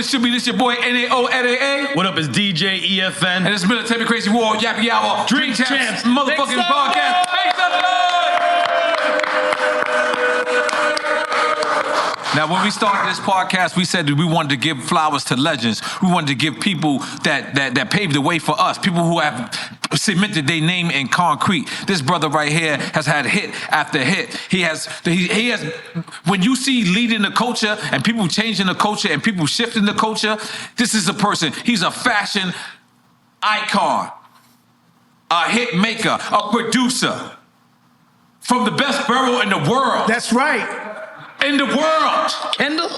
it should be. This your boy N.O.R.E. What up? It's DJ EFN. And it's Military Crazy War, Yappy Hour, Drink Champs, motherfucking podcast. Make some noise! Now, when we started this podcast, we said that we wanted to give flowers to legends. We wanted to give people that paved the way for us, people who have cemented their name in concrete. This brother right here has had hit after hit. He has. When you see leading the culture and people changing the culture and people shifting the culture, this is a person. He's a fashion icon, a hit maker, a producer from the best borough in the world. That's right. In the world. Kendall?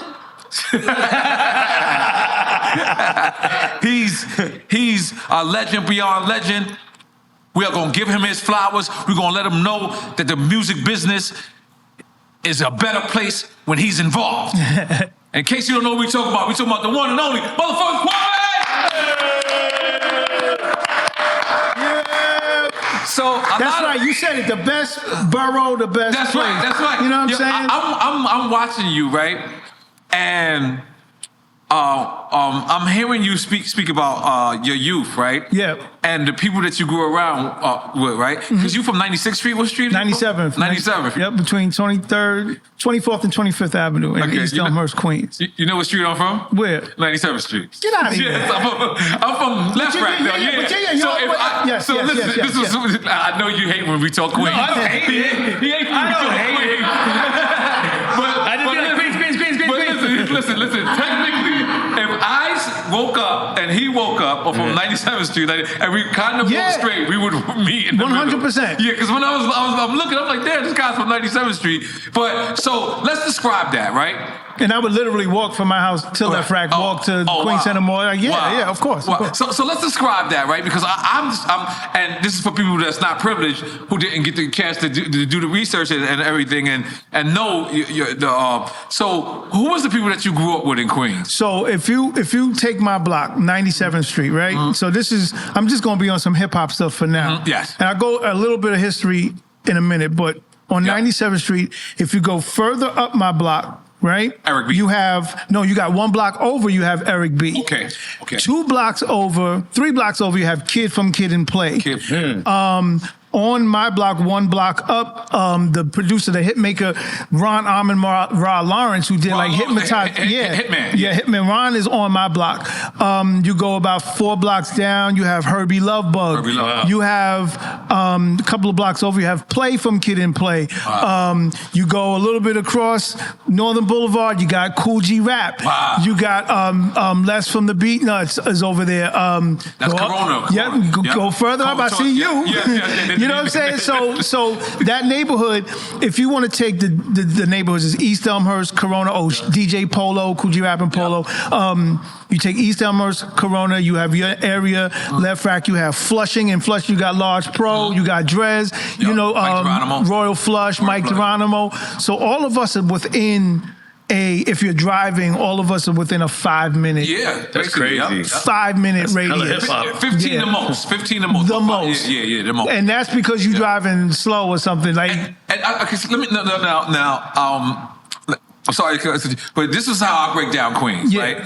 He's a legend beyond legend. We are going to give him his flowers. We're going to let him know that the music business is a better place when he's involved. In case you don't know what we're talking about the one and only motherfucking Kwame! So that's right. You said it. The best borough, the best that's place. Right. That's right. You know what I'm saying? I'm watching you, right? And I'm hearing you speak about your youth, right? Yeah. And the people that you grew around with, right? Because you from 96th Street. What street? 97th. 97th. Yep, between 24th and 25th Avenue in East Elmhurst, Queens. You know what street I'm from? Where? 97th Street. Get out of here. Yes, I'm from left rack though. I know you hate when we talk Queens. No, I don't hate it. He hates when we talk Queens. Listen. Technically, if I woke up and he woke up, or from 97th Street, and we kind of walked straight, we would meet in the 100%. Yeah, because when I'm looking, I'm like, damn, this guy's from 97th Street. But so let's describe that, right? And I would literally walk from my house till that frack, walk to Queen Center Mall. Like, yeah, of course. So let's describe that, right? Because I'm, and this is for people that's not privileged, who didn't get the chance to do the research and everything, and know so who was the people that you grew up with in Queens? So if you take my block, 97th Street, right? Mm-hmm. So I'm just going to be on some hip hop stuff for now. Mm-hmm. Yes. And I'll go a little bit of history in a minute, but on 97th Street, if you go further up my block, right? Eric B. You got one block over, you have Eric B. Okay. 3 blocks over, you have Kid from Kid and Play. On my block, 1 block up, the producer, the hit maker, Ron Armin Ra Lawrence, who did Hypnotize. Hitman. Yeah, Hitman. Ron is on my block. You go about 4 blocks down, you have Herbie Lovebug. You have a couple of blocks over, you have Play from Kid and Play. Wow. You go a little bit across Northern Boulevard, you got Cool G Rap. Wow. You got Les from the Beat Nuts is over there. That's Corona. Go further up, I see you. You know what I'm saying? So that neighborhood, if you want to take the neighborhoods, is East Elmhurst, Corona, DJ Polo, Cool G Rap and Polo. You take East Elmhurst, Corona, you have your area, left rack, you have Flushing. In Flushing, you got Large Pro, you got Drez, Royal Flush, Mike Geronimo. So all of us are within if you're driving, all of us are within a 5-minute. Yeah, that's crazy. 5-minute radius. 15 the most. 15 the most. The most. Yeah, the most. And that's because you're driving slow or something like. Let me now. I'm sorry, but this is how I break down Queens, right?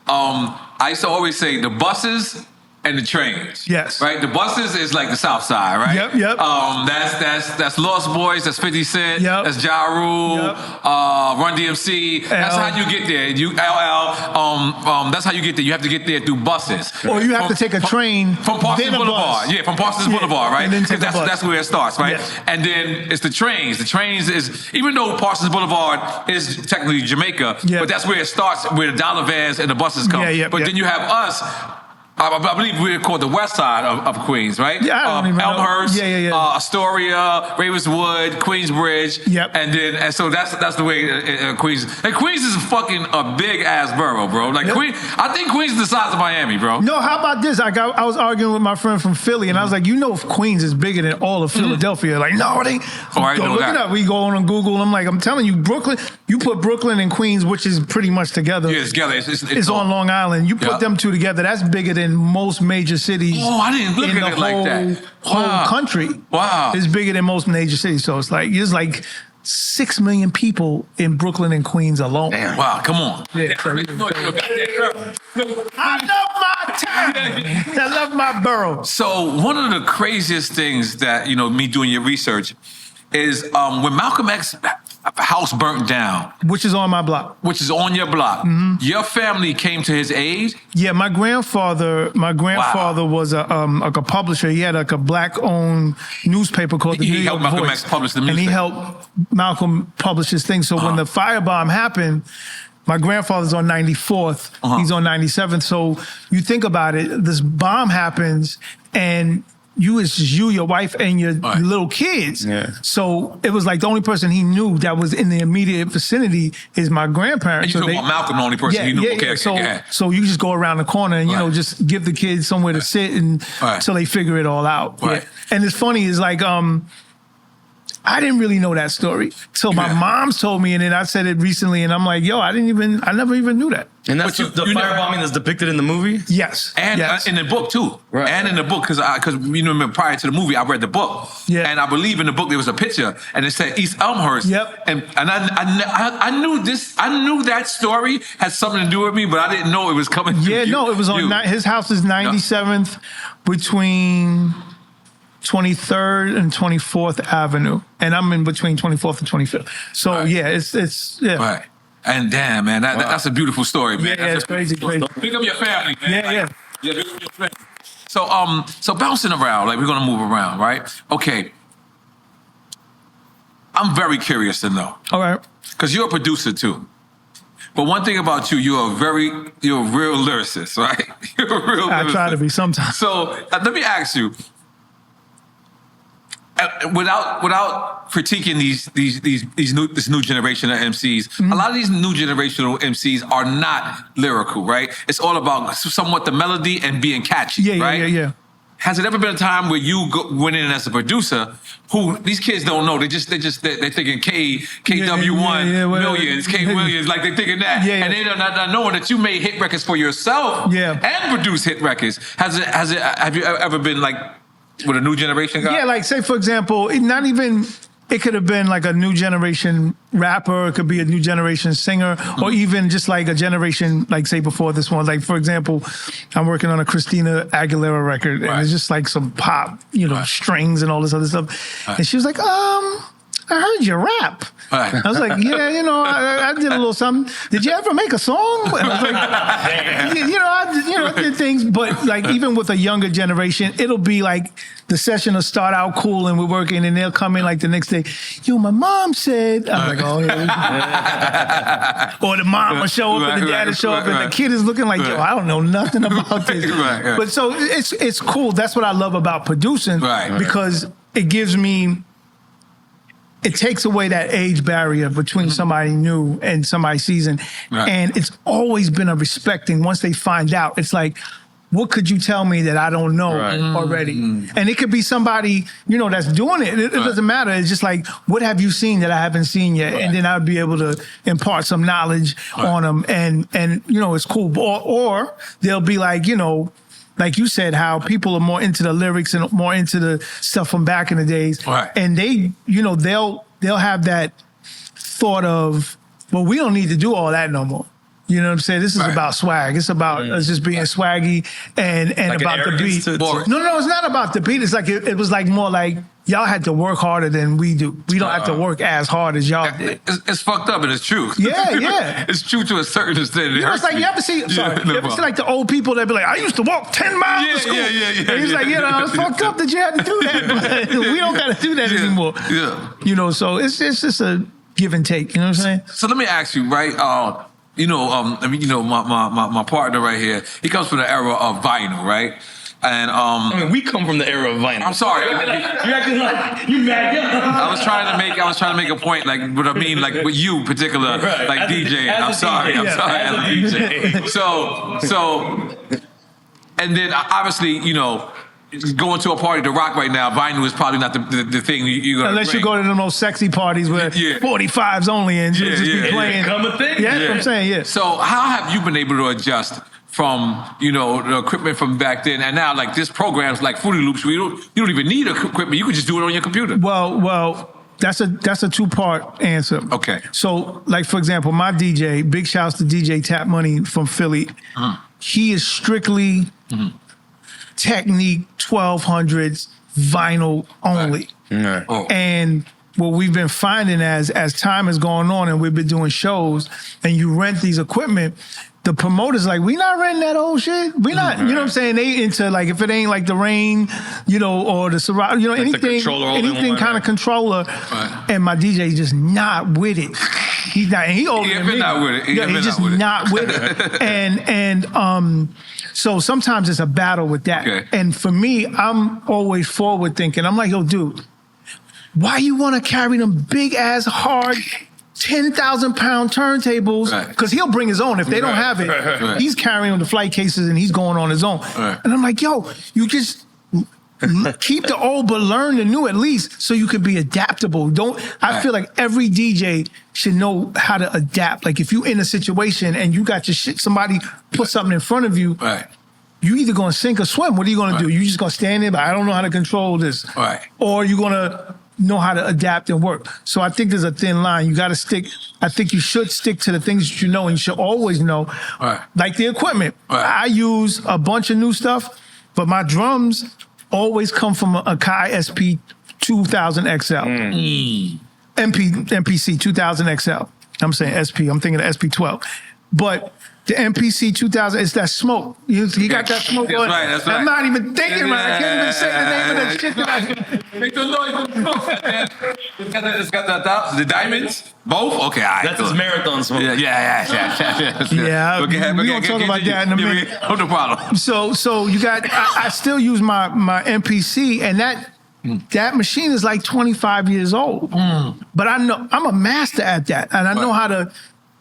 I used to always say the buses and the trains. Yes. Right? The buses is like the South Side, right? Yep. That's Lost Boys, that's 50 Cent, that's Ja Rule, Run DMC. That's how you get there. That's how you get there. You have to get there through buses. Or you have to take a train from Parsons Boulevard. Yeah, from Parsons Boulevard, right? And then take that's where it starts, right? Yes. And then it's the trains. The trains is, even though Parsons Boulevard is technically Jamaica, but that's where it starts, where the dollar vans and the buses come. But then you have us. I believe we're called the west side of Queens, right? Yeah, I don't even know. Elmhurst, Astoria, Ravenswood, Queensbridge. And so that's the way Queens. And Queens is fucking a big ass borough, bro. Like Queens, I think Queens is the size of Miami, bro. No, how about this? I was arguing with my friend from Philly, and I was like, if Queens is bigger than all of Philadelphia. Like, no, it ain't. Go look it up. We go on Google, and I'm telling you, Brooklyn. You put Brooklyn and Queens, which is pretty much together. Yeah, it's together. It's on Long Island. You put them two together, that's bigger than most major cities. Oh, I didn't look at it like that. Whole country. Wow. It's bigger than most major cities. So it's like 6 million people in Brooklyn and Queens alone. Damn. Wow, come on. Yeah. I love my town. I love my borough. So one of the craziest things that, me doing your research is when Malcolm X's house burnt down. Which is on my block. Which is on your block. Mm-hmm. Your family came to his aid? Yeah, my grandfather was a publisher. He had like a black-owned newspaper called the New York Malcolm Voice. X publish the newspaper. And he helped Malcolm publish his thing. So when the firebomb happened, my grandfather's on 94th. He's on 97th. So you think about it, this bomb happens and it's just you, your wife, and your little kids. Yeah. So it was like the only person he knew that was in the immediate vicinity is my grandparents. And you about Malcolm, the only person he knew. Okay. So you just go around the corner and, just give the kids somewhere to sit until they figure it all out. Right. Yeah. And it's funny, is like, I didn't really know that story till my mom's told me, and then I said it recently, and I'm like, yo, I never even knew that. And that's the firebombing that's depicted in the movie? Yes. And in the book, too. Right. And in the book, because prior to the movie, I read the book. Yeah. And I believe in the book there was a picture, and it said East Elmhurst. Yep. And I knew this. I knew that story had something to do with me, but I didn't know it was coming. Yeah, no, it was on. His house is 97th between 23rd and 24th Avenue, and I'm in between 24th and 25th. So it's Right. And damn, man, that's a beautiful story, man. Yeah, it's crazy. Pick up your family, man. Yeah. Pick up your family. So bouncing around, like we're gonna move around, right? Okay. I'm very curious to know. All right. Because you're a producer too. But one thing about you, you're a real lyricist, right? You're a real lyricist. I try to be sometimes. So let me ask you, without critiquing this new generation of MCs, a lot of these new generational MCs are not lyrical, right? It's all about somewhat the melody and being catchy, right? Yeah. Has it ever been a time where you went in as a producer who these kids don't know? They're thinking KW1 millions, K Williams, like they're thinking that, and they're not knowing that you made hit records for yourself, and produce hit records. Have you ever been like with a new generation guy? Yeah, like say for example, it could have been like a new generation rapper, it could be a new generation singer, or even just like a generation, like say before this one. Like for example, I'm working on a Christina Aguilera record, and it's just like some pop, strings and all this other stuff. And she was like, I heard you rap. I was like, yeah, I did a little something. Did you ever make a song? And I was like, I did things, but like even with a younger generation, it'll be like the session will start out cool and we're working, and they'll come in like the next day. My mom said. I'm like, oh yeah. Or the mom will show up and the dad will show up, and the kid is looking like, yo, I don't know nothing about this. But so it's cool. That's what I love about producing, because it gives me. It takes away that age barrier between somebody new and somebody seasoned. And it's always been a respecting. Once they find out, it's like, what could you tell me that I don't know already? And it could be somebody, that's doing it. It doesn't matter. It's just like, what have you seen that I haven't seen yet? And then I'd be able to impart some knowledge on them. And it's cool. Or they'll be like, like you said, how people are more into the lyrics and more into the stuff from back in the days. And they, they'll have that thought of, well, we don't need to do all that no more. You know what I'm saying? This is about swag. It's about us just being swaggy and like about the beat. No, it's not about the beat. It's like, it was like more like, y'all had to work harder than we do. We don't have to work as hard as y'all did. It's fucked up and it's true. Yeah. It's true to a certain extent. It's like, you ever see like the old people that be like, I used to walk 10 miles to school. Yeah. And he's like, it's fucked up that you had to do that, but we don't got to do that anymore. Yeah. So it's just a give and take. You know what I'm saying? So let me ask you, right? My partner right here, he comes from the era of vinyl, right? And we come from the era of vinyl. I'm sorry. You're acting like you mad young. I was trying to make a point, like what I mean, like with you particular, like DJ. I'm sorry, as a DJ. So, and then obviously, going to a party to rock right now, vinyl is probably not the thing you're gonna unless bring. you go to the most sexy parties where 45s only and just be playing. Become a thing. Yeah, that's what I'm saying. So how have you been able to adjust from the equipment from back then and now, like this programs like Fruity Loops, where you don't even need equipment, you can just do it on your computer. Well, that's a two-part answer. Okay. So, like, for example, my DJ, big shouts to DJ Tap Money from Philly. He is strictly Technique 1200s vinyl only. Right. Oh. And what we've been finding as time has gone on and we've been doing shows and you rent these equipment, the promoters like, we not renting that old shit. We not, you know what I'm saying? They into like, if it ain't like the Rain, you know, or the Serato, you know, Like the anything kind of controller. Right. And my DJ just not with it. He's not, and he older than me. Not with it. Yeah, he's just not with it. And so sometimes it's a battle with that. Okay. And for me, I'm always forward thinking. I'm like, yo, dude, why you want to carry them big ass hard 10,000 pound turntables? Because he'll bring his own. If they don't have it, he's carrying the flight cases and he's going on his own. And I'm like, yo, you just keep the old but learn the new at least so you can be adaptable. I feel like every DJ should know how to adapt. Like if you in a situation and you got your shit, somebody put something in front of you, you either gonna sink or swim. What are you gonna do? You just gonna stand there, but I don't know how to control this. Or you gonna know how to adapt and work. So I think there's a thin line. You gotta stick, I think you should stick to the things that you know and you should always know. Like the equipment. I use a bunch of new stuff, but my drums always come from a Kai SP 2000 XL. MPC 2000 XL. I'm saying SP, I'm thinking of SP 12. But the MPC 2000, it's that smoke. You got that smoke on. That's right. I'm not even thinking about it. I can't even say the name of that shit that I... Make the noise. It's got the diamonds? Both? Okay, all right. That's his marathon smoke. Yeah, Okay, we don't talk about that in a minute. No problem. So you got, I still use my MPC, and that machine is like 25 years old. But I know, I'm a master at that. And I know how to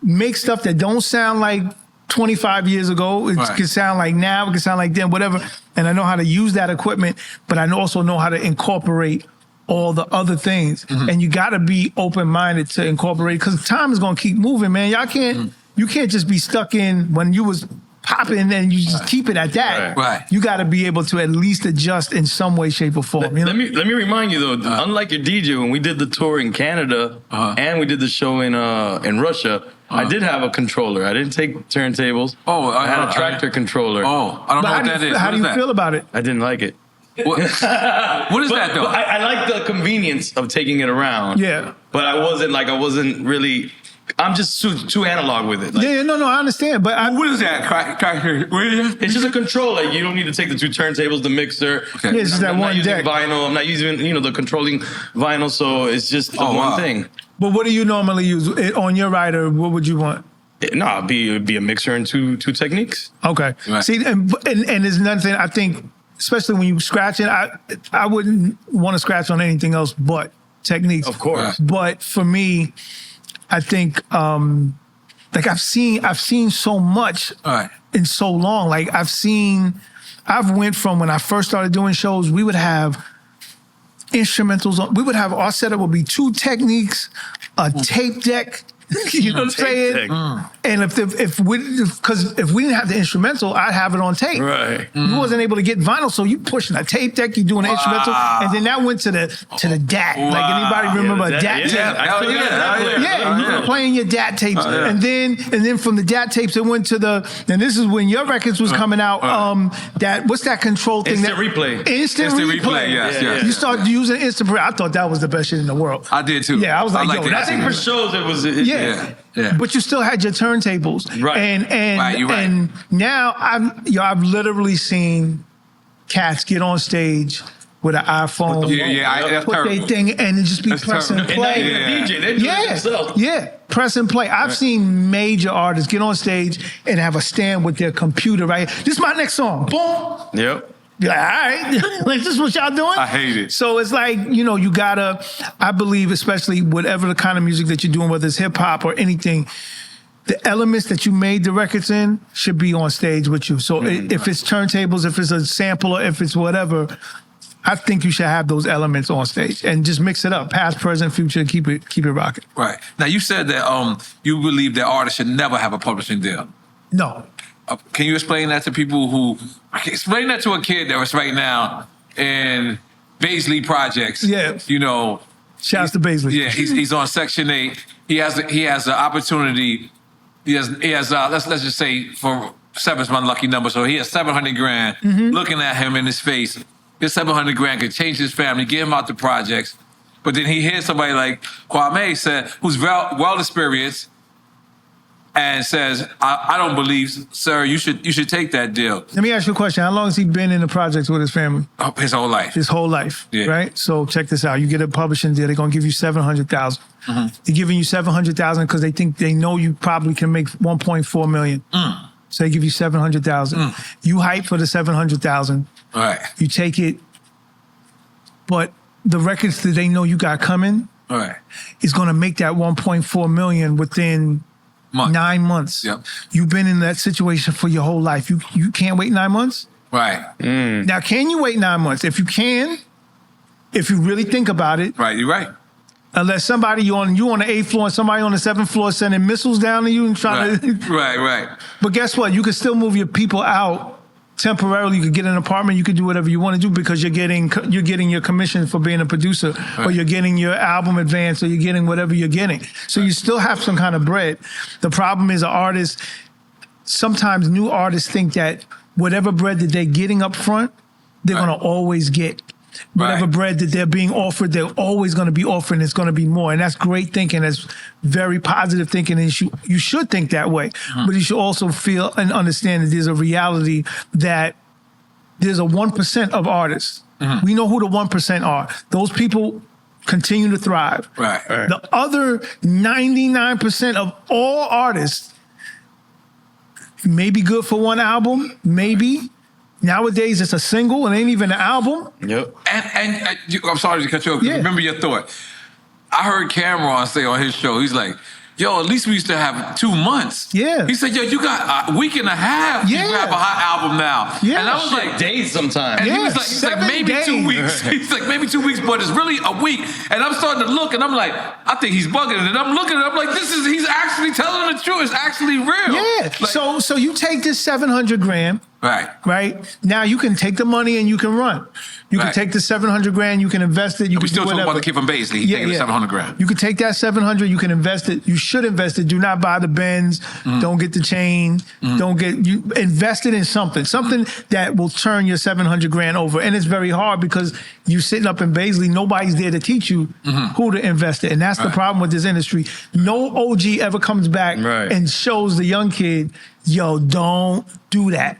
make stuff that don't sound like 25 years ago. It can sound like now, it can sound like then, whatever. And I know how to use that equipment, but I also know how to incorporate all the other things. And you got to be open-minded to incorporate, because time is going to keep moving, man. Y'all can't, you can't just be stuck in when you was popping and you just keep it at that. You got to be able to at least adjust in some way, shape, or form. You know? Let me remind you though, unlike your DJ, when we did the tour in Canada and we did the show in Russia, I did have a controller. I didn't take turntables. I had a tractor controller. I don't know what that is. How do you feel about it? I didn't like it. What is that though? I like the convenience of taking it around. Yeah. But I wasn't really. I'm just too analog with it. Like, no, I understand. But what is that? It's just a controller. You don't need to take the two turntables, the mixer. Yeah, it's just that one deck. Vinyl. I'm not using the controlling vinyl, so it's just the one thing. But what do you normally use on your rider? What would you want? It'd be a mixer and two techniques. Okay. See, and there's another thing. I think, especially when you scratching, I wouldn't want to scratch on anything else but techniques. Of course. But for me, I think like I've seen so much in so long. Like I've went from when I first started doing shows, we would have instrumentals. We would have, our setup would be 2 techniques, a tape deck. You know what I'm saying? And if we didn't have the instrumental, I'd have it on tape. You wasn't able to get vinyl, so you pushing a tape deck, you doing an instrumental, and then that went to the DAT. Like anybody remember a DAT tape? Yeah, you were playing your DAT tapes, and then from the DAT tapes it went to and this is when your records was coming out. What's that control thing? Instant replay. Instant replay. Yes. You started using instant replay. I thought that was the best shit in the world. I did too. Yeah, I was like, yo, I think for shows it was. Yeah. But you still had your turntables. And now I've literally seen cats get on stage with an iPhone, put their thing and it just be pressing play. And DJ, they do it themselves. Press and play. I've seen major artists get on stage and have a stand with their computer right here. This is my next song. Boom. Yep. You're like, all right, like, this is what y'all doing? I hate it. So it's like, you gotta, I believe, especially whatever the kind of music that you're doing, whether it's hip hop or anything, the elements that you made the records in should be on stage with you. So if it's turntables, if it's a sample, or if it's whatever, I think you should have those elements on stage and just mix it up, past, present, future, keep it rocking. Right. Now you said that you believe that artists should never have a publishing deal. No. Can you explain that to people who... Explain that to a kid that was right now in Baisley Projects. Yeah. Shouts to Baisley. Yeah, he's on Section 8. He has the opportunity. He has let's just say for 7's my lucky number. So he has $700 grand. Looking at him in his face, this $700 grand could change his family, get him out the projects. But then he hears somebody like Kwame said, who's well experienced, and says, I don't believe, sir, you should take that deal. Let me ask you a question. How long has he been in the projects with his family? His whole life. His whole life, yeah. Right? So check this out. You get a publishing deal. They're going to give you $700,000. They're giving you $700,000 because they know you probably can make $1.4 million. So they give you $700,000. You hype for the $700,000. All right. You take it, but the records that they know you got coming is going to make that $1.4 million within 9 months. Yep. You've been in that situation for your whole life. You can't wait 9 months? Right. Now, can you wait 9 months? If you can, if you really think about it. Right, you're right. Unless somebody you on the 8th floor and somebody on the 7th floor sending missiles down to you and trying to... Right. But guess what? You can still move your people out temporarily. You could get an apartment. You could do whatever you want to do because you're getting your commission for being a producer, or you're getting your album advance, or you're getting whatever you're getting. So you still have some kind of bread. The problem is, an artist, sometimes new artists think that whatever bread that they're getting up front, they're going to always get. Whatever bread that they're being offered, they're always going to be offering. It's going to be more, and that's great thinking. That's very positive thinking, and you should think that way. But you should also feel and understand that there's a reality that there's a 1% of artists. We know who the 1% are. Those people continue to thrive. Right. The other 99% of all artists may be good for one album, maybe. Nowadays, it's a single. It ain't even an album. Yep. And I'm sorry to cut you off. Remember your thought. I heard Cameron say on his show, he's like, yo, at least we used to have 2 months. Yeah. He said, yo, you got a week and a half. Yeah. You have a hot album now. Yeah. And I was like, days sometimes. and Yeah, he was like maybe days. 2 weeks. He's like, maybe 2 weeks, but it's really a week. And I'm starting to look, and I'm like, I think he's bugging it. And I'm looking, and I'm like, he's actually telling the truth. It's actually real. Yeah. Like, So you take this 700 grand. Right. Now you can take the money and you can run. You can take the 700 grand. You can invest it. You we can still do talking whatever. about the kid from Baisley. He taking the 700 grand. You can take that 700. You can invest it. You should invest it. Do not buy the Benz. Don't get the chain. Don't get you invest it in something that will turn your 700 grand over. And it's very hard because you sitting up in Baisley. Nobody's there to teach you who to invest it. And that's the problem with this industry. No OG ever comes back and shows the young kid, yo, don't do that.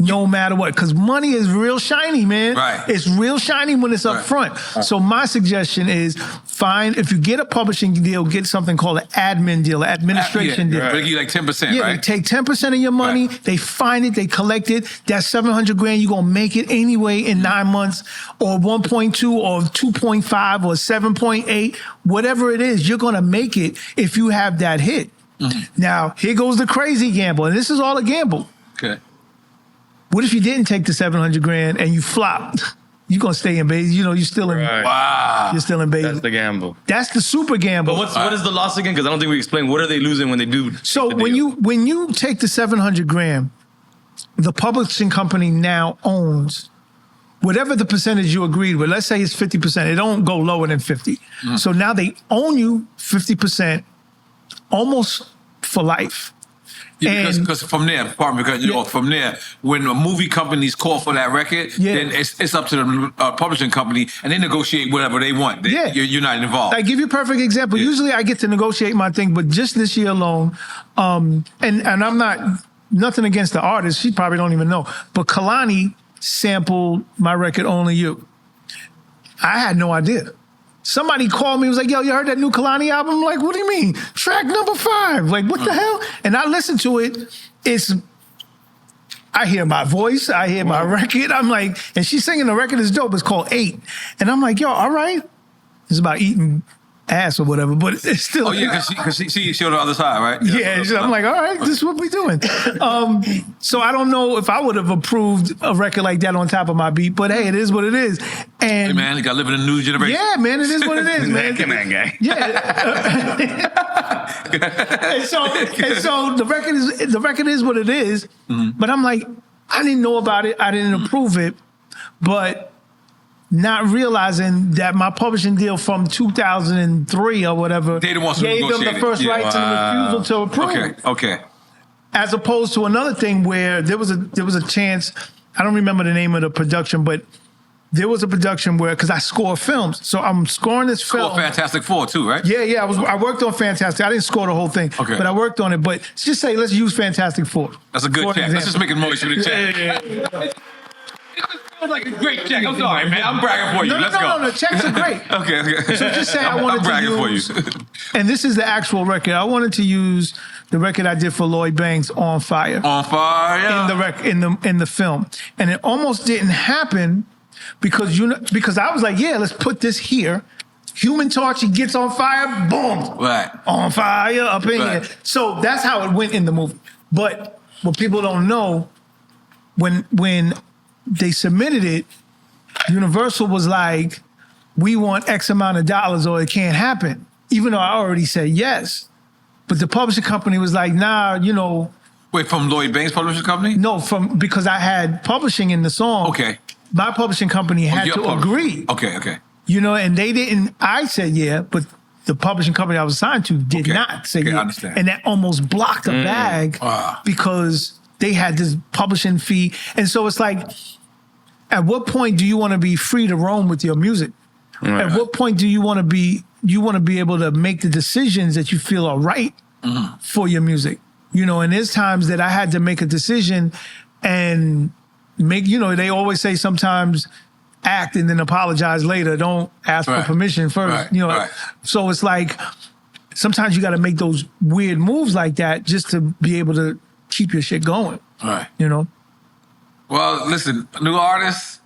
No matter what, because money is real shiny, man. It's real shiny when it's up front. So my suggestion is if you get a publishing deal, get something called an admin deal, an administration deal. They give you like 10%, They take 10% of your money, they find it, they collect it. That 700 grand, you're going to make it anyway in 9 months, or 1.2 or 2.5 or 7.8, whatever it is, you're going to make it if you have that hit. Now, here goes the crazy gamble, and this is all a gamble. Okay. What if you didn't take the 700 grand and you flopped? You're going to stay in Baisley. You know, you're still in. Wow. You're still in Baisley. That's the gamble. That's the super gamble. But what is the loss again? Because I don't think we explained. What are they losing when they do? So when you take the 700 grand, the publishing company now owns whatever the percentage you agreed with. Let's say it's 50%. It don't go lower than 50. So now they own you 50%, almost for life. Yeah, because from there, from there, when the movie companies call for that record, then it's up to the publishing company, and they negotiate whatever they want. You're not involved. I give you a perfect example. Usually I get to negotiate my thing, but just this year alone, and I'm not, nothing against the artist, she probably don't even know, but Kalani sampled my record, Only You. I had no idea. Somebody called me, was like, yo, you heard that new Kalani album? I'm like, what do you mean? Track number 5. Like, what the hell? And I listened to it. I hear my voice. I hear my record. I'm like, and she's singing the record is dope. It's called 8. And I'm like, yo, all right. It's about eating ass or whatever, but it's still. Oh, yeah, because she on the other side, right? Yeah, I'm like, all right, this is what we doing. So I don't know if I would have approved a record like that on top of my beat, but hey, it is what it is. And hey, man, you got to live in a new generation. Yeah, man, it is what it is, man. Come on, guy. Yeah. and so the record is what it is. But I'm like, I didn't know about it. I didn't approve it, but not realizing that my publishing deal from 2003 or whatever they the ones who gave them the first rights and the refusal to approve. Okay. As opposed to another thing where there was a chance, I don't remember the name of the production, but there was a production where, because I score films, so I'm scoring this film. Fantastic Four too, right? Yeah. I worked on Fantastic. I didn't score the whole thing, but I worked on it. But just say, let's use Fantastic Four. That's a good check. Let's just make a noise for the check. Yeah. It was like a great check. I'm sorry, man. I'm bragging for you. Let's go. No, checks are great. Okay. So just say I wanted to use, for you. And this is the actual record. I wanted to use the record I did for Lloyd Banks, On Fire. On Fire. In the film, and it almost didn't happen because I was like, yeah, let's put this here. Human Torch, he gets on fire, boom, right, on fire up in here. So that's how it went in the movie. But what people don't know, when they submitted it, Universal was like, we want X amount of dollars or it can't happen. Even though I already said yes. But the publishing company was like, nah, Wait, from Lloyd Banks Publishing Company? No, because I had publishing in the song. Okay. My publishing company had to agree. Okay. And they didn't, I said yeah, but the publishing company I was assigned to did not say yeah. I understand. And that almost blocked a bag because they had this publishing fee. And so it's like, at what point do you want to be free to roam with your music? Right. At what point do you want to be able to make the decisions that you feel are right for your music? And there's times that I had to make a decision and make, they always say sometimes act and then apologize later. Don't ask for permission first. So it's like, sometimes you got to make those weird moves like that just to be able to keep your shit going. Right. Well, listen, new artists.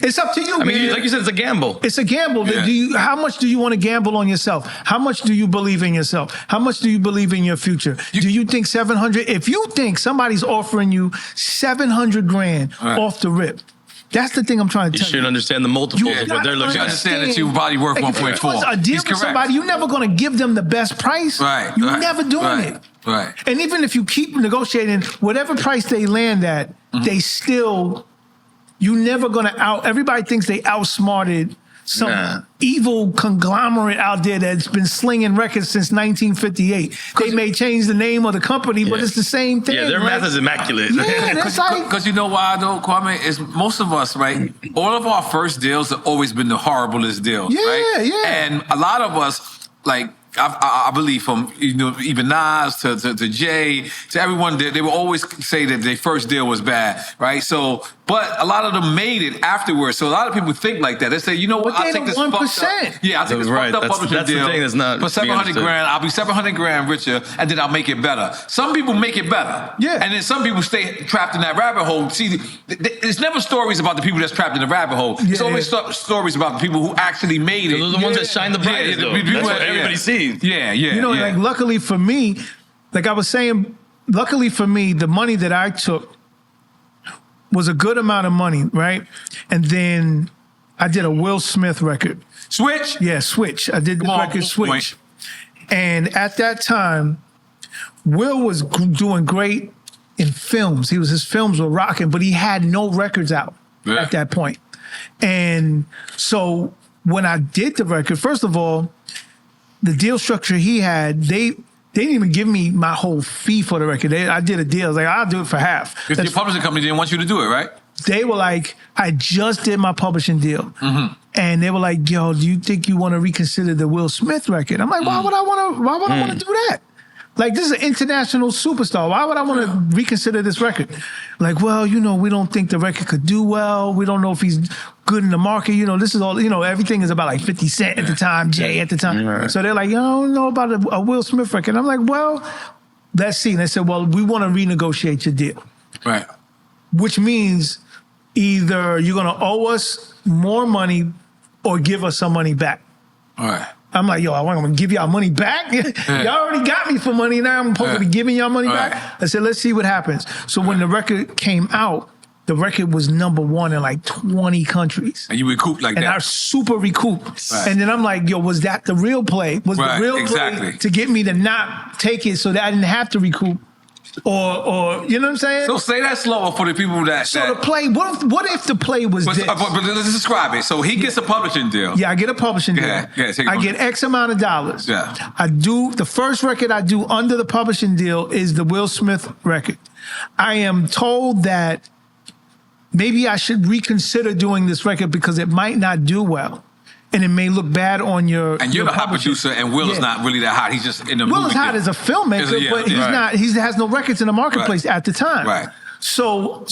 It's up to you, man. Like you said, it's a gamble. It's a gamble. Yeah. How much do you want to gamble on yourself? How much do you believe in yourself? How much do you believe in your future? Do you think 700? If you think somebody's offering you 700 grand off the rip, that's the thing I'm trying to tell you. You should understand the multiples of what they're looking at. Understand that you probably worth 1.4. A deal with somebody, you're never going to give them the best price. Right. You're never doing it. Right. And even if you keep negotiating, whatever price they land at, they still, you're never going to everybody thinks they outsmarted some evil conglomerate out there that's been slinging records since 1958. They may change the name of the company, but it's the same thing. Yeah, their math is immaculate. Yeah, that's like... Because you know why, though, Kwame? Is most of us, right? All of our first deals have always been the horriblest deals, right? Yeah. And a lot of us, like, I believe from even Nas to Jay to everyone, they will always say that their first deal was bad, right? So, but a lot of them made it afterwards. So a lot of people think like that. They say, you know what? I'll take this 1%. I'll take this fucked up publishing deal. The thing that's not for 700 grand. I'll be 700 grand richer, and then I'll make it better. Some people make it better, and then some people stay trapped in that rabbit hole. See, it's never stories about the people that's trapped in the rabbit hole. It's always stories about the people who actually made it. Those are the ones that shine the brightest. That's what everybody sees. Yeah. Like luckily for me, like I was saying, luckily for me, the money that I took was a good amount of money, right? And then I did a Will Smith record. Switch? Yeah, Switch. I did the record Switch. And at that time, Will was doing great in films. His films were rocking, but he had no records out at that point. And so when I did the record, first of all, the deal structure he had, they didn't even give me my whole fee for the record. I did a deal. I was like, I'll do it for half. Because your publishing company didn't want you to do it, right? They were like, I just did my publishing deal. And they were like, yo, do you think you want to reconsider the Will Smith record? I'm like, why would I want to do that? Like, this is an international superstar. Why would I want to reconsider this record? Like, well, we don't think the record could do well. We don't know if he's good in the market. This is all, everything is about like 50 Cent at the time, Jay at the time. Right. So they're like, I don't know about a Will Smith record. I'm like, well, let's see. And they said, well, we want to renegotiate your deal. Right. Which means either you're going to owe us more money or give us some money back. All right. I'm like, yo, I'm going to give y'all money back? Y'all already got me for money. Now I'm supposed to be giving y'all money back? I said, let's see what happens. So when the record came out, the record was #1 in like 20 countries. And you recouped like that? And I super recouped. Right. And then I'm like, yo, was that the real play? Was the real play to get me to not take it so that I didn't have to recoup? Or you know what I'm saying? So say that slower for the people that. The play. What if the play was this? But let's describe it. So he gets a publishing deal. Yeah, I get a publishing deal. I get X amount of dollars. Yeah. I do the first record I do under the publishing deal is the Will Smith record. I am told that maybe I should reconsider doing this record because it might not do well. And it may look bad on your. And you're the hot producer, and Will is not really that hot. He's just in the movie. Will is hot as a filmmaker, but he's not. He has no records in the marketplace at the time. Right. So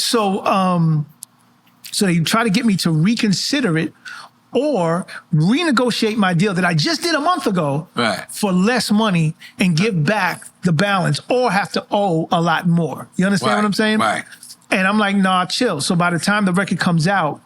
they try to get me to reconsider it or renegotiate my deal that I just did a month ago for less money and give back the balance, or have to owe a lot more. You understand what I'm saying? Right. And I'm like, nah, chill. So by the time the record comes out,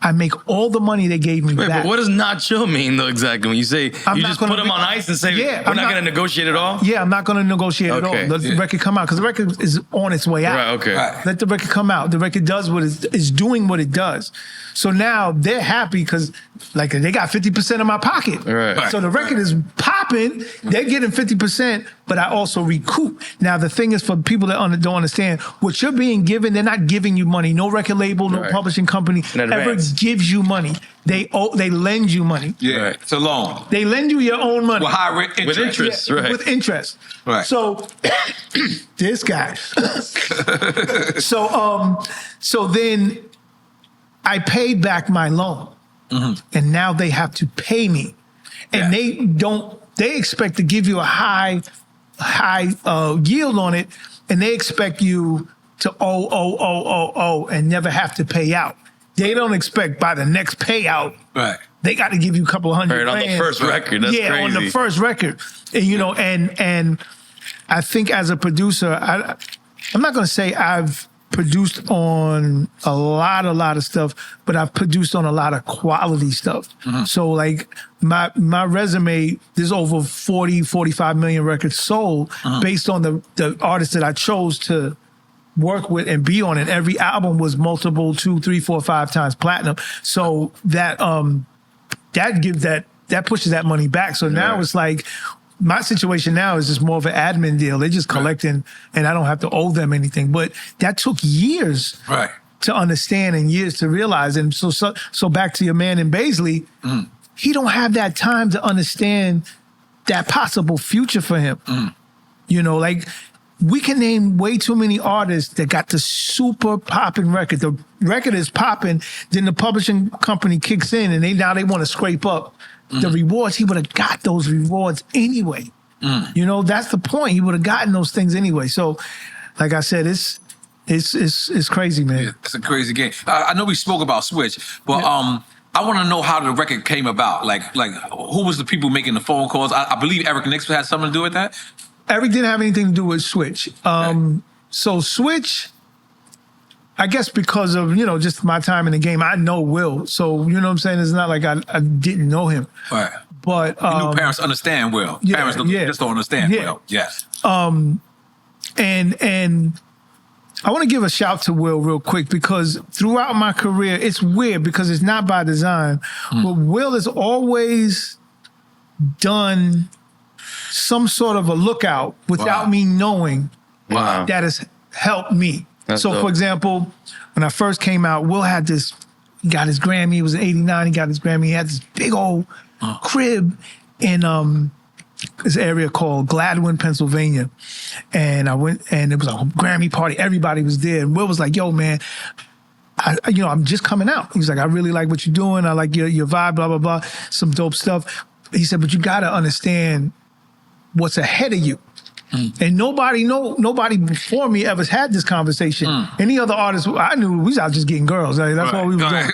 I make all the money they gave me back. But what does not chill mean, though, exactly? When you say you just put them on ice and say, we're not going to negotiate at all? Yeah, I'm not going to negotiate at all. Let the record come out, because the record is on its way out. Right, okay. Let the record come out. The record does what is doing what it does. So now they're happy because like they got 50% of my pocket. Right. So the record is popping. They're getting 50%, but I also recoup. Now the thing is, for people that don't understand, what you're being given, they're not giving you money. No record label, no publishing company ever gives you money. They lend you money. Yeah, it's a loan. They lend you your own money. With high interest. With interest, Yeah, with interest. Right. So this guy. So then I paid back my loan, and now they have to pay me, and they expect to give you a high yield on it, and they expect you to owe and never have to pay out. They don't expect by the next payout, they got to give you a couple of $100 on the first record. That's crazy. On the first record, and and I think as a producer, I'm not going to say I've produced on a lot of stuff, but I've produced on a lot of quality stuff. So like my resume, there's over 45 million records sold based on the artists that I chose to work with and be on, and every album was multiple 2, 3, 4, 5 times platinum. So that pushes that money back. So now it's like, my situation now is just more of an admin deal. They're just collecting, and I don't have to owe them anything. But that took years to understand and years to realize. And so back to your man in Baisley, he don't have that time to understand that possible future for him. You know, like, we can name way too many artists that got the super popping record. The record is popping, then the publishing company kicks in, and now they want to scrape up the rewards. He would have got those rewards anyway. You know, that's the point. He would have gotten those things anyway. So, like I said, it's crazy, man. Yeah, it's a crazy game. I know we spoke about Switch, but I want to know how the record came about. Like who was the people making the phone calls? I believe Eric Nix had something to do with that. Eric didn't have anything to do with Switch. So Switch, I guess because of, just my time in the game, I know Will. So, you know what I'm saying? It's not like I didn't know him. Right. But you knew parents understand Will. Parents just don't understand Will. Yes. And I want to give a shout to Will real quick, because throughout my career, it's weird because it's not by design, but Will has always done some sort of a lookout without me knowing that has helped me. That's so dope. For example, when I first came out, Will had he got his Grammy. It was in '89. He got his Grammy. He had this big old crib in this area called Gladwin, Pennsylvania. And I went, and it was a Grammy party. Everybody was there. And Will was like, yo, man, I'm just coming out. He was like, I really like what you're doing. I like your vibe, blah, blah, blah. Some dope stuff. He said, but you got to understand what's ahead of you. And nobody before me ever had this conversation. Any other artists I knew, we was out just getting girls. Like, that's what we were doing.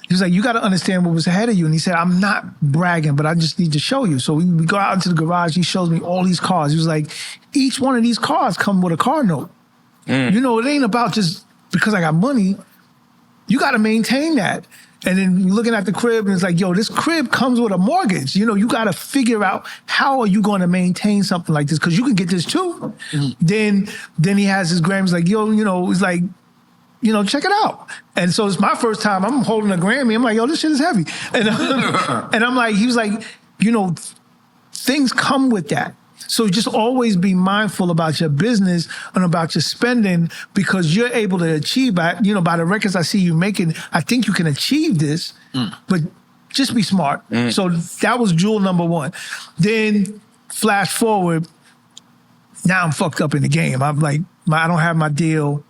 He was like, you got to understand what was ahead of you. And he said, I'm not bragging, but I just need to show you. So we go out into the garage. He shows me all these cars. He was like, each one of these cars come with a car note. It ain't about just because I got money. You got to maintain that. And then you're looking at the crib, and it's like, yo, this crib comes with a mortgage. You got to figure out how are you going to maintain something like this, because you can get this too. Then he has his Grammys, like, yo, he's like, check it out. And so it's my first time. I'm holding a Grammy. I'm like, yo, this shit is heavy. And I'm like, he was like, things come with that. So just always be mindful about your business and about your spending, because you're able to achieve, by the records I see you making, I think you can achieve this, but just be smart. So that was jewel number one. Then flash forward, now I'm fucked up in the game. I'm like, I don't have my deal.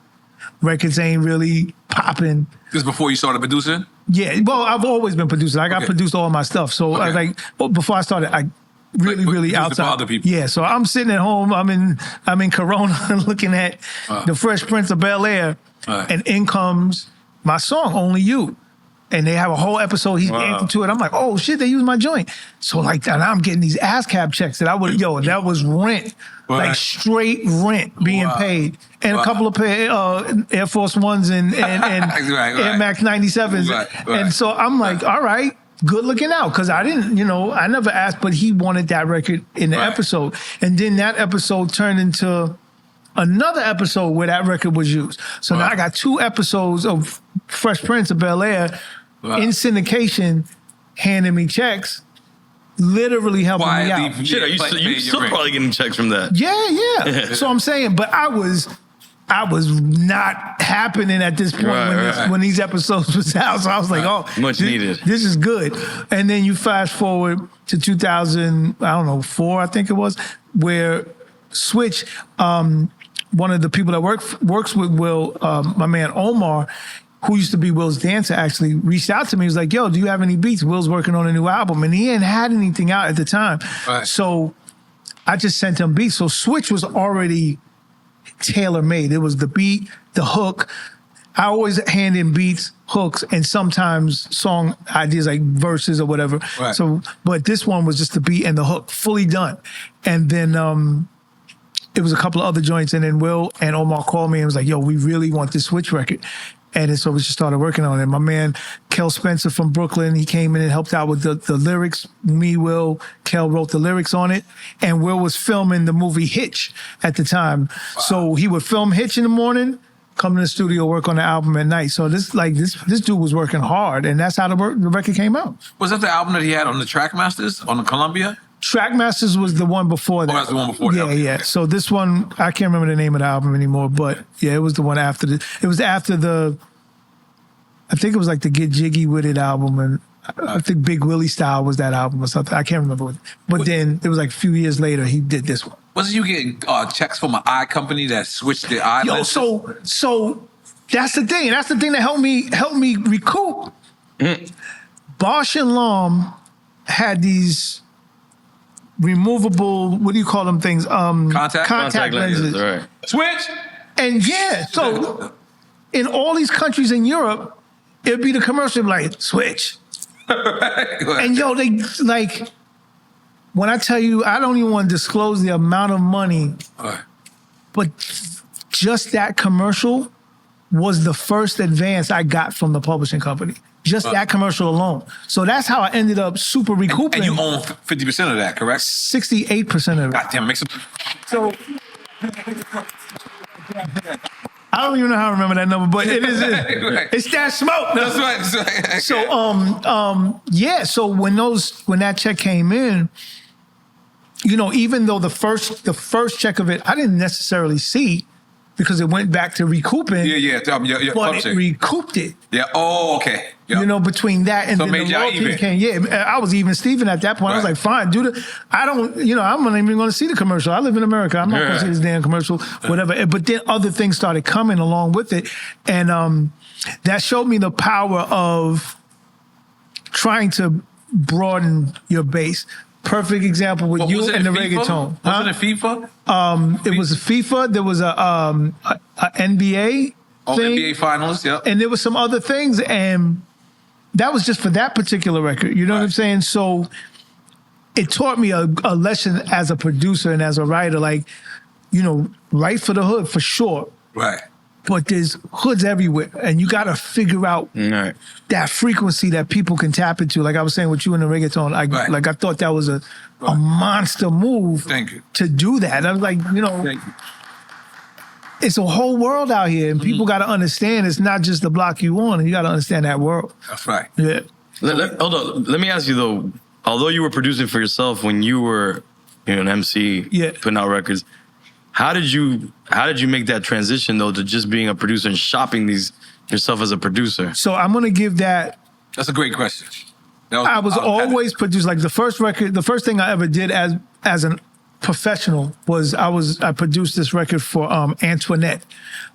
Records ain't really popping. This before you started producing? Yeah, well, I've always been producing. Like, I produced all my stuff. So I was like, before I started, I really outside. Other people. Yeah, so I'm sitting at home. I'm in Corona looking at the Fresh Prince of Bel-Air, and in comes my song, Only You. And they have a whole episode, he's dancing to it. I'm like, oh shit, they used my joint. So like, and I'm getting these ASCAP checks that that was rent. Like straight rent being paid. And a couple of Air Force Ones and Air Max 97s. And so I'm like, all right, good looking out. Cause I didn't, I never asked, but he wanted that record in the episode. And then that episode turned into another episode where that record was used. So now I got 2 episodes of Fresh Prince of Bel-Air in syndication, handing me checks, literally helping me out. Shit, you still probably getting checks from that? Yeah. So I'm saying, but I was not happening at this point when these episodes was out. So I was like, oh, much needed. This is good. And then you fast forward to 2004, I think it was, where Switch, one of the people that works with Will, my man N.O.R.E, who used to be Will's dancer, actually reached out to me. He was like, yo, do you have any beats? Will's working on a new album. And he hadn't had anything out at the time. So I just sent him beats. So Switch was already tailor-made. It was the beat, the hook. I always hand in beats, hooks, and sometimes song ideas like verses or whatever. So, but this one was just the beat and the hook, fully done. And then it was a couple of other joints, and then Will and Omar called me and was like, yo, we really want this Switch record. And so we just started working on it. My man, Kel Spencer from Brooklyn, he came in and helped out with the lyrics. Me, Will, Kel wrote the lyrics on it. And Will was filming the movie Hitch at the time. So he would film Hitch in the morning, come to the studio, work on the album at night. So this dude was working hard, and that's how the record came out. Was that the album that he had on the Trackmasters, on the Columbia? Trackmasters was the one before that. Oh, that's the one before that. Yeah. So this one, I can't remember the name of the album anymore, but yeah, it was the one after it was after I think it was like the Get Jiggy With It album, and I think Big Willie Style was that album or something. I can't remember. But then it was like a few years later, he did this one. Wasn't you getting checks from an eye company that switched the eye lenses? So that's the thing. That's the thing that helped me recoup. Bosch and Lomb had these removable, what do you call them things? Contact lenses. Right. Switch! And yeah, so in all these countries in Europe, it'd be the commercial like, Switch. And yo, they like, when I tell you, I don't even want to disclose the amount of money, but just that commercial was the first advance I got from the publishing company. Just that commercial alone. So that's how I ended up super recouping. And you own 50% of that, correct? 68% of it. Goddamn, makes it. So I don't even know how to remember that number, but it is. It's that smoke. That's right. So yeah. So when that check came in, even though the first check of it I didn't necessarily see, because it went back to recouping. But it recouped it. Yeah. Oh, okay. Yep. Between that and so then the royalties came. Yeah, I was even Steven at that point. I was like, fine, I'm not even going to see the commercial. I live in America. I'm not going to see this damn commercial, whatever. But then other things started coming along with it. And that showed me the power of trying to broaden your base. Perfect example with you and the reggaeton. Wasn't it FIFA? It was FIFA. There was a NBA thing. NBA finals, yeah. And there was some other things, and that was just for that particular record. You know what I'm saying? So it taught me a lesson as a producer and as a writer, like, write for the hood for sure. Right. But there's hoods everywhere, and you got to figure out that frequency that people can tap into. Like I was saying with you in the reggaeton, I thought that was a monster move. Thank you. To do that. I was like, Thank you. It's a whole world out here, and people got to understand it's not just the block you on, and you got to understand that world. That's right. Yeah. Hold on. Let me ask you though. Although you were producing for yourself when you were an MC, putting out records. How did you make that transition though to just being a producer and shopping yourself as a producer? So I'm gonna give that. That's a great question. I was always produced. Like the first thing I ever did as a professional was I produced this record for Antoinette,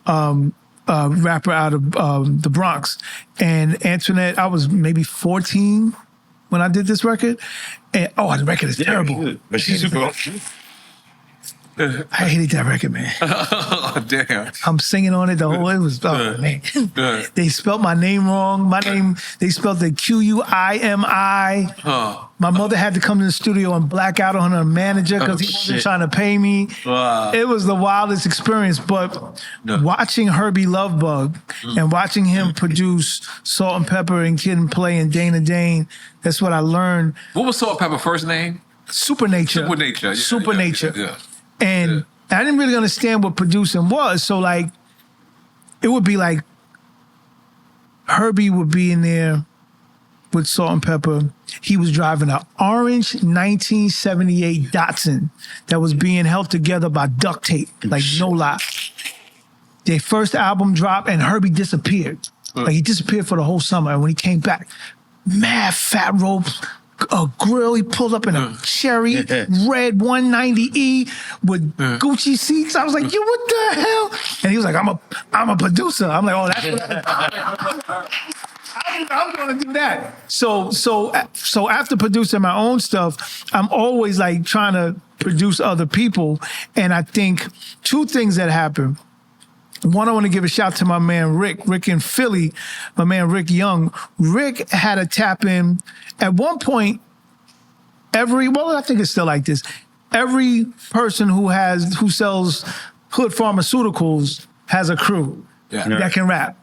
rapper out of the Bronx, and Antoinette. I was maybe 14 when I did this record, and the record is terrible. But she's super. I hated that record, man. Oh, damn. I'm singing on it. It was, man. They spelled my name wrong. They spelled the Quimi. My mother had to come to the studio and black out on her manager because he wasn't trying to pay me. Wow. It was the wildest experience. But watching Herbie Lovebug and watching him produce Salt and Pepper and Kid and Play and Dana Dane, that's what I learned. What was Salt and Pepper's first name? Supernature. Supernature. Yeah. And I didn't really understand what producing was. So, like, it would be like Herbie would be in there with Salt and Pepper. He was driving an orange 1978 Datsun that was being held together by duct tape, like no lie. Their first album dropped and Herbie disappeared. Like, he disappeared for the whole summer. And when he came back, mad fat ropes, a grill. He pulled up in a cherry red 190E with Gucci seats. I was like, yo, what the hell? And he was like, I'm a producer. I'm like, oh, that's what I'm going to do that. So after producing my own stuff, I'm always like trying to produce other people. And I think two things that happen. One, I want to give a shout to my man Rick in Philly, my man Rick Young. Rick had a tap in at one point. I think it's still like this. Every person who sells hood pharmaceuticals has a crew that can rap.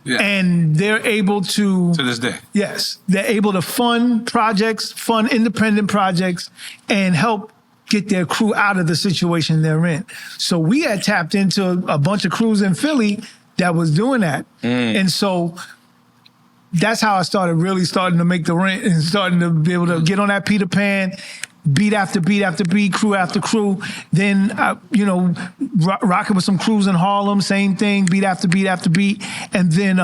Yeah. And they're able to this day. Yes. They're able to fund independent projects and help get their crew out of the situation they're in. So we had tapped into a bunch of crews in Philly that was doing that. And so that's how I starting to make the rent and starting to be able to get on that Peter Pan, beat after beat after beat, crew after crew. Then, rocking with some crews in Harlem, same thing, beat after beat after beat. And then,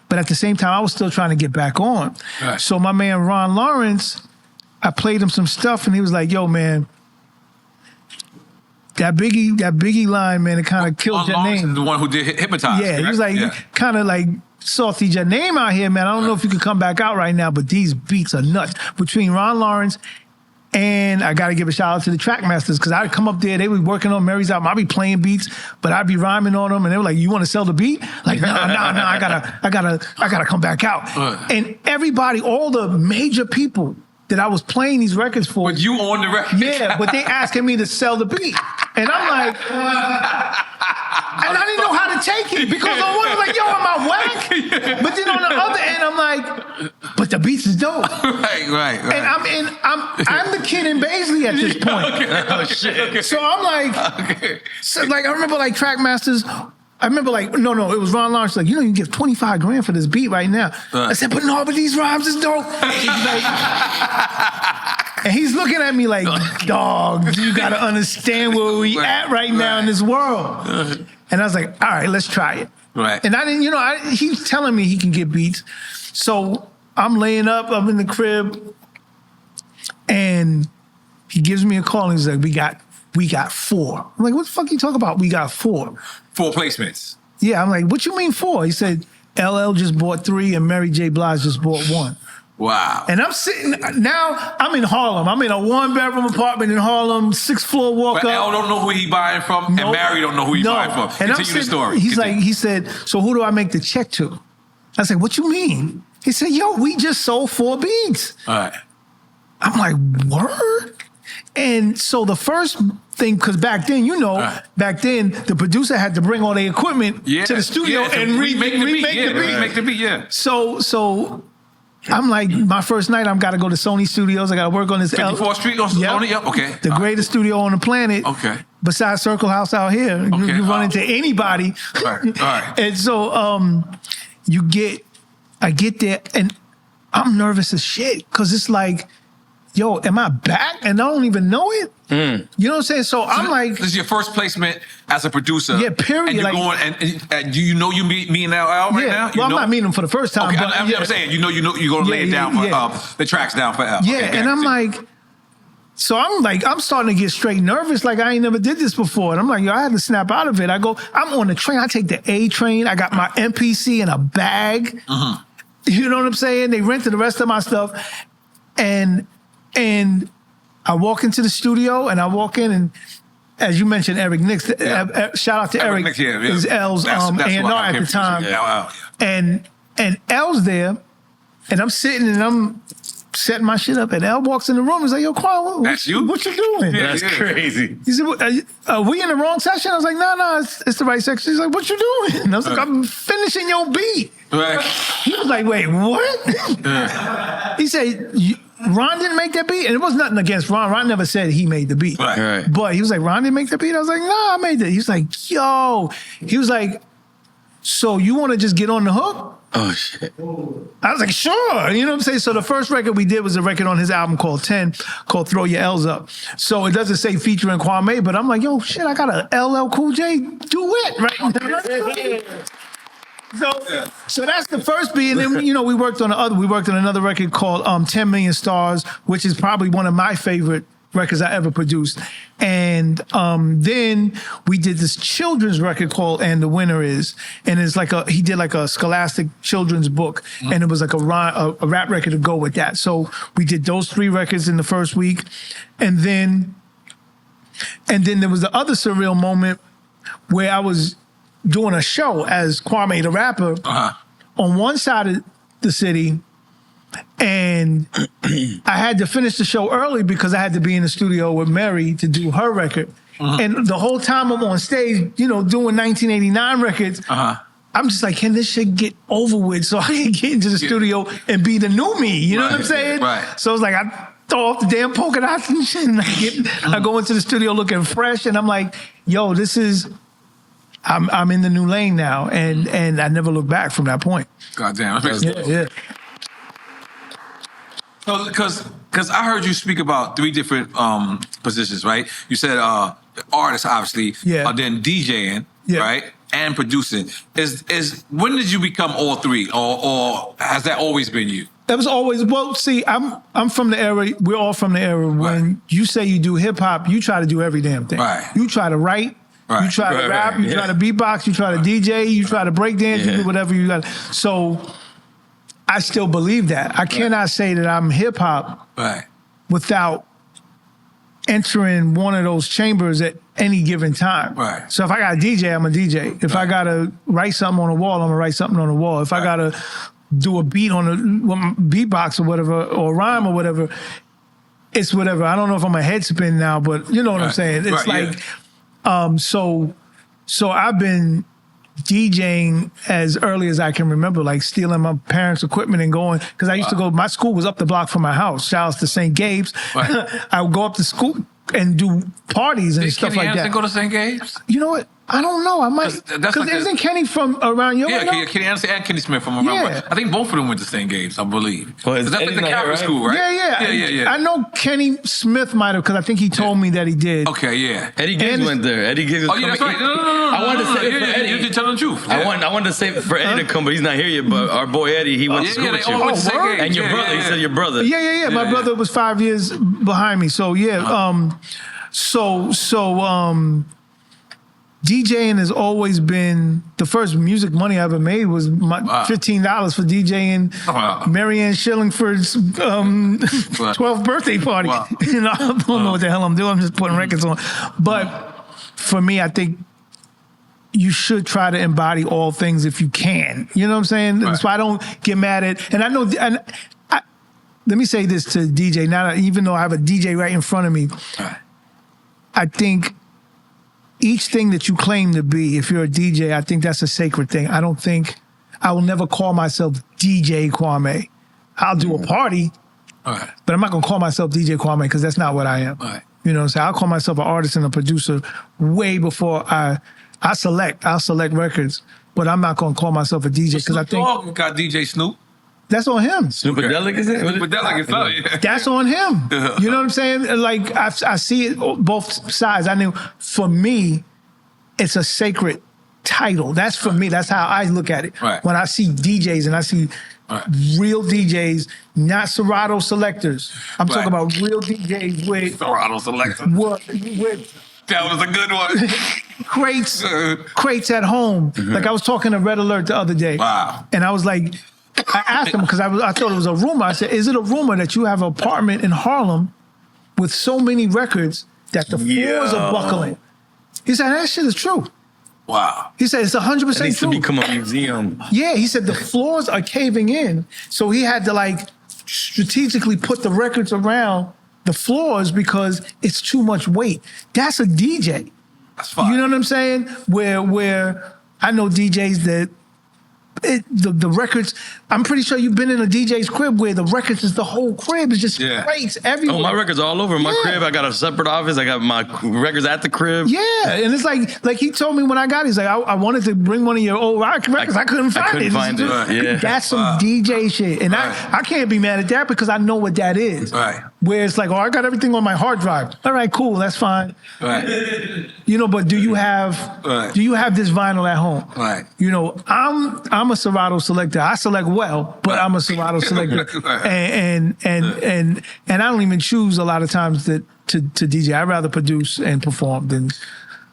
but at the same time, I was still trying to get back on. Right. So my man, Ron Lawrence, I played him some stuff and he was like, yo, man, that Biggie line, man, it kind of killed your name. The one who did Hypnotize. Yeah, he was like, kind of like saltied your name out here, man. I don't know if you could come back out right now, but these beats are nuts. Between Ron Lawrence and I got to give a shout out to the track masters because I'd come up there, they were working on Mary's album. I'd be playing beats, but I'd be rhyming on them, and they were like, "You want to sell the beat?" Like, no, I gotta come back out. And everybody, all the major people that I was playing these records for. But you on the record? Yeah, but they asking me to sell the beat. And I'm like, and I didn't know how to take it because on one, I'm like, yo, am I whack? But then on the other end, I'm like, but the beats is dope. Right. And I'm the kid in Baisley at this point. Oh, shit. So I'm like, I remember like Trackmasters. I remember like, no, it was Ron Lawrence. Like, you can give $25,000 for this beat right now. I said, but these rhymes is dope. And he's looking at me like, dog, you got to understand where we at right now in this world. And I was like, all right, let's try it. Right. And I didn't, he's telling me he can get beats. So I'm laying up, I'm in the crib, and he gives me a call and he's like, we got 4. I'm like, what the fuck you talking about? We got 4. 4 placements. Yeah, I'm like, what you mean 4? He said, LL just bought 3 and Mary J. Blige just bought 1. Wow. And I'm sitting, now I'm in Harlem. I'm in a 1-bedroom apartment in Harlem, 6th floor walk but up. L don't know who he buying from, and Mary don't know who he buying from. And Continue the story. He said, so who do I make the check to? I said, what you mean? He said, yo, we just sold 4 beats. All right. I'm like, word? And so the first thing, because back then, the producer had to bring all the equipment to the studio and remake the beat. Yeah. So I'm like, my first night, I've got to go to Sony Studios. I got to work on this. 54th Street on Sony? Yep. Okay. The greatest studio on the planet. Okay. Besides Circle House out here. Okay. You run into anybody. All right. And so I get there, and I'm nervous as shit because it's like, yo, am I back? And I don't even know it. You know what I'm saying? So I'm like, this is your first placement as a producer. Yeah, period. And you're like, going, and you know you meet me and LL right now? Well, I'm not meeting him for the first time. Okay, but I'm saying, you're going to lay it down for the tracks down for L. Yeah, okay, and I'm like, so I'm starting to get straight nervous, like I ain't never did this before. And I'm like, yo, I had to snap out of it. I go, I'm on the train. I take the A train. I got my MPC in a bag. You know what I'm saying? They rented the rest of my stuff. And I walk into the studio and I walk in and, as you mentioned, Eric Nix, shout out to Eric. Nix, is L's N.O.R.E. at the time. And L's there, and I'm sitting and I'm setting my shit up, and L walks in the room. He's like, "Yo, Kwame, what you doing?" That's crazy. He said, "Are we in the wrong section?" I was like, "No, it's the right section." He's like, "What you doing?" And I was like, "I'm finishing your beat." Right. He was like, "Wait, what?" He said, "Ron didn't make that beat," and it was nothing against Ron. Ron never said he made the beat. Right. But he was like, "Ron didn't make the beat." I was like, "No, I made it." He was like, "Yo," he was like, "So you want to just get on the hook?" Oh, shit. I was like, sure. You know what I'm saying? So the first record we did was a record on his album called 10, called Throw Your L's Up. So it doesn't say featuring Kwame, but I'm like, yo, shit, I got a LL Cool J duet, right? So that's the first beat. And then, you know, we worked on another record called 10 Million Stars, which is probably one of my favorite records I ever produced. And then we did this children's record called And the Winner Is. And it's like he did like a scholastic children's book. And it was like a rap record to go with that. So we did those 3 records in the first week. And then there was the other surreal moment where I was doing a show as Kwame the Rapper on one side of the city. And I had to finish the show early because I had to be in the studio with Mary to do her record. And the whole time I'm on stage, you know, doing 1989 records, I'm just like, can this shit get over with so I can get into the studio and be the new me? You know what I'm saying? Right. So it's like, I throw off the damn polka dots and shit. And I go into the studio looking fresh, and I'm like, yo, I'm in the new lane now. And I never look back from that point. Goddamn. Yeah. Because I heard you speak about 3 different positions, right? You said artist, obviously, then DJing, right, and producing. Is when did you become all 3, or has that always been you? That was always, well, see, I'm from the era, we're all from the era when you say you do hip hop, you try to do every damn thing. Right. You try to write. Right. You try to rap. You try to beatbox. You try to DJ. You try to break dance. You do whatever you got. So I still believe that. I cannot say that I'm hip hop without entering one of those chambers at any given time. Right. So if I got a DJ, I'm a DJ. If I got to write something on the wall, I'm going to write something on the wall. If I got to do a beat on a beatbox or whatever, or rhyme or whatever, it's whatever. I don't know if I'm a head spin now, but you know what I'm saying? It's so I've been DJing as early as I can remember, like stealing my parents' equipment and going, because I used to go, my school was up the block from my house. Shout out to St. Gabe's. I would go up to school and do parties and stuff like that. Did Kenny Anderson go to St. Gabe's? You know what? I don't know. I might, because like isn't Kenny from around your way? Yeah, Kenny Anderson and Kenny Smith from around. Yeah. I think both of them went to St. Gabe's, I believe. Well, that's like the Catholic school, right? Yeah. I know Kenny Smith might have, because I think he told me that he did. Okay, yeah. Eddie Gibbs went there. Eddie Gibbs. Oh, yeah, that's right. No. I wanted to say for Eddie. You're telling the truth. I wanted to say for Eddie to come, but he's not here yet. But our boy Eddie, he went to school with you. And your brother, he said your brother. Yeah. My brother was 5 years behind me. So yeah. DJing has always been, the first music money I ever made was my $15 for DJing Marianne Shillingford's 12th birthday party. You know, I don't know what the hell I'm doing. I'm just putting records on. But for me, I think you should try to embody all things if you can. You know what I'm saying? Right. So I don't get mad at, and I know, let me say this to DJ, now that, even though I have a DJ right in front of me, I think each thing that you claim to be, if you're a DJ, I think that's a sacred thing. I don't think, I will never call myself DJ Kwame. I'll do a party, but I'm not going to call myself DJ Kwame because that's not what I am. You know what I'm saying? I'll call myself an artist and a producer way before I'll select records, but I'm not going to call myself a DJ because I think... got DJ Snoop. That's on him. Superdelic is it? Superdelic is up. Yeah. That's on him. You know what I'm saying? Like, I see it both sides. I knew for me, it's a sacred title. That's for me. That's how I look at it. Right. When I see DJs and I see real DJs, not Serato selectors. I'm talking about real DJs with Serato selectors. With That was a good one. crates at home. Like I was talking to Red Alert the other day. Wow. And I was like, I asked him because I thought it was a rumor. I said, is it a rumor that you have an apartment in Harlem with so many records that the floors are buckling? He said, that shit is true. Wow. He said, it's 100% true. It needs to become a museum. Yeah, he said the floors are caving in. So he had to like strategically put the records around the floors because it's too much weight. That's a DJ. That's fine. You know what I'm saying? Where I know DJs that the records, I'm pretty sure you've been in a DJ's crib where the records is the whole crib. It's just crates everywhere. Oh, my records are all over my crib. I got a separate office. I got my records at the crib. Yeah, and it's like he told me when I got it, he's like, I wanted to bring one of your old rock records. I couldn't find it. Yeah. That's some DJ shit. And I can't be mad at that because I know what that is. Right. Where it's like, I got everything on my hard drive. All right, cool, that's fine. Right. You know, but do you have this vinyl at home? Right. You know, I'm a Serato selector. I select well, but I'm a Serato selector. And I don't even choose a lot of times to DJ. I'd rather produce and perform than.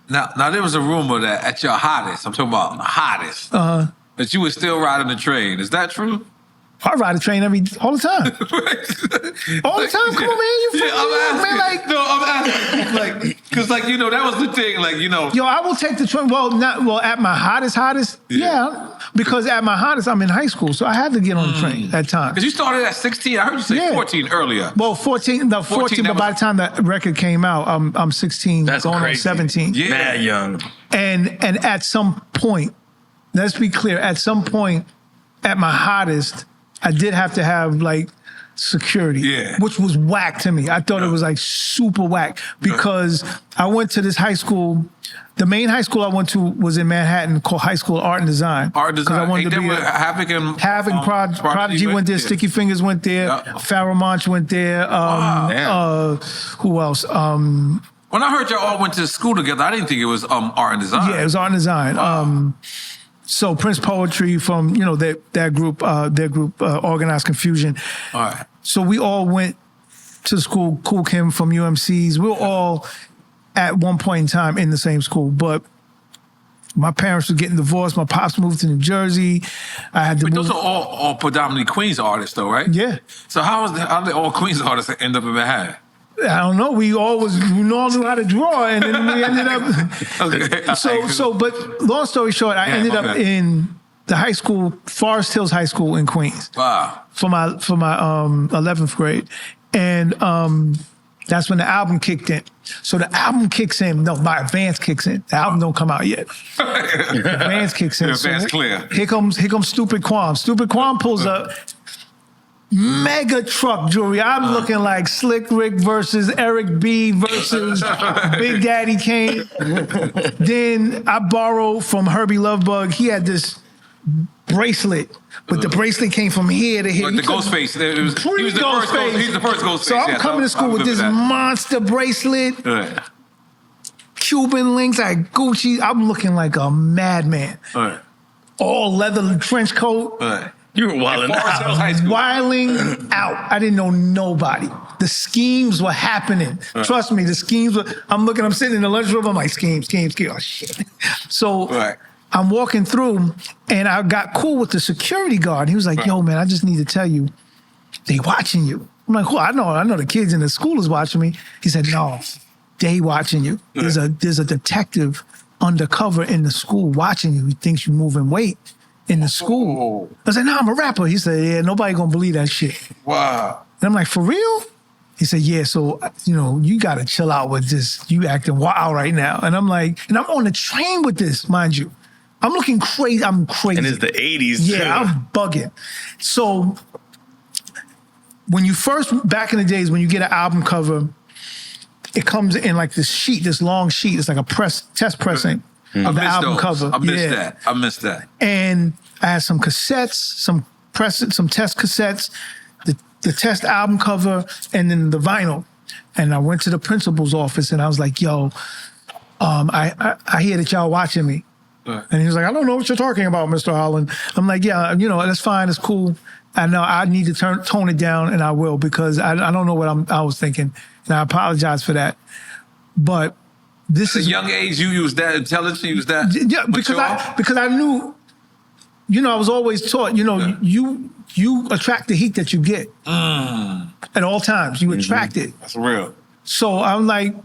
Now there was a rumor that at your hottest, I'm talking about hottest, that you were still riding the train. Is that true? I ride a train all the time. All the time. Come on, man. You from New York, man. I'm asking. Like, because, like, you know, that was the thing. Like, you know. Yo, I will take the train. Well, at my hottest. Yeah. Because at my hottest, I'm in high school. So I had to get on the train at times. Because you started at 16. I heard you say 14 earlier. Well, 14, but by the time that record came out, I'm 16, That's going crazy. on 17. Yeah. Mad young. And at some point, let's be clear, at some point, at my hottest, I did have to have like security, which was whack to me. I thought it was like super whack because I went to this high school. The main high school I went to was in Manhattan called High School Art and Design. Art and Design. I wanted to be Havoc and Prodigy went there. Sticky Fingers went there. Pharoah Monch went there. Who else? When I heard y'all all went to school together, I didn't think it was Art and Design. Yeah, it was Art and Design. Wow. So Prince Poetry from their group, Organized Confusion. All right. So we all went to school. Cool Kim from UMC's. We were all at one point in time in the same school, but my parents were getting divorced. My pops moved to New Jersey. I had to move. Those are all predominantly Queens artists, though, right? Yeah. So how did all Queens artists end up in Manhattan? I don't know. We all knew how to draw, and then we ended up. Okay. But long story short, I ended up in the high school, Forest Hills High School in Queens. Wow. For my 11th grade, and that's when the album kicked in. So the album kicks in. No, my Advance kicks in. The album don't come out yet. Advance kicks in. Advance clear. Here comes Stupid Kwame. Stupid Kwame pulls up. Mega truck jewelry. I'm looking like Slick Rick versus Eric B versus Big Daddy Kane. Then I borrowed from Herbie Lovebug. He had this bracelet, but the bracelet came from here to here. Like the Ghostface. He was the first Ghostface. So I'm coming to school with this monster bracelet. Right. Cuban links, I had Gucci. I'm looking like a madman. Right. All leather trench coat. Right. You were wilding out. Wilding out. I didn't know nobody. The schemes were happening. Trust me, the schemes were. I'm sitting in the lunchroom. I'm like, schemes. Oh, shit. So I'm walking through, and I got cool with the security guard. He was like, yo, man, I just need to tell you, they watching you. I'm like, well, I know the kids in the school is watching me. He said, no, they watching you. There's a detective undercover in the school watching you. He thinks you're moving weight in the school. I was like, no, I'm a rapper. He said, yeah, nobody gonna believe that shit. Wow. And I'm like, for real? He said, yeah, so, you gotta chill out with this. You acting wild right now. And I'm like, and I'm on the train with this, mind you. I'm looking crazy. I'm crazy. And it's the 80s, yeah, too. I'm bugging. So, when you back in the days, when you get an album cover, it comes in like this long sheet. It's like a test pressing. of the album cover. I missed that. And I had some cassettes, some some test cassettes, the test album cover, and then the vinyl. And I went to the principal's office and I was like, yo, I hear that y'all watching me. And he was like, I don't know what you're talking about, Mr. Holland. I'm like, yeah, that's fine. It's cool. I know I need to tone it down, and I will, because I don't know what I was thinking. And I apologize for that. But this is... At a young age, you use that intelligence, you use that... Yeah, because I knew, I was always taught, you attract the heat that you get. At all times. You attract it. That's real. So I'm like,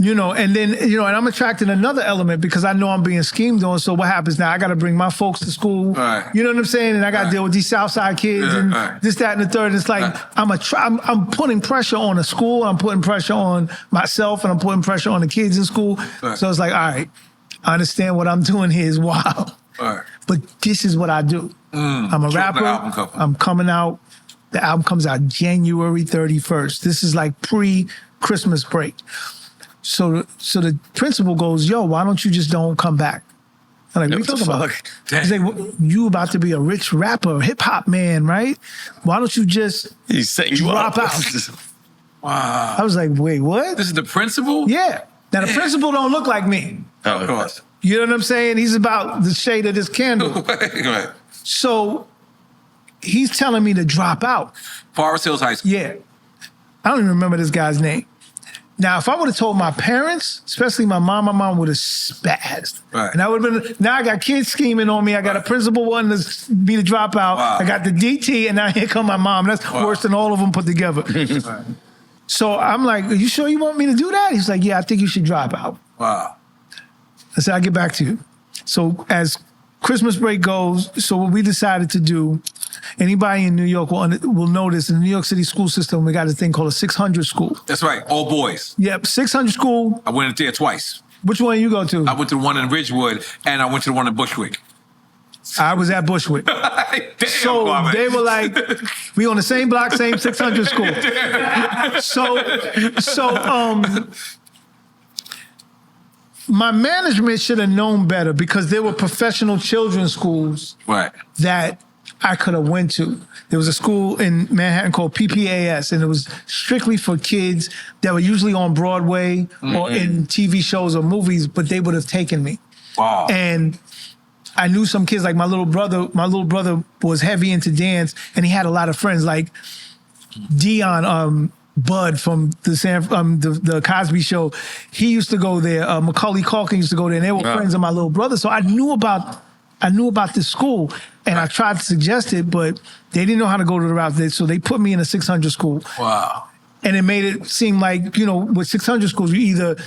and then, and I'm attracting another element because I know I'm being schemed on. So what happens now? I got to bring my folks to school. Right. You know what I'm saying? And I got to deal with these Southside kids and this, that, and the third. It's like I'm putting pressure on the school. I'm putting pressure on myself, and I'm putting pressure on the kids in school. So it's like, all right, I understand what I'm doing here is wild. But this is what I do. I'm a rapper. I'm coming out. The album comes out January 31st. This is like pre-Christmas break. So the principal goes, yo, why don't you just don't come back? I'm like, what are you talking about? He's like, well, you about to be a rich rapper, hip hop man, right? Why don't you just drop out? Wow. I was like, wait, what? This is the principal? Yeah. Now the principal don't look like me. Oh, of course. You know what I'm saying? He's about the shade of this candle. Right. So he's telling me to drop out. Forest Hills High School. Yeah. I don't even remember this guy's name. Now, if I would have told my parents, especially my mom would have spazzed. Right. And I would have been, now I got kids scheming on me. I got a principal wanting to be the dropout. Wow. I got the DT, and now here come my mom. That's worse than all of them put together. Right. So I'm like, are you sure you want me to do that? He's like, yeah, I think you should drop out. Wow. I said, I'll get back to you. So as Christmas break goes, so what we decided to do, anybody in New York will notice in the New York City school system, we got a thing called a 600 school. That's right, all boys. Yep, 600 school. I went there twice. Which one you go to? I went to the one in Ridgewood, and I went to the one in Bushwick. I was at Bushwick. Damn, so Kwame. they were like, we on the same block, same 600 school. So my management should have known better, because there were professional children's schools that I could have went to. There was a school in Manhattan called PPAS, and it was strictly for kids that were usually on Broadway or in TV shows or movies, but they would have taken me. Wow. And I knew some kids, like my little brother was heavy into dance, and he had a lot of friends like Dion, Bud from the Cosby Show. He used to go there. Macaulay Culkin used to go there, and they were friends of my little brother. So I knew about this school, and I tried to suggest it, but they didn't know how to go to the route. So they put me in a 600 school. Wow. And it made it seem like, with 600 schools, you either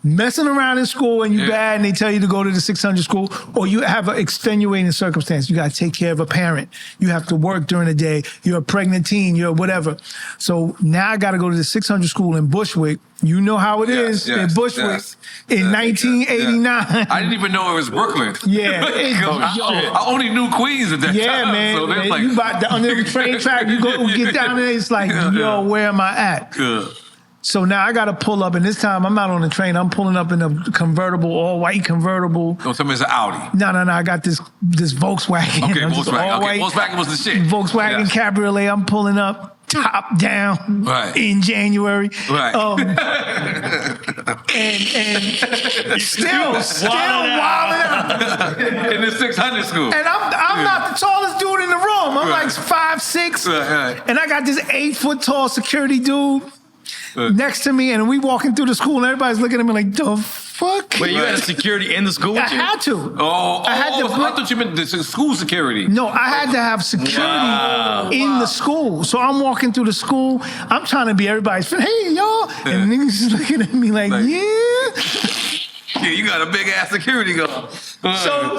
messing around in school and you bad and they tell you to go to the 600 school, or you have an extenuating circumstance. You got to take care of a parent. You have to work during the day. You're a pregnant teen. You're whatever. So now I got to go to the 600 school in Bushwick. You know how it is in Bushwick in 1989. I didn't even know it was Brooklyn. Yeah. I only knew Queens at that time. Yeah, man. So Man, like, you about the under the train track, you go get down there, it's like, yo, where am I at? So now I got to pull up, and this time I'm not on the train. I'm pulling up in a convertible, all white convertible. Don't tell me it's an Audi. No. I got this Volkswagen. Okay, Volkswagen. Okay, Volkswagen was the shit. Volkswagen Cabriolet. I'm pulling up, top down, in January. Right. And still wilding out. In the 600 school. And I'm not the tallest dude in the room. I'm like 5'6", and I got this 8-foot tall security dude next to me, and we walking through the school, and everybody's looking at me like, the fuck? Wait, you had security in the school with you? I had to. I thought you meant the school security. No, I had to have security in the school. So I'm walking through the school. I'm trying to be everybody's friend. Hey, y'all. And niggas is looking at me like, Yeah, you got a big ass security guard.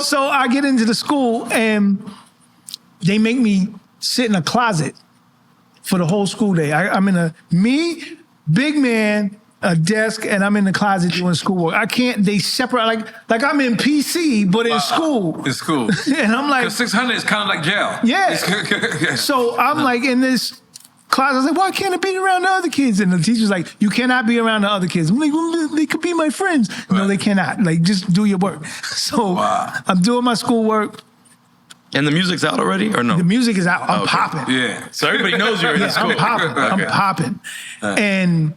So I get into the school, and they make me sit in a closet for the whole school day. I'm in big man, a desk, and I'm in the closet doing schoolwork. I can't, they separate, like I'm in PC, but in school. In school. And I'm like. 600 is kind of like jail. Yeah. So I'm like in this class, I was like, why can't I be around the other kids? And the teacher's like, you cannot be around the other kids. I'm like, well, they could be my friends. No, they cannot. Like, just do your work. So I'm doing my schoolwork. And the music's out already, or no? The music is out. I'm popping. Yeah. So everybody knows you're in the school. I'm popping. Okay. I'm popping. And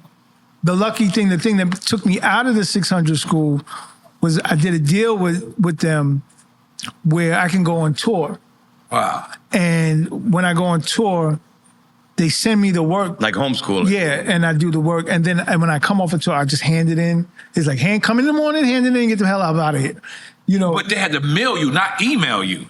the lucky thing, the thing that took me out of the 600 school was I did a deal with them where I can go on tour. Wow. And when I go on tour, they send me the work. Like homeschooling. Yeah, and I do the work. And then when I come off a tour, I just hand it in. It's like, come in the morning, hand it in, get the hell out of here. You know. But they had to mail you, not email you.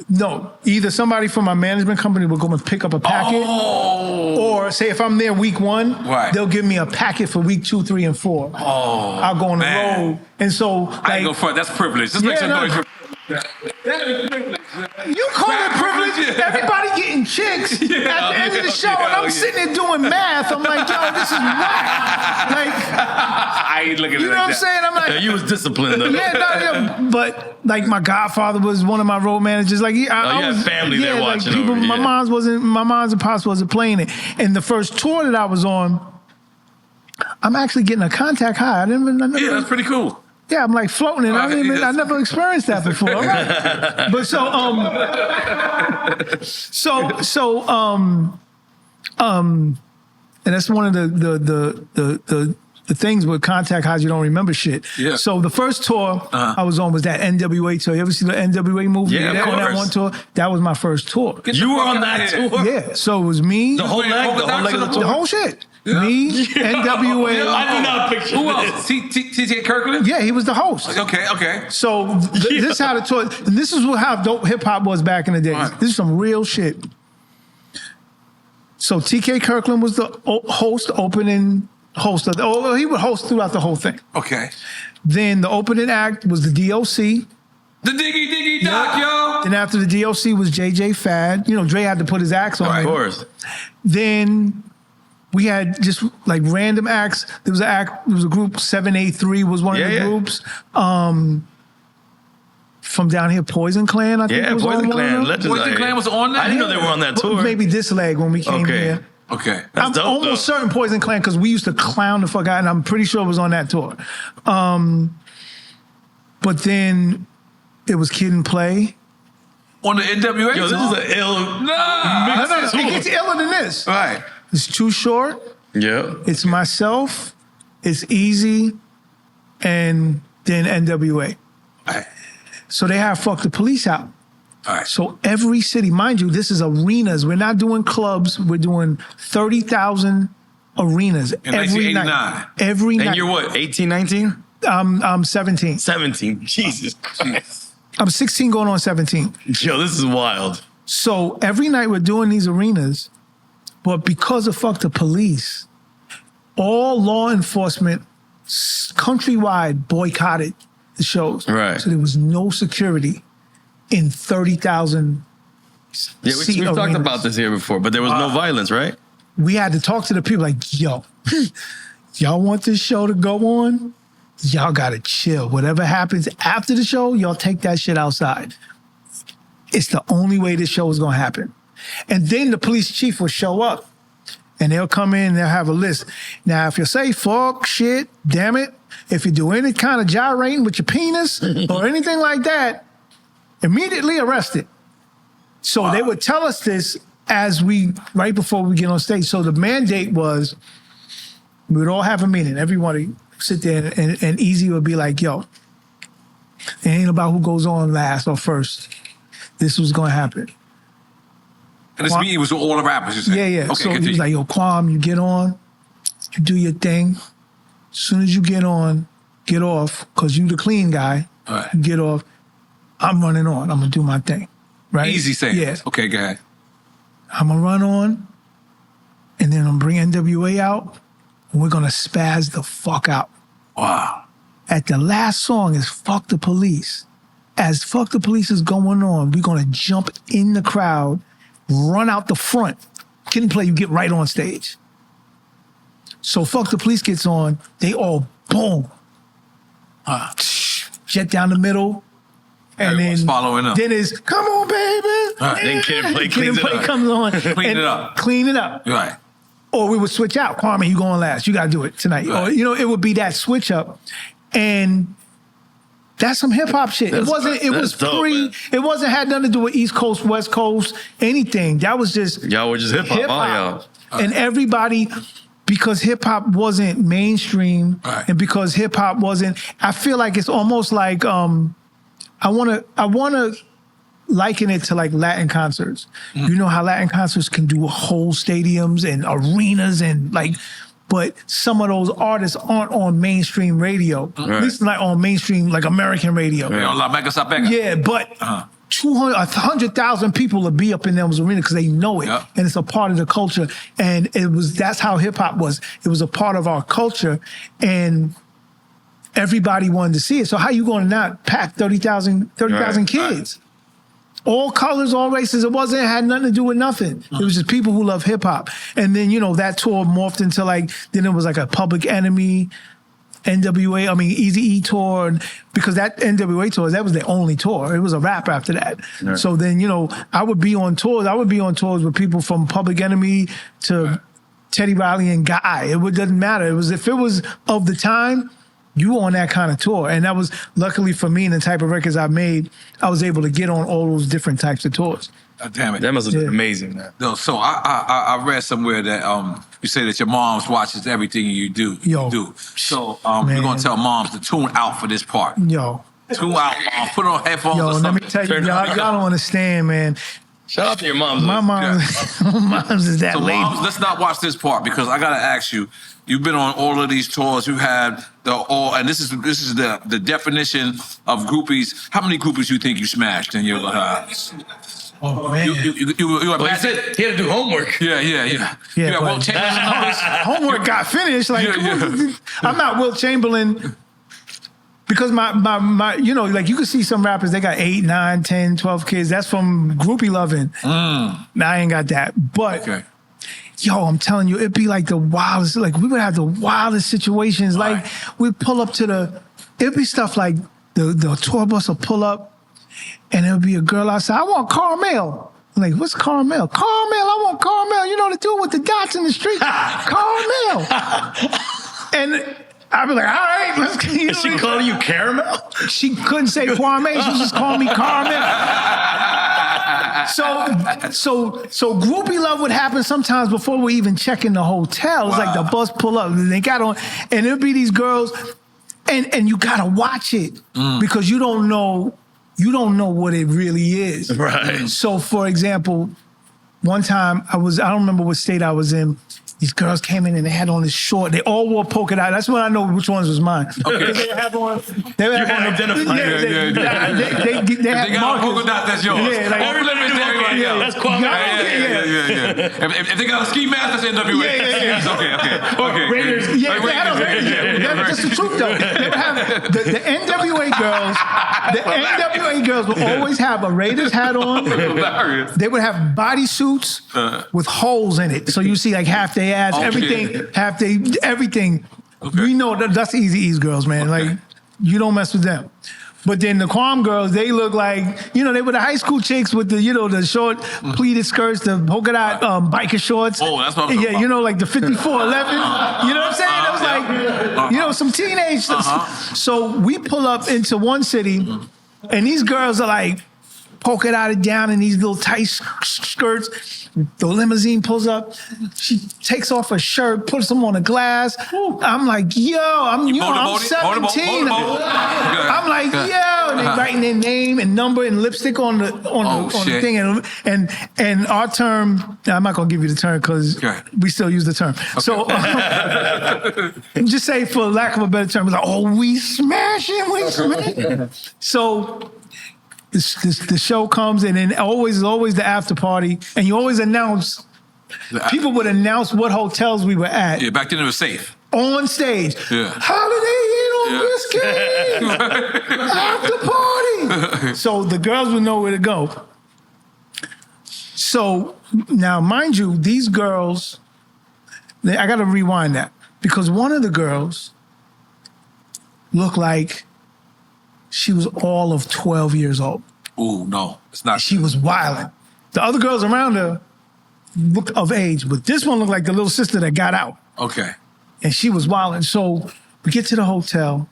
No, either somebody from my management company will go and pick up a packet, or say if I'm there week 1, they'll give me a packet for week 2, 3, and 4. I'll go on the road, and so I ain't go front. That's privilege. Let's make some noise. You call it privilege? Everybody getting chicks at the end of the show, and I'm sitting there doing math. I'm like, yo, this is whack. Like, I ain't looking at it. You know what I'm saying? I'm like, you was disciplined though. Yeah, but like my godfather was one of my road managers. Like, I was family there watching over. My mom's and pops wasn't playing it. And the first tour that I was on, I'm actually getting a contact high. Yeah, that's pretty cool. Yeah, I'm like floating, and I never experienced that before. Right? But and that's one of the things with contact highs, you don't remember shit. Yeah. So the first tour I was on was that NWA tour. You ever see the NWA movie? Yeah, of course. That one tour. That was my first tour. You were on that tour? Yeah. So it was me. The whole leg of the tour? The whole shit. Yeah. Me, NWA. I do not picture Who else? T.T. Kirkland? Yeah, he was the host. Okay. So this is how the tour, and this is how dope hip hop was back in the day. Right. This is some real shit. So T.K. Kirkland was the opening host of he would host throughout the whole thing. Okay. Then the opening act was the DOC. The Diggy Doc, yo. Then after the DOC was JJ Fad. You know, Dre had to put his acts on. Of course. Then we had just like random acts. There was a group, 783 was one of the groups. From down here, Poison Clan, I think was Poison on Clan. one. Poison Clan was on that? I didn't know they were on that tour. Maybe this leg when we came here. Okay. I'm almost certain Poison Clan because we used to clown the fuck out, and I'm pretty sure it was on that tour. But then it was Kid and Play. On the NWA? Yo, this is an ill. No. It gets iller than this. Right. It's Too Short. Yeah. It's myself. It's Easy, and then NWA. Right. So they have Fuck the Police out. All right. So every city, mind you, this is arenas. We're not doing clubs. We're doing 30,000 arenas in every 1989. night. Every night. And you're what, 18, 19? I'm 17. 17. Jesus Christ. I'm 16 going on 17. Yo, this is wild. So every night we're doing these arenas, but because of Fuck the Police, all law enforcement countrywide boycotted the shows. Right. So there was no security in 30,000 Yeah, we've talked about this here before, but there was no violence, right? We had to talk to the people like, yo, y'all want this show to go on? Y'all got to chill. Whatever happens after the show, y'all take that shit outside. It's the only way this show is going to happen. And then the police chief will show up and they'll come in and they'll have a list. Now, if you say fuck, shit, damn it, if you do any kind of gyrating with your penis or anything like that, immediately arrested. So they would tell us this right before we get on stage. So the mandate was we would all have a meeting. Everybody sit there and Easy would be like, yo, it ain't about who goes on last or first. This was going to happen. And this meeting was with all the rappers, you said? Yeah. Okay, so he was like, yo, Kwame, you get on, you do your thing. As soon as you get on, get off, because you the clean guy. All right. You get off. I'm running on. I'm going to do my thing. Right? Easy saying. Yeah. Okay, go ahead. I'm going to run on, and then I'm going to bring NWA out, and we're going to spaz the fuck out. Wow. At the last song is Fuck the Police. As Fuck the Police is going on, we're going to jump in the crowd, run out the front. Kid and Play, you get right on stage. So Fuck the Police gets on, they all boom. Jet down the middle. And Everyone's following up. Then it's, come on, baby. Then Kid and Play cleans it up. Comes on. Clean it up. Clean it up. Right. Or we would switch out. Kwame, you going last. You got to do it tonight. Right. Or, it would be that switch up. And That's some hip hop shit. It wasn't. It was dope, pre. man. It wasn't had nothing to do with East Coast, West Coast, anything. That was just Y'all were just hip hop, y'all. And everybody, because hip hop wasn't mainstream, and because hip hop wasn't, I feel like it's almost like I wanna liken it to like Latin concerts. You know how Latin concerts can do whole stadiums and arenas and like, but some of those artists aren't on mainstream radio. At least not on mainstream like American radio. Yeah, but 100,000 people will be up in those arenas because they know it, and it's a part of the culture. And that's how hip hop was. It was a part of our culture, and everybody wanted to see it. So how you going to not pack 30,000 kids? All colors, all races. It had nothing to do with nothing. It was just people who love hip hop. And then, that tour morphed into then it was like a Public Enemy, NWA, Eazy-E tour. And because that NWA tour, that was the only tour. It was a rap after that. Right. So then, I would be on tours. I would be on tours with people from Public Enemy to Teddy Riley and Guy. It doesn't matter. If it was of the time, you on that kind of tour. And that was, luckily for me and the type of records I made, I was able to get on all those different types of tours. Damn it. That must have been amazing, man. No, so I read somewhere that you say that your mom's watches everything you do. So you're going to tell moms to tune out for this part. Tune out. Put on headphones or something. Let me tell you, y'all don't understand, man. Shout out to your moms. My mom's is that lady. Moms, let's not watch this part because I got to ask you, you've been on all of these tours. You had and this is the definition of groupies. How many groupies you think you smashed in your lives? Oh man! He said he had to do homework. Yeah. You got Wilt Chamberlain. Homework got finished. I'm not Wilt Chamberlain. Because my you can see some rappers, they got 8, 9, 10, 12 kids. That's from groupie loving. Now I ain't got that. But I'm telling you, it'd be like the wildest, we would have the wildest situations. We'd pull up it'd be stuff like the tour bus will pull up and there'll be a girl outside, I want Carmel. I'm like, what's Carmel? Carmel, I want Carmel. You know the dude with the dots in the street? Carmel. And I'd be like, all right, let's get Is she calling you Caramel? She couldn't say Kwame. She was just calling me Carmen. So groupie love would happen sometimes before we even check in the hotel. It's like the bus pull up and they got on, and there'll be these girls, and you gotta watch it because you don't know what it really is. Right. So for example, one time I don't remember what state I was in. These girls came in and they had on this short. They all wore polka dot. That's when I know which ones was mine. Okay. They have on. They have on. They got a polka dot. That's yours. Yeah, that's Kwame. If they got a ski mask, that's NWA. Okay. Raiders. Yeah, they had on Raiders. That's just the truth, though. They would have the NWA girls. The NWA girls would always have a Raiders hat on. They would have bodysuits with holes in it, so you see like half their ass, everything. Okay. We know that's Eazy-E's girls, man. You don't mess with them. But then the Kwame girls, they look like, they were the high school chicks with the short pleated skirts, the polka dot biker shorts. Oh, that's what I'm talking about. Like the 5411. You know what I'm saying? That was like, some teenage stuff. So we pull up into one city, and these girls are like polka dotted down in these little tight skirts. The limousine pulls up. She takes off her shirt, puts them on a glass. I'm like, I'm 17. I'm like, and they writing their name and number and lipstick on the thing. And our term, I'm not gonna give you the term because we still use the term. Okay. So just say, for lack of a better term, it's like, we smashing. So the show comes, and then always the after party, and you always announce. People would announce what hotels we were at. Yeah, back then it was safe. On stage. Yeah. Holiday Inn on Whiskey. After party. So the girls would know where to go. So now, mind you, these girls, I got to rewind that because one of the girls looked like she was all of 12 years old. Ooh, no, it's not. She was wilding. The other girls around her looked of age, but this one looked like the little sister that got out. Okay. And she was wilding. So we get to the hotel,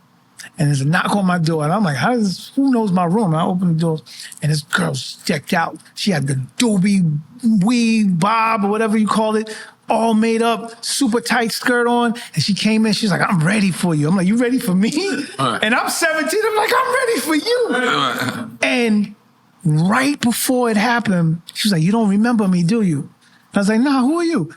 And there's a knock on my door. And I'm like, who knows my room? And I open the door, and this girl's decked out. She had the doobie, weave, bob, or whatever you call it, all made up, super tight skirt on. And she came in, she's like, I'm ready for you. I'm like, you ready for me? Right. And I'm 17, I'm like, I'm ready for you. Right. And right before it happened, she was like, you don't remember me, do you? And I was like, nah, who are you?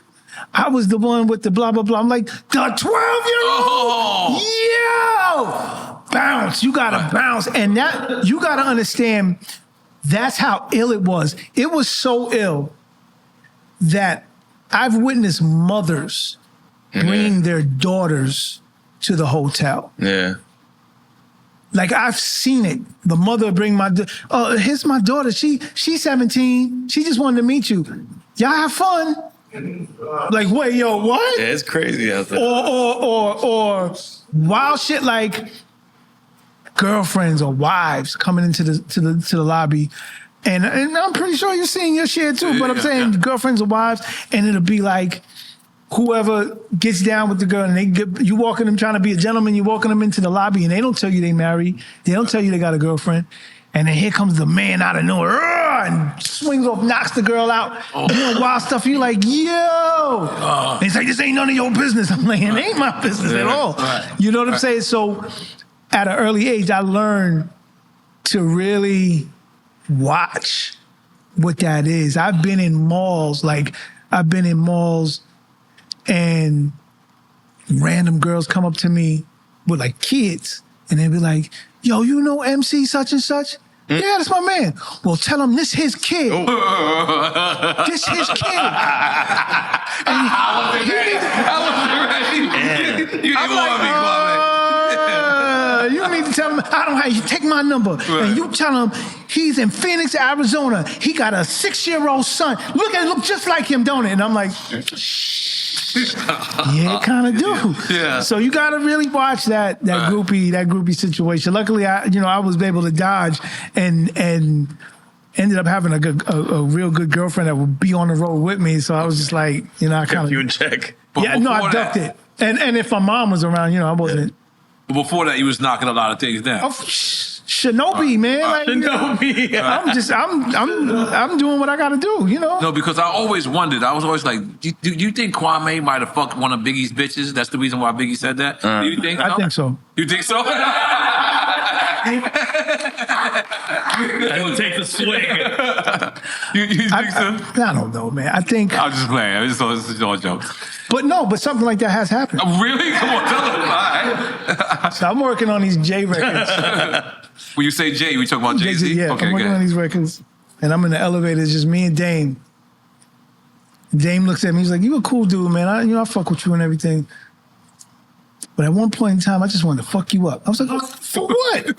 I was the one with the blah, blah, blah. I'm like, the 12-year-old? Yo! Bounce. You gotta bounce. And that, you gotta understand, that's how ill it was. It was so ill that I've witnessed mothers bring their daughters to the hotel. Yeah. Like, I've seen it. The mother bring here's my daughter. She's 17. She just wanted to meet you. Y'all have fun. Like, wait, yo, what? Yeah, it's crazy out there. Or wild shit like girlfriends or wives coming into the lobby. And I'm pretty sure you're seeing your share too, but I'm saying girlfriends or wives, and it'll be like whoever gets down with the girl, and you walking them trying to be a gentleman, you walking them into the lobby, and they don't tell you they married. They don't tell you they got a girlfriend. And then here comes the man out of nowhere and swings off, knocks the girl out, doing wild stuff. You're like, yo. And he's like, this ain't none of your business. I'm like, it ain't my business at all. You know what I'm saying? So at an early age, I learned to really watch what that is. I've been in malls, and random girls come up to me with like kids, and they be like, yo, you know MC such and such? Yeah, that's my man. Well, tell him this his kid. This his kid. And I wasn't ready. You didn't want me, Kwame. You need to tell him, I don't have you take my number. Right. And you tell him he's in Phoenix, Arizona. He got a 6-year-old son. Look just like him, don't it? And I'm like, yeah, it kind of do. Yeah. So you got to really watch that groupie situation. Luckily, I was able to dodge and ended up having a real good girlfriend that would be on the road with me. So I was just like, I kind of you in check. Yeah, no, I ducked it. And if my mom was around, I wasn't. But before that, you was knocking a lot of things down. Shinobi, man. Like, Shinobi. I'm doing what I got to do, No, because I always wondered. I was always like, do you think Kwame might have fucked one of Biggie's bitches? That's the reason why Biggie said that? Do you think? I think so. You think so? I will take the swing. You think so? I don't know, man. I think... I'm just playing. It's all jokes. But something like that has happened. Oh, really? Come on, tell us. All right. So I'm working on these J records. When you say Jay, we talking about Jay-Z? Yeah, okay, I'm working on these records. And I'm in the elevator. It's just me and Dame. Dame looks at me. He's like, you a cool dude, man. I fuck with you and everything. But at one point in time, I just wanted to fuck you up. I was like, oh, for what? He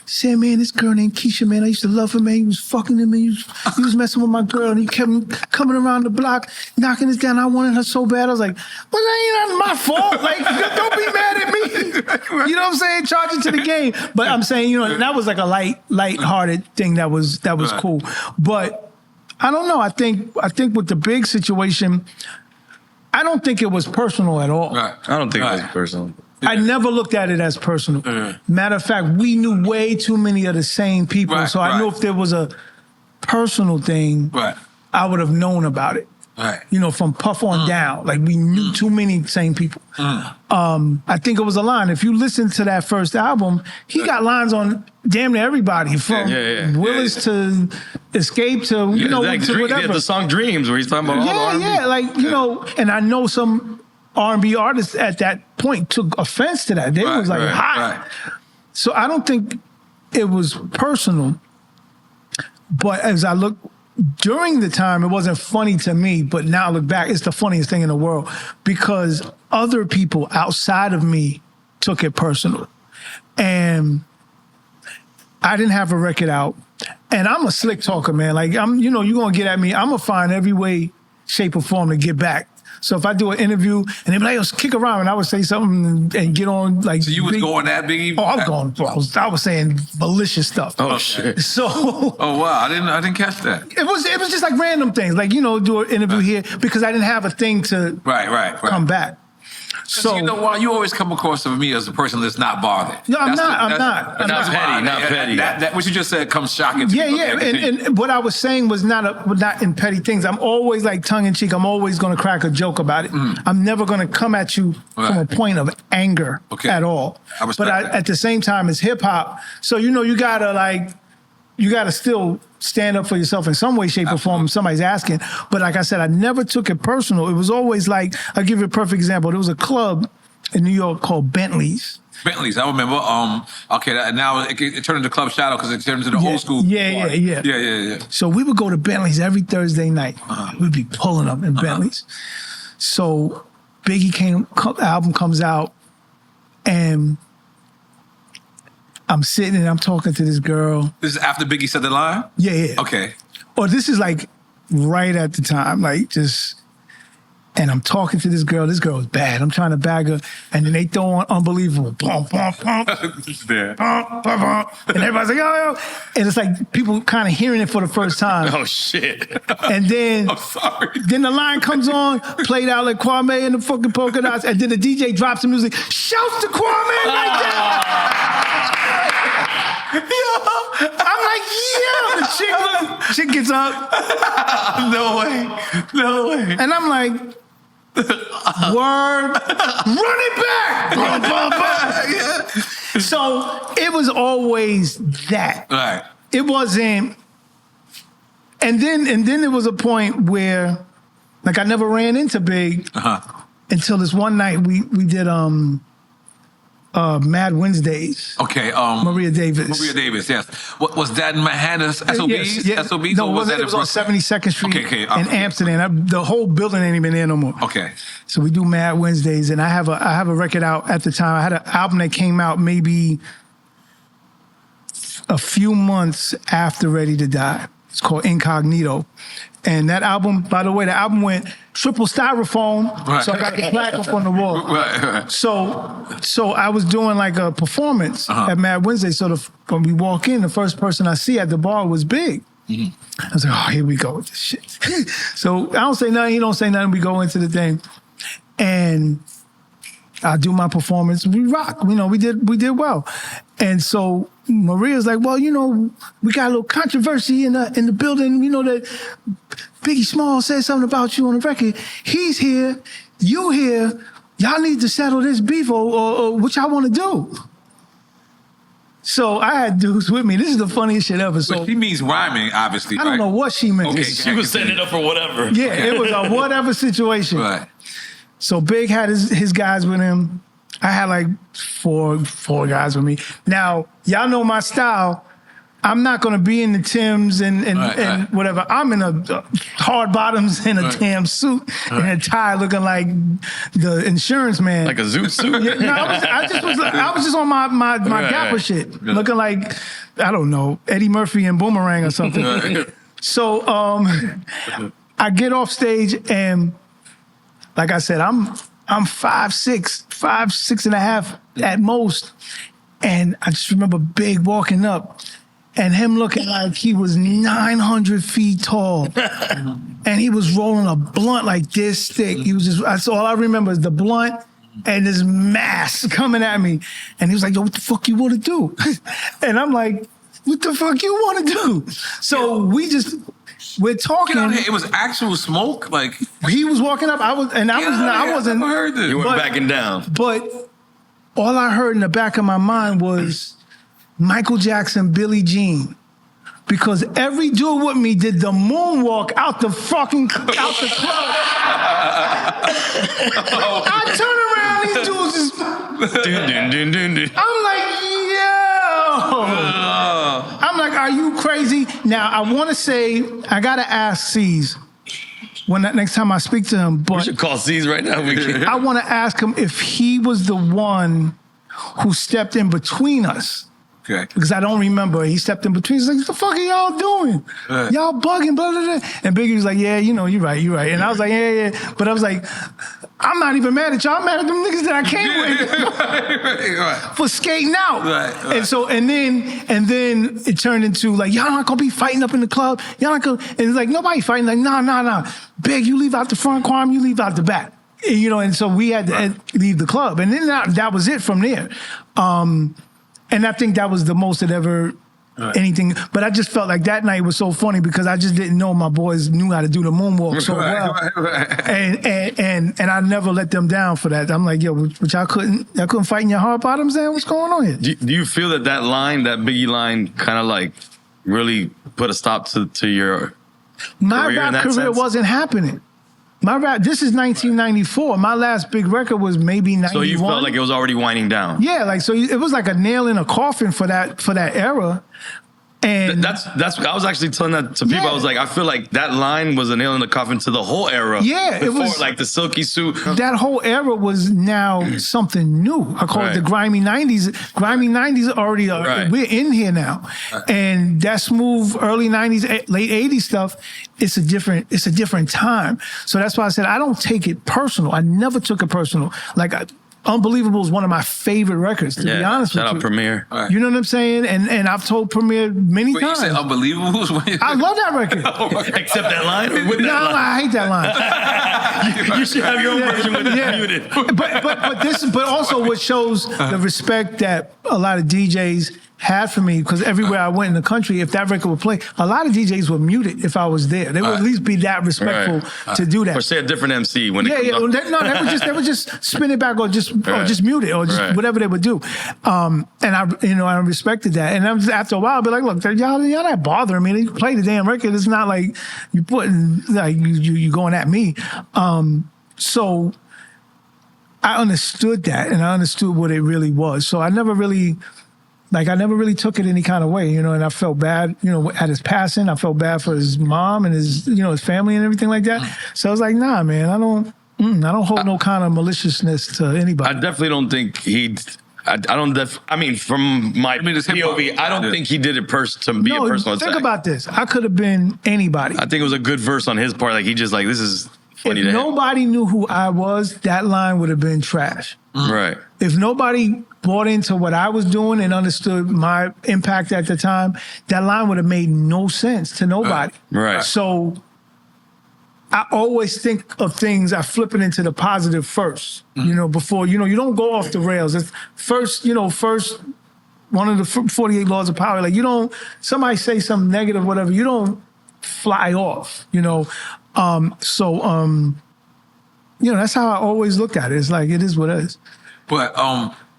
said, man, this girl named Keisha, man, I used to love her, man. He was fucking him, man. He was messing with my girl, and he kept coming around the block, knocking us down. I wanted her so bad. I was like, well, that ain't my fault. Like, don't be mad at me. You know what I'm saying? Charge it to the game. But I'm saying, that was like a light-hearted thing that was cool. But I don't know. I think with the big situation, I don't think it was personal at all. Right. I don't think it was personal. I never looked at it as personal. Matter of fact, we knew way too many of the same people. So I knew if there was a personal thing, I would have known about it. Right. From Puff on down. Like, we knew too many same people. I think it was a line. If you listen to that first album, he got lines on damn near everybody, from Willis to Escape to, to whatever. Yeah, the song Dreams, where he's talking about all the R&B. Like, and I know some R&B artists at that point took offense to that. They was like, hot. So I don't think it was personal. But as I look, during the time, it wasn't funny to me, but now I look back, it's the funniest thing in the world because other people outside of me took it personal. And I didn't have a record out. And I'm a slick talker, man. Like, you're going to get at me. I'm going to find every way, shape, or form to get back. So if I do an interview and they be like, let's kick around, and I would say something and get on like. So you was going at Biggie? Oh, I was going. I was saying malicious stuff. Oh shit. So. Oh wow, I didn't catch that. It was just like random things, like do an interview here because I didn't have a thing to come back. So you know why you always come across to me as a person that's not bothered. No, I'm not petty. That what you just said comes shocking to me. Yeah. And what I was saying was not in petty things. I'm always like tongue in cheek. I'm always going to crack a joke about it. I'm never going to come at you from a point of anger at all. But at the same time, it's hip hop. So you gotta still stand up for yourself in some way, shape, or form if somebody's asking. But like I said, I never took it personal. It was always like, I'll give you a perfect example. There was a club in New York called Bentley's. Bentley's, I remember. Now it turned into Club Shadow because it turned into the old school. Yeah. So we would go to Bentley's every Thursday night. We'd be pulling up in Bentley's. So Biggie album comes out, and I'm sitting and I'm talking to this girl. This is after Biggie said the line? Yeah. Okay. Or this is like right at the time, and I'm talking to this girl. This girl is bad. I'm trying to bag her. And then they throw on Unbelievable. Bum, bum, bum. Bum, bum, bum. And everybody's like, yo. And it's like people kind of hearing it for the first time. Oh, shit. And then, I'm sorry. Then the line comes on, played out like Kwame and the fucking polka dots. And then the DJ drops the music. Shouts to Kwame right there. I'm like, yeah. The chick gets up. No way. And I'm like, word, run it back. Yeah. So it was always that. Right. It wasn't. And then there was a point where, like, I never ran into Big until this one night we did Mad Wednesdays. Okay. Maria Davis. Yes. What was that in Manhattan? SOBs? Yes. SOBs? No, it was on 72nd Street in Amsterdam. The whole building ain't even there no more. Okay. So we do Mad Wednesdays, and I have a record out at the time. I had an album that came out maybe a few months after Ready to Die. It's called Incognito. And that album, by the way, the album went triple styrofoam, right. So I got the plaque up on the wall. Right. So I was doing like a performance at Mad Wednesday. So when we walk in, the first person I see at the bar was Big. I was like, oh, here we go with this shit. So I don't say nothing, he don't say nothing. We go into the thing, and I do my performance. We rock. We did well. And so Maria's like, well, we got a little controversy in the building. That Biggie Smalls said something about you on the record. He's here, you here. Y'all need to settle this beef or what y'all want to do. So I had dudes with me. This is the funniest shit ever. So but she means rhyming, obviously. I don't know what she meant. Okay, she was setting it up for whatever. Yeah, it was a whatever situation. Right. So Big had his guys with him. I had like four guys with me. Now, y'all know my style. I'm not going to be in the Timbs and whatever. I'm in a hard bottoms and a damn suit and a tie looking like the insurance man. Like a zoot suit? Yeah, no, I was just on my Gapper shit. Looking like, I don't know, Eddie Murphy and Boomerang or something. So I get off stage and, like I said, I'm 5'6" and a half at most. And I just remember Big walking up and him looking like he was 900 feet tall. And he was rolling a blunt like this thick. That's all I remember is the blunt and this mass coming at me. And he was like, yo, what the fuck you want to do? And I'm like, what the fuck you want to do? So we're talking. It was actual smoke. Like he was walking up. I wasn't. I never heard this. You weren't backing down. But all I heard in the back of my mind was Michael Jackson, Billie Jean, because every dude with me did the moonwalk out the club. I turn around, these dudes just. I'm like, yo. I'm like, are you crazy? Now, I want to say, I got to ask C's next time I speak to him. But we should call C's right now. I want to ask him if he was the one who stepped in between us. Okay. Because I don't remember. He stepped in between. He's like, what the fuck are y'all doing? Y'all bugging, blah, blah, blah. And Biggie was like, yeah, you're right. And I was like, yeah. But I was like, I'm not even mad at y'all. I'm mad at them niggas that I came with for skating out. Right. And so, and then it turned into like, y'all not gonna be fighting up in the club. Y'all not gonna, and it's like, nobody fighting. Like, nah. Big, you leave out the front, Kwame, you leave out the back. you know, and so we had to leave the club, and then that was it from there. And I think that was the most it ever. Anything, but I just felt like that night was so funny because I just didn't know my boys knew how to do the moonwalk so well, and I never let them down for that. I'm like, yo, but y'all couldn't fight in your hard bottoms. Then what's going on here? Do you feel that Biggie line, kind of like really put a stop to your my rap career wasn't happening. This is 1994. My last big record was maybe 91. So you felt like it was already winding down. Yeah, like so it was like a nail in a coffin for that era. And that's I was actually telling that to people. I was like, I feel like that line was a nail in the coffin to the whole era. Yeah, before, it was like the silky suit. That whole era was now something new. I call it the grimy 90s. Grimy 90s already we're in here now, and that smooth early 90s, late 80s stuff. It's a different time. So that's why I said I don't take it personal. I never took it personal. Like. Unbelievable is one of my favorite records, to be honest with you. Shout out Premier. Right. You know what I'm saying? And I've told Premier many times. You say Unbelievable? I love that record. Except that line? Or with that line? I hate that line. You should have your own version with it muted. But also what shows the respect that a lot of DJs had for me, because everywhere I went in the country, if that record would play, a lot of DJs would mute it if I was there. They would at least be that respectful to do that. Or say a different MC when it comes up. They would just spin it back or just mute it or just whatever they would do. And I respected that. And after a while, I'd be like, look, y'all not bothering me. You play the damn record. It's not like you putting like you going at me. So I understood that, and I understood what it really was. So I never really took it any kind of way, and I felt bad, at his passing. I felt bad for his mom and his family and everything like that. So I was like, nah, man, I don't hold no kind of maliciousness to anybody. I definitely don't think from my POV, I don't think he did it to be a personal attack. Think about this. I could have been anybody. I think it was a good verse on his part. Like, he just like, this is funny to him. If nobody knew who I was, that line would have been trash. Right. If nobody bought into what I was doing and understood my impact at the time, that line would have made no sense to nobody. Right. So I always think of things, I flip it into the positive first, before, you don't go off the rails. It's first, one of the 48 laws of power, like somebody say something negative, whatever, you don't fly off, that's how I always look at it. It's like, it is what it is. But,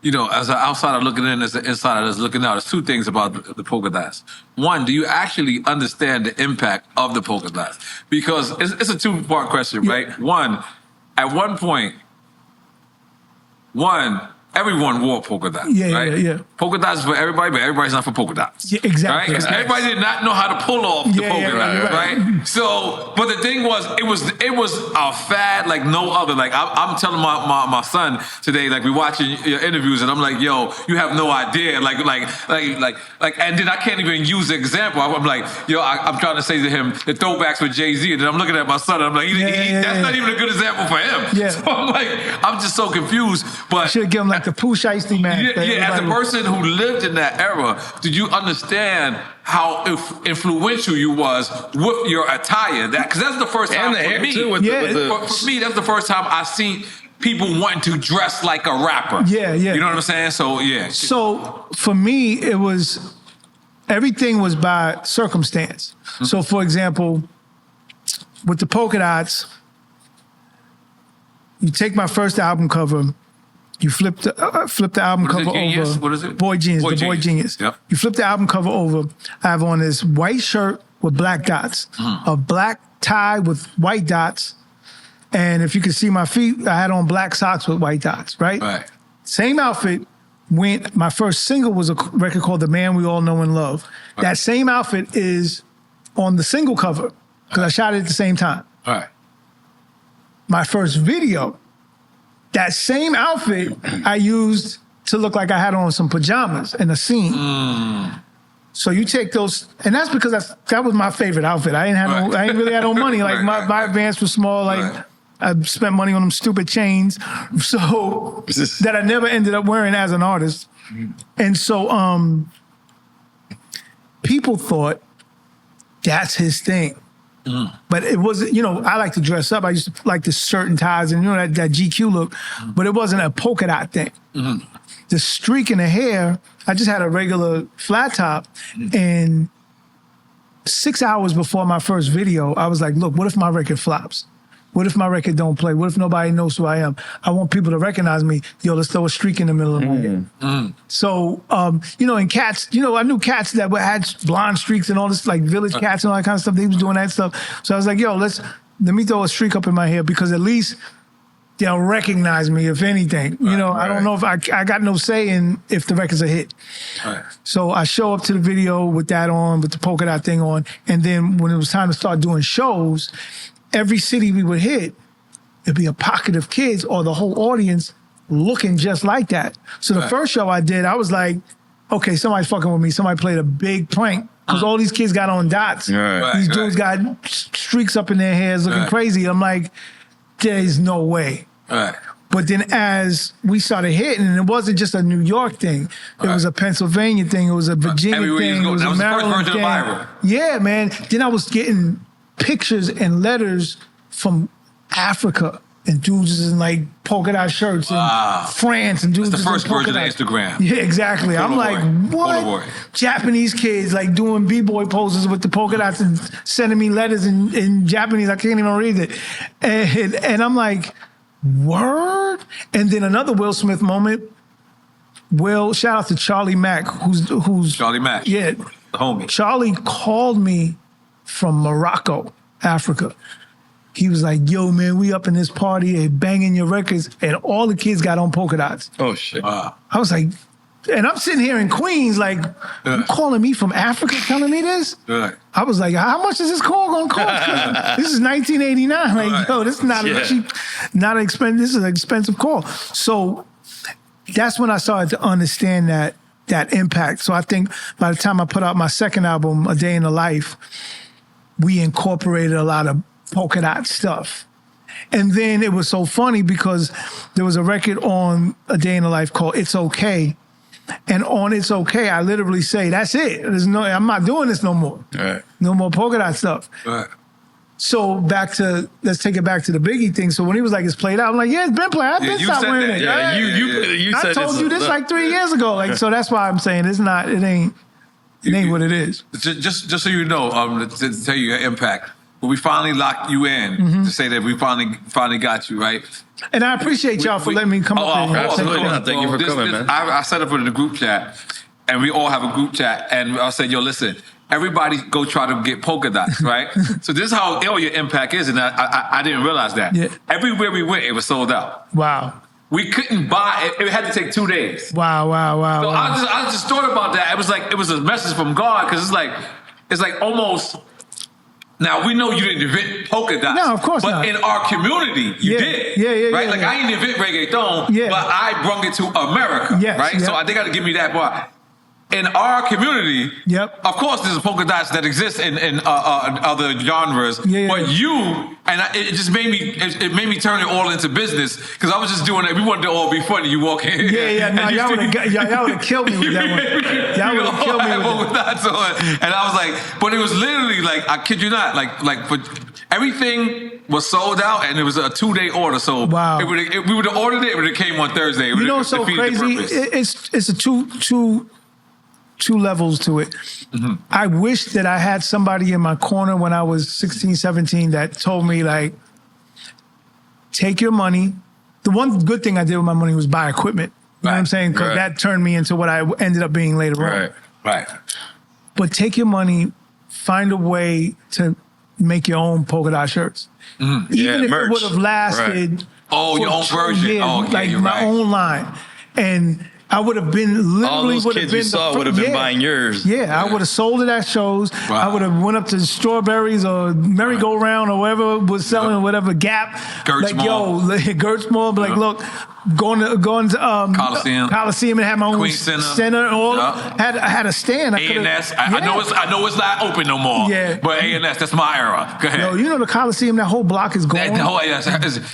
as an outsider looking in, as an insider that's looking out, there's two things about the polka dots. One, do you actually understand the impact of the polka dots? Because it's a two-part question, right? One, at one point, everyone wore polka dots, right? Yeah. Polka dots is for everybody, but everybody's not for polka dots. Yeah, exactly. Right? Because everybody did not know how to pull off the polka dot, right? So, but the thing was, it was a fad like no other. Like I'm telling my son today, like we're watching your interviews, and I'm like, yo, you have no idea, like, and then I can't even use the example. I'm like, yo, I'm trying to say to him the throwbacks with Jay-Z, and then I'm looking at my son, and I'm like, that's not even a good example for him. Yeah. So I'm like, I'm just so confused. But should give him like the Pooh Shiesty man. As a person who lived in that era, did you understand how influential you was with your attire? Because that's the first time for me. For me, that's the first time I seen people wanting to dress like a rapper. Yeah. You know what I'm saying? So, yeah. So, for me, everything was by circumstance. Mm-hmm. So, for example, with the polka dots, you take my first album cover, you flip the album cover over. What is it? Boy Genius. Boy Genius. Yep. You flip the album cover over. I have on this white shirt with black dots, a black tie with white dots, and if you can see my feet, I had on black socks with white dots. Right. Same outfit. My first single was a record called "The Man We All Know and Love." Right. That same outfit is on the single cover because I shot it at the same time. All right. My first video. That same outfit I used to look like I had on some pajamas in a scene. So you take those, and that's because that was my favorite outfit. I ain't really had no money. Like my advance was small. Like I spent money on them stupid chains, so that I never ended up wearing as an artist. And so people thought that's his thing. But it wasn't, I like to dress up. I used to like the shirt and ties and, that GQ look. But it wasn't a polka dot thing. The streak in the hair, I just had a regular flat top. And 6 hours before my first video, I was like, look, what if my record flops? What if my record don't play? What if nobody knows who I am? I want people to recognize me. Yo, let's throw a streak in the middle of my head. So, and cats, I knew cats that had blonde streaks and all this, like Village Cats and all that kind of stuff. They was doing that stuff. So I was like, yo, let me throw a streak up in my hair because at least they'll recognize me, if anything. I don't know if I got no say in if the record's a hit. Right. So I show up to the video with that on, with the polka dot thing on. And then when it was time to start doing shows, every city we would hit, it'd be a pocket of kids or the whole audience looking just like that. So the first show I did, I was like, okay, somebody's fucking with me. Somebody played a big prank because all these kids got on dots. These dudes got streaks up in their hairs looking crazy. I'm like, there's no way. But then as we started hitting, and it wasn't just a New York thing. It was a Pennsylvania thing. It was a Virginia thing. It was a Maryland thing. Yeah, man. Then I was getting pictures and letters from Africa and dudes in like polka dot shirts and France and dudes. That's the first version of Instagram. Yeah, exactly. I'm like, what? Japanese kids like doing b-boy poses with the polka dots and sending me letters in Japanese. I can't even read it. And I'm like, word? And then another Will Smith moment. Shout out to Charlie Mack, who's Charlie Mack. Yeah. The homie. Charlie called me from Morocco, Africa. He was like, yo, man, we up in this party, they banging your records, and all the kids got on polka dots. Oh, shit. I was like, and I'm sitting here in Queens, like, you calling me from Africa telling me this? I was like, how much is this call going to cost? This is 1989. Like, yo, this is not a cheap, not an expensive, this is an expensive call. So that's when I started to understand that impact. So I think by the time I put out my second album, A Day in the Life, we incorporated a lot of polka dot stuff. And then it was so funny because there was a record on A Day in the Life called It's Okay. And on It's Okay, I literally say, that's it. I'm not doing this no more. No more polka dot stuff. So let's take it back to the Biggie thing. So when he was like, it's played out, I'm like, yeah, it's been played out. I've been stopped wearing it. You I said told you this like 3 years ago. Like, so that's why I'm saying it ain't what it is. Just so you know, to tell you your impact. When we finally locked you in, to say that we finally got you, right? And I appreciate y'all for letting me come up here. Absolutely. Thank you for coming, man. I set up in the group chat, and we all have a group chat, and I said, yo, listen, everybody go try to get polka dots, right? So this is how ill your impact is, and I didn't realize that. Yeah. Everywhere we went, it was sold out. Wow. We couldn't buy it. It had to take 2 days. Wow. So I just thought about that. It was a message from God, because it's like almost. Now, we know you didn't invent polka dots. No, of course but not. But in our community, you did. Yeah. Right? Like, I didn't invent reggaeton, but I brung it to America. Yes, right? So they got to give me that part. In our community, of course, there's polka dots that exist in other genres. But it just made me turn it all into business, because I was just doing it. We wanted to all be funny. You walk in. No, y'all would have killed me with that one. Y'all would have killed me with that. And I was like, but it was literally like, I kid you not, but everything was sold out, and it was a 2-day order. So if we would have ordered it, it would have came on Thursday. You know what's so crazy? It's a two levels to it. I wish that I had somebody in my corner when I was 16, 17 that told me, like, take your money. The one good thing I did with my money was buy equipment. You know what I'm saying? Because that turned me into what I ended up being later on. Right. But take your money, find a way to make your own polka dot shirts. Even if it would have lasted. Your own version. My own line. And I would have been all those kids you saw would have been buying yours. I would have sold it at shows. I would have went up to Strawberries or Merry-Go-Round or whatever was selling, whatever Gap. Gertz Mall. Gertz Mall. But like, look, going to Coliseum and had my own Queen center. I had a stand. A&S. I know it's not open no more. Yeah. But A&S, that's my era. Go ahead. Yo, you know the Coliseum, that whole block is gone. It's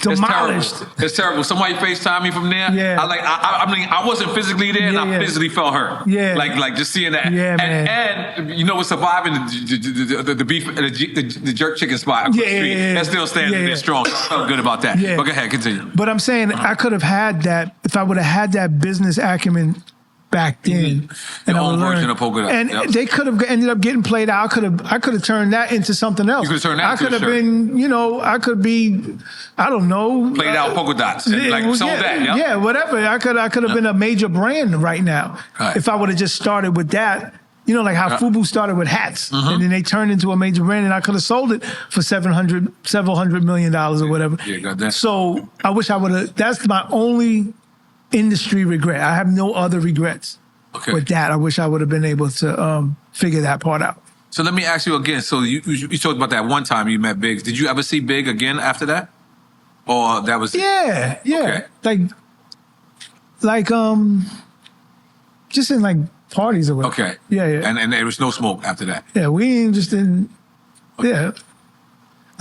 demolished. terrible. It's terrible. Somebody FaceTime me from there. Yeah. I mean, I wasn't physically there, and I physically felt hurt. Yeah. Like just seeing that. Yeah, man. And you know what's surviving? The beef, the jerk chicken spot across the street. That still stands a bit strong. So I felt good about that. Yeah. But go ahead, continue. But I'm saying I could have had that if I would have had that business acumen back then. Your own version of polka dot. And they could have ended up getting played out. I could have turned that into something else. You could have turned that I into could have a shirt. been, I could be, I don't know. Played out polka dots and sold that. Yep. Yeah, whatever. I could have been a major brand right now Right. if I would have just started with that. You know, like how FUBU started with hats, and then they turned into a major brand, and I could have sold it for several $100 million or whatever. Yeah, got that. So I wish I would have. That's my only industry regret. I have no other regrets with that. I wish I would have been able to figure that part out. So let me ask you again. So you talked about that one time you met Biggs. Did you ever see Big again after that, or that was? Yeah. Okay. Like just in like parties or whatever. Okay. Yeah. And there was no smoke after that. Yeah, we just didn't. Yeah.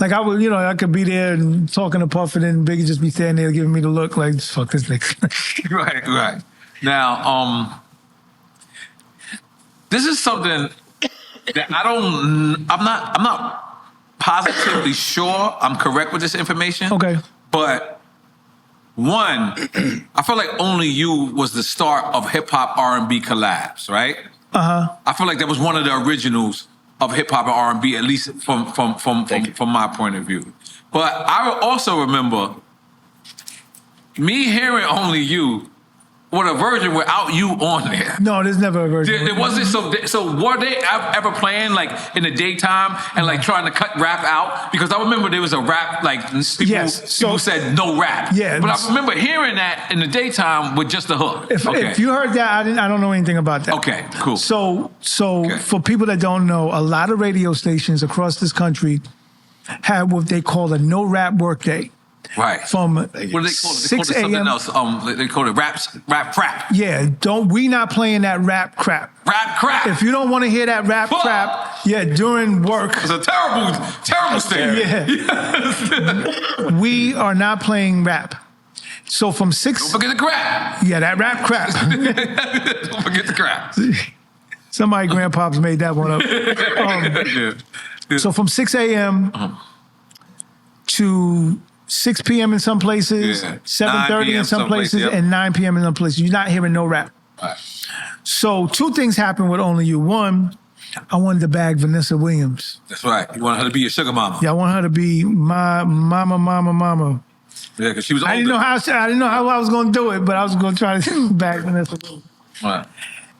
Like I would, I could be there and talking to Puff, and then Biggie just be standing there giving me the look like, fuck this nigga. Right. Now, this is something that I'm not positively sure I'm correct with this information. Okay. But one, I feel like Only You was the start of hip hop R&B collabs, right? I feel like that was one of the originals of hip hop and R&B, at least from my point of view. But I also remember me hearing Only You with a version without you on there. No, there's never a version. There wasn't. So were they ever playing like in the daytime and like trying to cut rap out? Because I remember there was a rap like people said no rap. Yeah, but I remember hearing that in the daytime with just the hook. If you heard that, I don't know anything about that. Okay, cool. So for people that don't know, a lot of radio stations across this country have what they call a no rap workday. Right. From what do they call it? 6 They call it a.m. something else. They call it rap crap. Yeah, we not playing that rap crap. Rap crap. If you don't want to hear that rap crap, during work. It's a terrible statement. Yeah. We are not playing rap. So from 6. Don't forget the crap. Yeah, that rap crap. Don't forget the crap. Somebody grandpops made that one up. So from 6 a.m. to 6 p.m. in some places, 7:30 in some places, and 9 p.m. in some places. You're not hearing no rap. Right. So 2 things happened with Only You. One, I wanted to bag Vanessa Williams. That's right. You want her to be your sugar mama. Yeah, I want her to be my mama. Yeah, because she was older. I didn't know how I was going to do it, but I was going to try to bag Vanessa Williams. Right.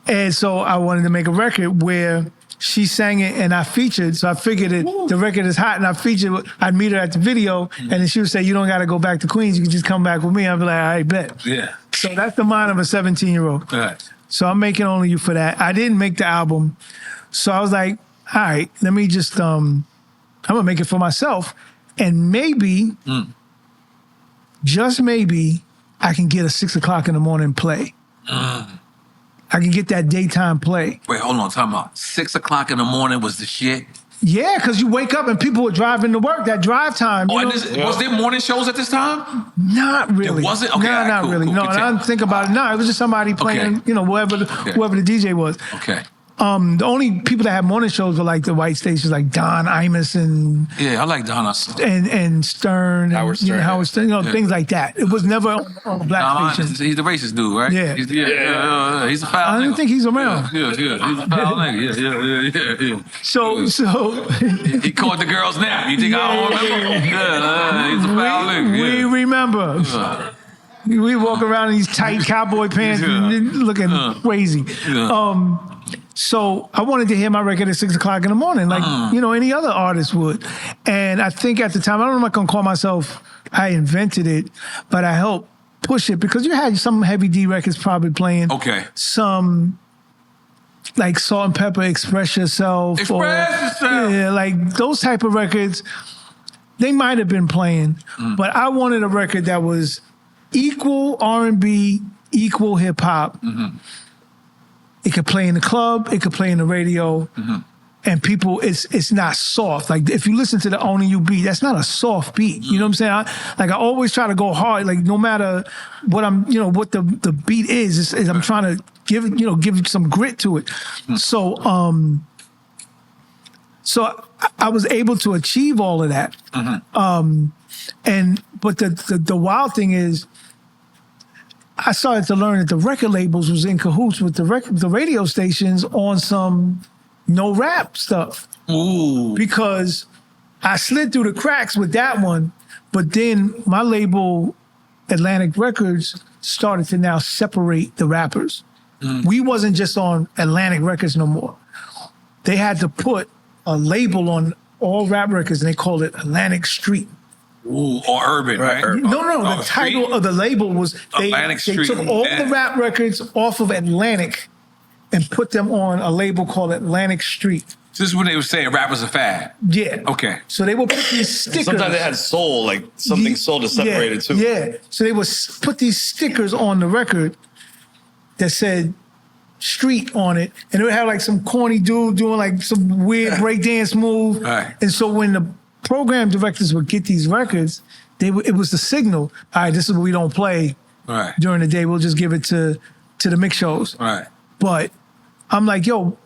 And so I wanted to make a record where she sang it and I featured. So I figured the record is hot and I featured. I'd meet her at the video and then she would say, you don't got to go back to Queens. You can just come back with me. I'd be like, all right, bet. Yeah. So that's the mind of a 17-year-old. Right. So I'm making Only You for that. I didn't make the album. So I was like, all right, let me just, I'm going to make it for myself. And maybe, just maybe, I can get a 6 o'clock in the morning play. I can get that daytime play. Wait, hold on, time out. 6 o'clock in the morning was the shit? Yeah, because you wake up and people were driving to work, that drive time. Was there morning shows at this time? Not really. It wasn't? Okay, no, not cool, really. cool. No, I didn't think about it. No, it was just somebody playing, whoever the DJ was. Okay. The only people that had morning shows were like the white stations, like Don Imus and I like Don and Stern, Howard Stern, things like that. It was never on the black stations. He's the racist dude, right? Yeah. He's a foul nigga. I don't think he's around. Yeah. He's a foul nigga. Yeah. So he caught the girl's nap. You think I don't remember? Yeah, he's a foul nigga. We remember. We walk around in these tight cowboy pants looking crazy. So I wanted to hear my record at 6 o'clock in the morning, like, any other artist would. And I think at the time, I don't know if I'm going to call myself, I invented it, but I helped push it because you had some Heavy D records probably playing. Okay. Some like Salt and Pepper, Express Yourself. Yeah, like those type of records, they might have been playing, but I wanted a record that was equal R&B, equal hip hop. Mm-hmm. It could play in the club, it could play in the radio, and people, it's not soft. Like if you listen to the Owning You beat, that's not a soft beat. You know what I'm saying? I always try to go hard. Like no matter what what the beat is I'm trying to give some grit to it. So I was able to achieve all of that. But the wild thing is, I started to learn that the record labels was in cahoots with the radio stations on some no rap stuff. Ooh. Because I slid through the cracks with that one, but then my label, Atlantic Records, started to now separate the rappers. We wasn't just on Atlantic Records no more. They had to put a label on all rap records, and they called it Atlantic Street. Ooh, or urban, right? No. The title of the label was they took all the rap records off of Atlantic and put them on a label called Atlantic Street. So this is when they were saying rap was a fad. Yeah. Okay. So they would put these stickers. Sometimes they had soul, like something soul to separate it too. Yeah. So they would put these stickers on the record that said Street on it, and it would have like some corny dude doing like some weird breakdance move. Right. And so when the program directors would get these records, it was the signal. All right, this is what we don't play during the day. We'll just give it to the mix shows. Right. But I'm like, yo,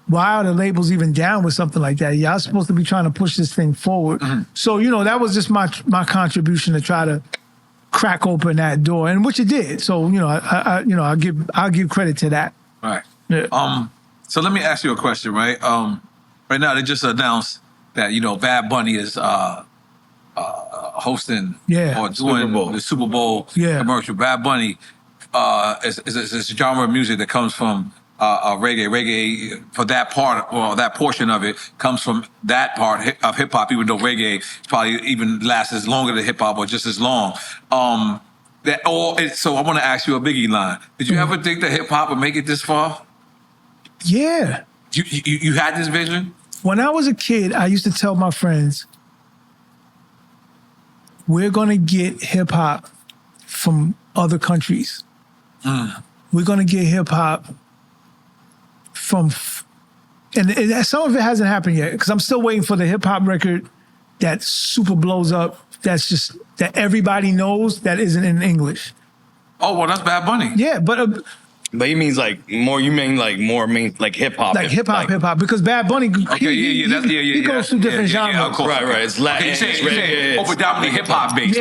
why are the labels even down with something like that? Y'all supposed to be trying to push this thing forward. So that was just my contribution to try to crack open that door, and which it did. So I'll give credit to that. Right. Yeah. So let me ask you a question, right? Right now they just announced that Bad Bunny is hosting or doing the Super Bowl commercial. Bad Bunny is a genre of music that comes from reggae. Reggae for that part, or that portion of it, comes from that part of hip hop. Even though reggae probably even lasts as longer than hip hop or just as long. So I want to ask you a Biggie line. Did you ever think that hip hop would make it this far? Yeah. You had this vision? When I was a kid, I used to tell my friends, we're going to get hip hop from other countries. We're going to get hip hop from, and some of it hasn't happened yet, because I'm still waiting for the hip hop record that super blows up. That's just, that everybody knows that isn't in English. Oh, well, that's Bad Bunny. Yeah, but he means like more. You mean like more like hip hop, like hip hop, because Bad Bunny, he goes through different genres. Yeah, of course. Right. It's Latin, it's reggae, predominantly hip hop based.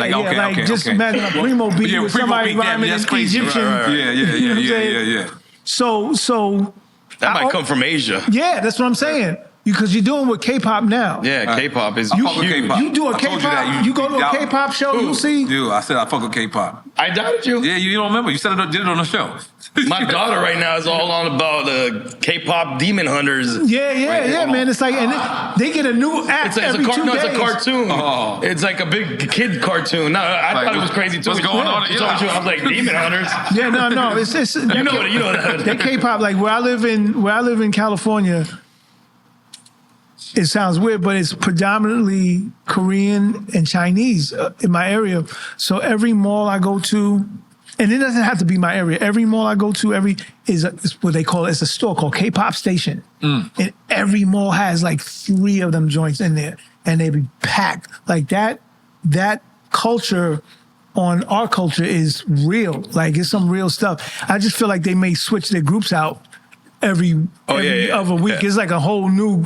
Just imagine a primo beat with somebody rhyming in Egyptian. Yeah. So that might come from Asia. Yeah, that's what I'm saying. Because you're doing with K-pop now. Yeah, K-pop is huge. K-pop. You do a K-pop, you go to a K-pop show, you'll see. Dude, I said I fuck with K-pop. I doubted you. Yeah, you don't remember. You said did it on the show. My daughter right now is all on about K-pop demon hunters. Yeah, man. It's like, and they get a new act every 2 days. No, it's a cartoon. Oh. It's like a big kid cartoon. No, I thought it was crazy too. What's going on? I was like, demon hunters. Yeah, no. It's you know that. They K-pop, like where I live in California. It sounds weird, but it's predominantly Korean and Chinese in my area. So every mall I go to, and it doesn't have to be my area. Every mall I go to, is what they call it. It's a store called K-pop Station, and every mall has like 3 of them joints in there, and they be packed like that. That culture on our culture is real. Like it's some real stuff. I just feel like they may switch their groups out every other week. Yeah. It's like a whole new.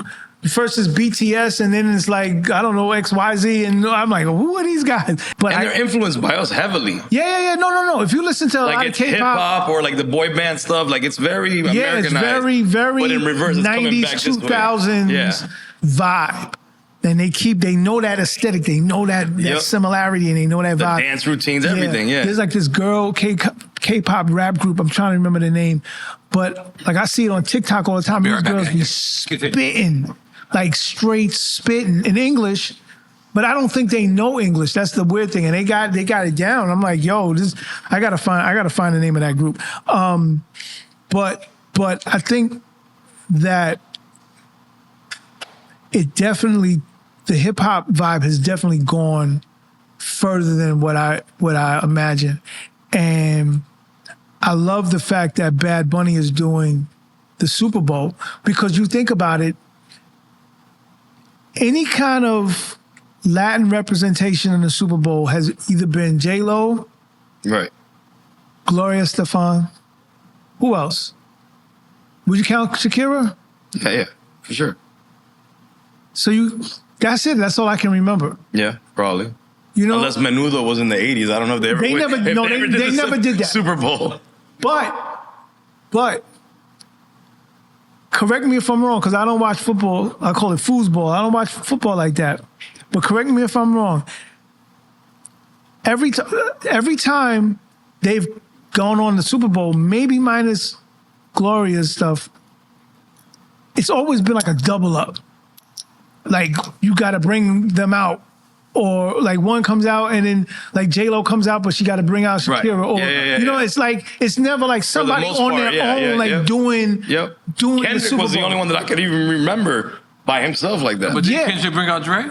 First is BTS, and then it's like, I don't know, XYZ, and I'm like, who are these guys? But they're influenced by us heavily. Yeah. No. If you listen to a lot of K-pop, hip-hop or like the boy band stuff, like it's very Americanized. It's very, very but in reverse, 90s, 2000s vibe. And they know that aesthetic, they know that similarity, and they know that vibe. The dance routines, everything, yeah. There's like this girl K-pop rap group, I'm trying to remember the name, but like I see it on TikTok all the time. These girls be spitting. Like straight spitting in English, but I don't think they know English. That's the weird thing, and they got it down. I'm like, yo, I gotta find the name of that group. But I think that it definitely, the hip hop vibe has definitely gone further than what I imagine. And I love the fact that Bad Bunny is doing the Super Bowl, because you think about it, any kind of Latin representation in the Super Bowl has either been J-Lo, right, Gloria Estefan. Who else? Would you count Shakira? Yeah, for sure. So that's it. That's all I can remember. Yeah, probably. You know, unless Menudo was in the 80s. I don't know if they ever they never did that. Super Bowl. But correct me if I'm wrong, because I don't watch football. I call it foosball. I don't watch football like that. But correct me if I'm wrong. Every time they've gone on the Super Bowl, maybe minus Gloria's stuff, it's always been like a double up. Like, you got to bring them out. Or like one comes out and then like J-Lo comes out, but she got to bring out Shakira. Right. Or Yeah. know, it's like, it's never like somebody on their own doing Kendrick the Super Bowl. was the only one that I could even remember by himself like that. But did Kendrick bring out Dre?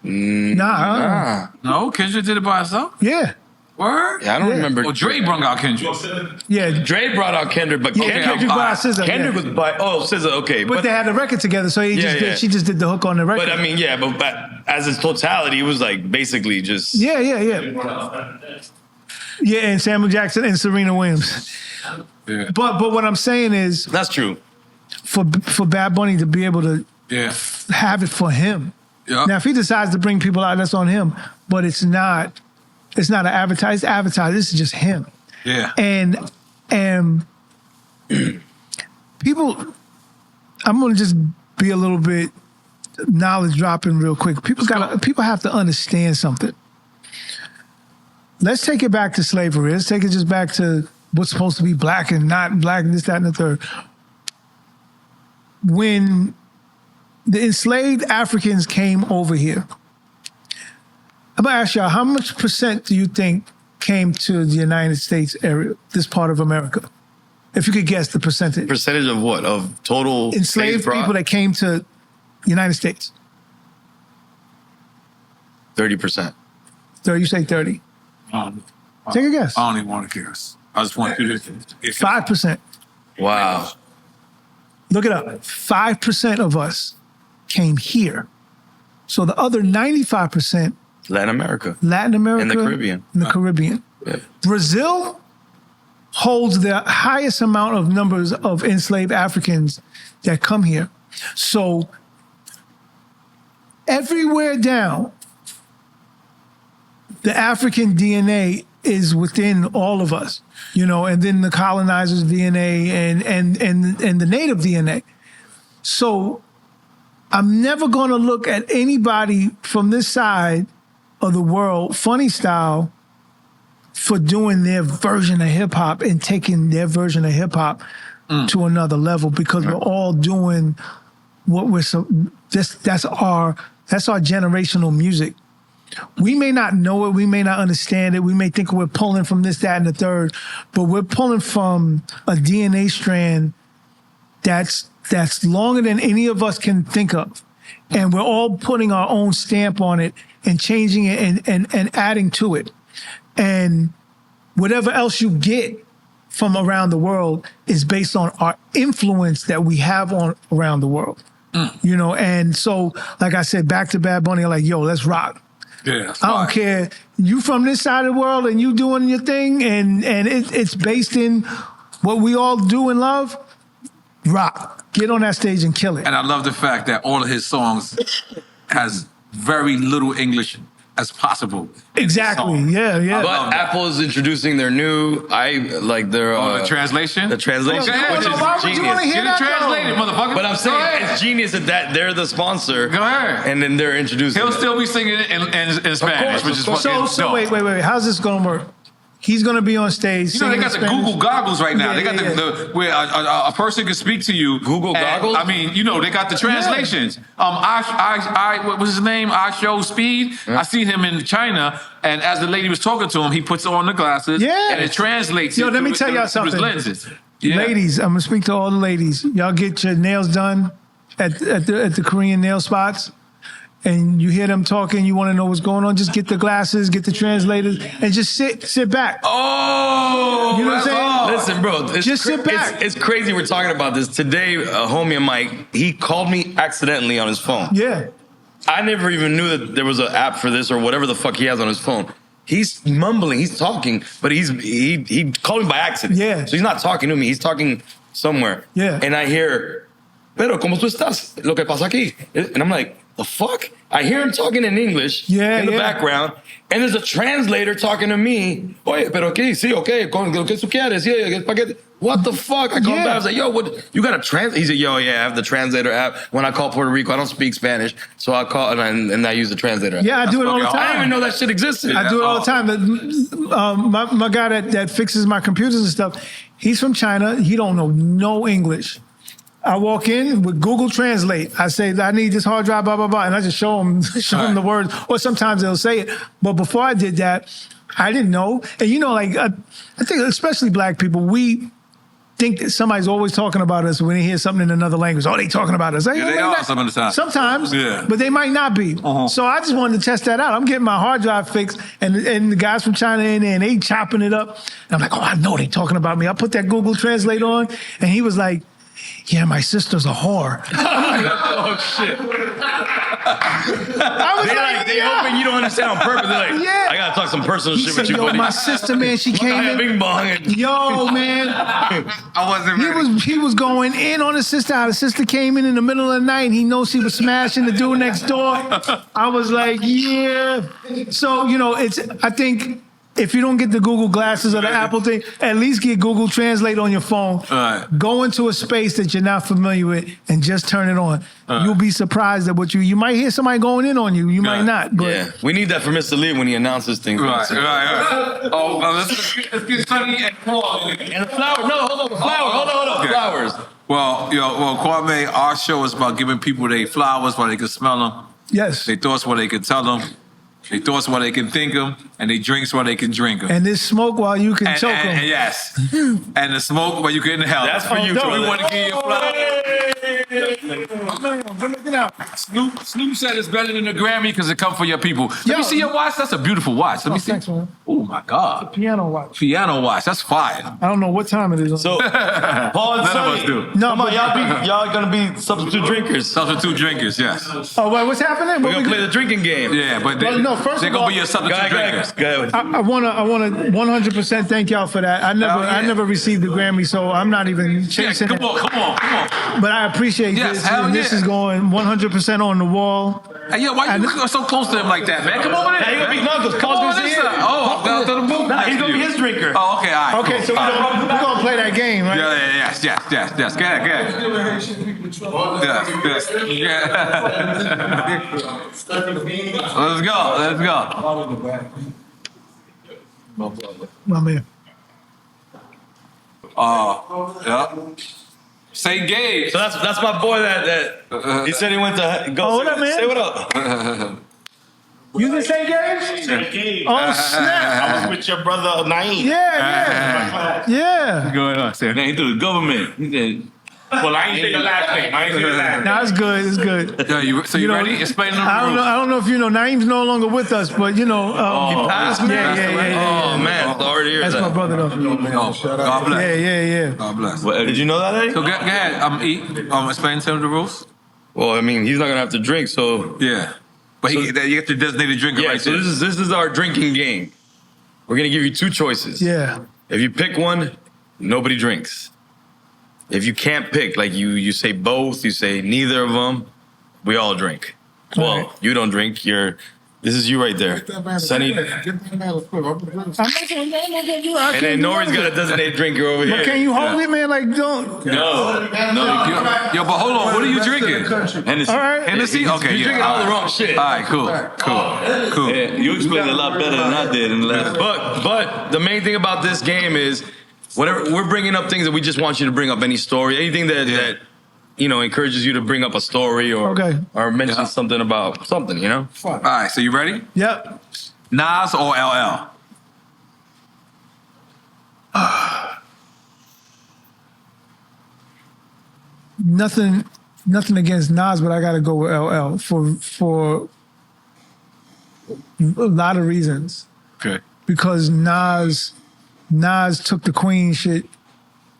Nah. No, Kendrick did it by himself? Yeah. Word? Yeah, I don't remember. Well, Dre brought out Kendrick. Yeah. Dre brought out Kendrick, but Kendrick brought out SZA. Kendrick was by SZA. Okay, but they had a record together, so she just did the hook on the record. But I mean, but as its totality, it was like basically just Yeah, and Samuel Jackson and Serena Williams. Yeah. But what I'm saying is, that's true. For Bad Bunny to be able to have it for him. Yeah. Now, if he decides to bring people out, that's on him. But it's not an advertised. This is just him. Yeah. And people, I'm gonna just be a little bit knowledge dropping real quick. People have to understand something. Let's take it back to slavery. Let's take it just back to what's supposed to be black and not black, and this, that, and the third. When the enslaved Africans came over here, I'm gonna ask y'all, how much percent do you think came to the United States area, this part of America? If you could guess the percentage. Percentage of what? Of total enslaved people that came to the United States? 30%. You say 30. Take a guess. I don't even want to guess. I just want you to... 5%. Wow. Look it up. 5% of us came here. So the other 95%... Latin America. And the Caribbean. Yeah. Brazil holds the highest amount of numbers of enslaved Africans that come here. So everywhere down, the African DNA is within all of us, and then the colonizers' DNA and the native DNA. So I'm never going to look at anybody from this side of the world, funny style, for doing their version of hip hop and taking their version of hip hop to another level, because we're all doing what that's our generational music. We may not know it, we may not understand it, we may think we're pulling from this, that, and the third, but we're pulling from a DNA strand that's longer than any of us can think of. And we're all putting our own stamp on it and changing it and adding to it. And whatever else you get from around the world is based on our influence that we have on around the world. And so, like I said, back to Bad Bunny, like, yo, let's rock. Yeah, I don't care. You from this side of the world and you doing your thing, and it's based in what we all do and love. Rock. Get on that stage and kill it. And I love the fact that all of his songs has very little English as possible. Exactly. Yeah. But Apple is introducing their new, the translation? The translation, which is why would genius. you want to hear Get it that, translated, motherfucker. But I'm saying it's genius that they're the sponsor. Go ahead. And then they're introducing He'll it. still be singing it in Spanish, which is fucking So dope. wait. How's this going to work? He's going to be on stage. They got the Google goggles right now. Yeah, they got the where a person can speak to you. Google goggles? I mean, they got the translations. What was his name? I Show Speed. Yeah. I seen him in China, and as the lady was talking to him, he puts on the glasses. Yeah. And it translates. Let me tell y'all something. Through his lenses. Yeah. Ladies, I'm going to speak to all the ladies. Y'all get your nails done at the Korean nail spots. and you hear them talking, you want to know what's going on, just get the glasses, get the translators, and just sit back. Oh, you know what I'm saying? Listen, bro, just sit back. It's crazy we're talking about this. Today, a homie of mine, he called me accidentally on his phone. Yeah. I never even knew that there was an app for this or whatever the fuck he has on his phone. He's mumbling, he's talking, but he called me by accident. Yeah. So he's not talking to me, he's talking somewhere. Yeah. And I hear, pero ¿cómo tú estás? Lo que pasa aquí. And I'm like, the fuck? I hear him talking in English in the background, and there's a translator talking to me. Oye, pero aquí, sí, okay, con lo que tú quieres, sí, el paquete. What the fuck? I called back, I was like, yo, what? You got a translator? He said, yo, yeah, I have the translator app. When I call Puerto Rico, I don't speak Spanish, so I call and I use the translator app. Yeah, I do it all the time. I didn't even know that shit existed. I do it all the time. My guy that fixes my computers and stuff, he's from China. He don't know no English. I walk in with Google Translate. I say, I need this hard drive, blah, blah, blah. And I just show him the words. Or sometimes they'll say it. But before I did that, I didn't know. And you know, like, I think especially black people, we think that somebody's always talking about us when they hear something in another language. Oh, they talking about us. Like, yeah, they are some of the time. Sometimes, but they might not be. So I just wanted to test that out. I'm getting my hard drive fixed, and the guys from China in there, and they chopping it up. And I'm like, oh, I know they talking about me. I put that Google Translate on, and he was like, yeah, my sister's a whore. Oh, shit. I was they hoping you don't understand on purpose. They're like, Yeah. I got to talk some personal shit said, with you, yo, buddy. my sister, man, she came in. Bing bong. Yo, man. I wasn't ready. He was going in on his sister. How the sister came in the middle of the night. And he knows she was smashing the dude next door. I was like, yeah. So, you know, I think if you don't get the Google glasses or the Apple thing, at least get Google Translate on your phone. Go into a space that you're not familiar with and just turn it on. You'll be surprised at what you might hear somebody going in on you. You might not. But yeah, we need that for Mr. Lee when he announces things. Right. Oh, let's get Sunny and Paul. And the flowers. No, hold on. Flowers. Hold on. Okay. Flowers. Well, Kwame, our show is about giving people their flowers while they can smell them. Yes. Their thoughts while they can tell them. They thoughts while they can think them, and they drinks while they can drink them. And this smoke while you can choke them. Yes. And the smoke while you can inhale. That's for you, We brother. want to give you a flower. Snoop said it's better than the Grammy because it come for your people. Let me see your watch. That's a beautiful watch. Let me see. Thanks, man. Oh, my God. Piano watch. Piano watch. That's fire. I don't know what time it is. So, Paul and None Sonny, of us do. No, come on, y'all gonna be substitute drinkers. Substitute drinkers, yes. Oh, wait, what's happening? We're gonna play the drinking game. Yeah, but they, Well, no, first they're of going all- to be your substitute drinkers. Go ahead. I want to 100% thank y'all for that. I never received the Grammy, so I'm not even Yeah, chasing come it. on. But I appreciate Yes, this. hell And this yeah. is going 100% on the wall. Hey, yo, why you so close to him like that, man? Come over there. Hey, you gonna be no, because Come on Cosby's this here. side. Oh, I'm down to the booth. Nah, he's gonna be his drinker. Oh, okay, all right. Okay, cool. so we're going to play that game, right? Yes. Go ahead. Yes. Let's go. My man. Yeah. Say Gabe. So that's my boy that he said he went to go. Oh, what up, man? Say what up. You can say games? Oh, snap. I was with your brother Naeem. Yeah. Going on, sir. Man, he threw the government. He said, Well, I ain't say the last name. No, it's good. It's good. Yeah, you ready? Explain the rules. I don't know if you know. Naeem's no longer with us, but you know. he passed, man. Yeah. Oh, man. Sorry to hear That's that. my brother, though. God bless. Yeah. God bless. Did you know that, Eddie? So go ahead. Explain to him the rules. Well, I mean, he's not gonna have to drink, so Yeah. But you have to designate a drinker, yeah. right? So there. this is our drinking game. We're gonna give you two choices. Yeah. If you pick one, nobody drinks. If you can't pick, like you say both, you say neither of them, we all drink. Well, Right. you don't drink. This is you right there, Sonny. And then N.O.R.E's got a designated drinker over here. But can you hold it, man? Like, don't. No. Yo, but hold on. What are you drinking? Hennessy. All right. Hennessy? Okay, You're drinking all the wrong shit. All right, cool. Yeah, you explained it a lot better than I did in the last. But the main thing about this game is, whatever we're bringing up things that we just want you to bring up any story, anything that encourages you to bring up a story or mention something about something, you know. All right, so you ready? Yep. Nas or LL? Nothing nothing against Nas, but I got to go with LL for a lot of reasons. Okay. Because Nas took the Queen shit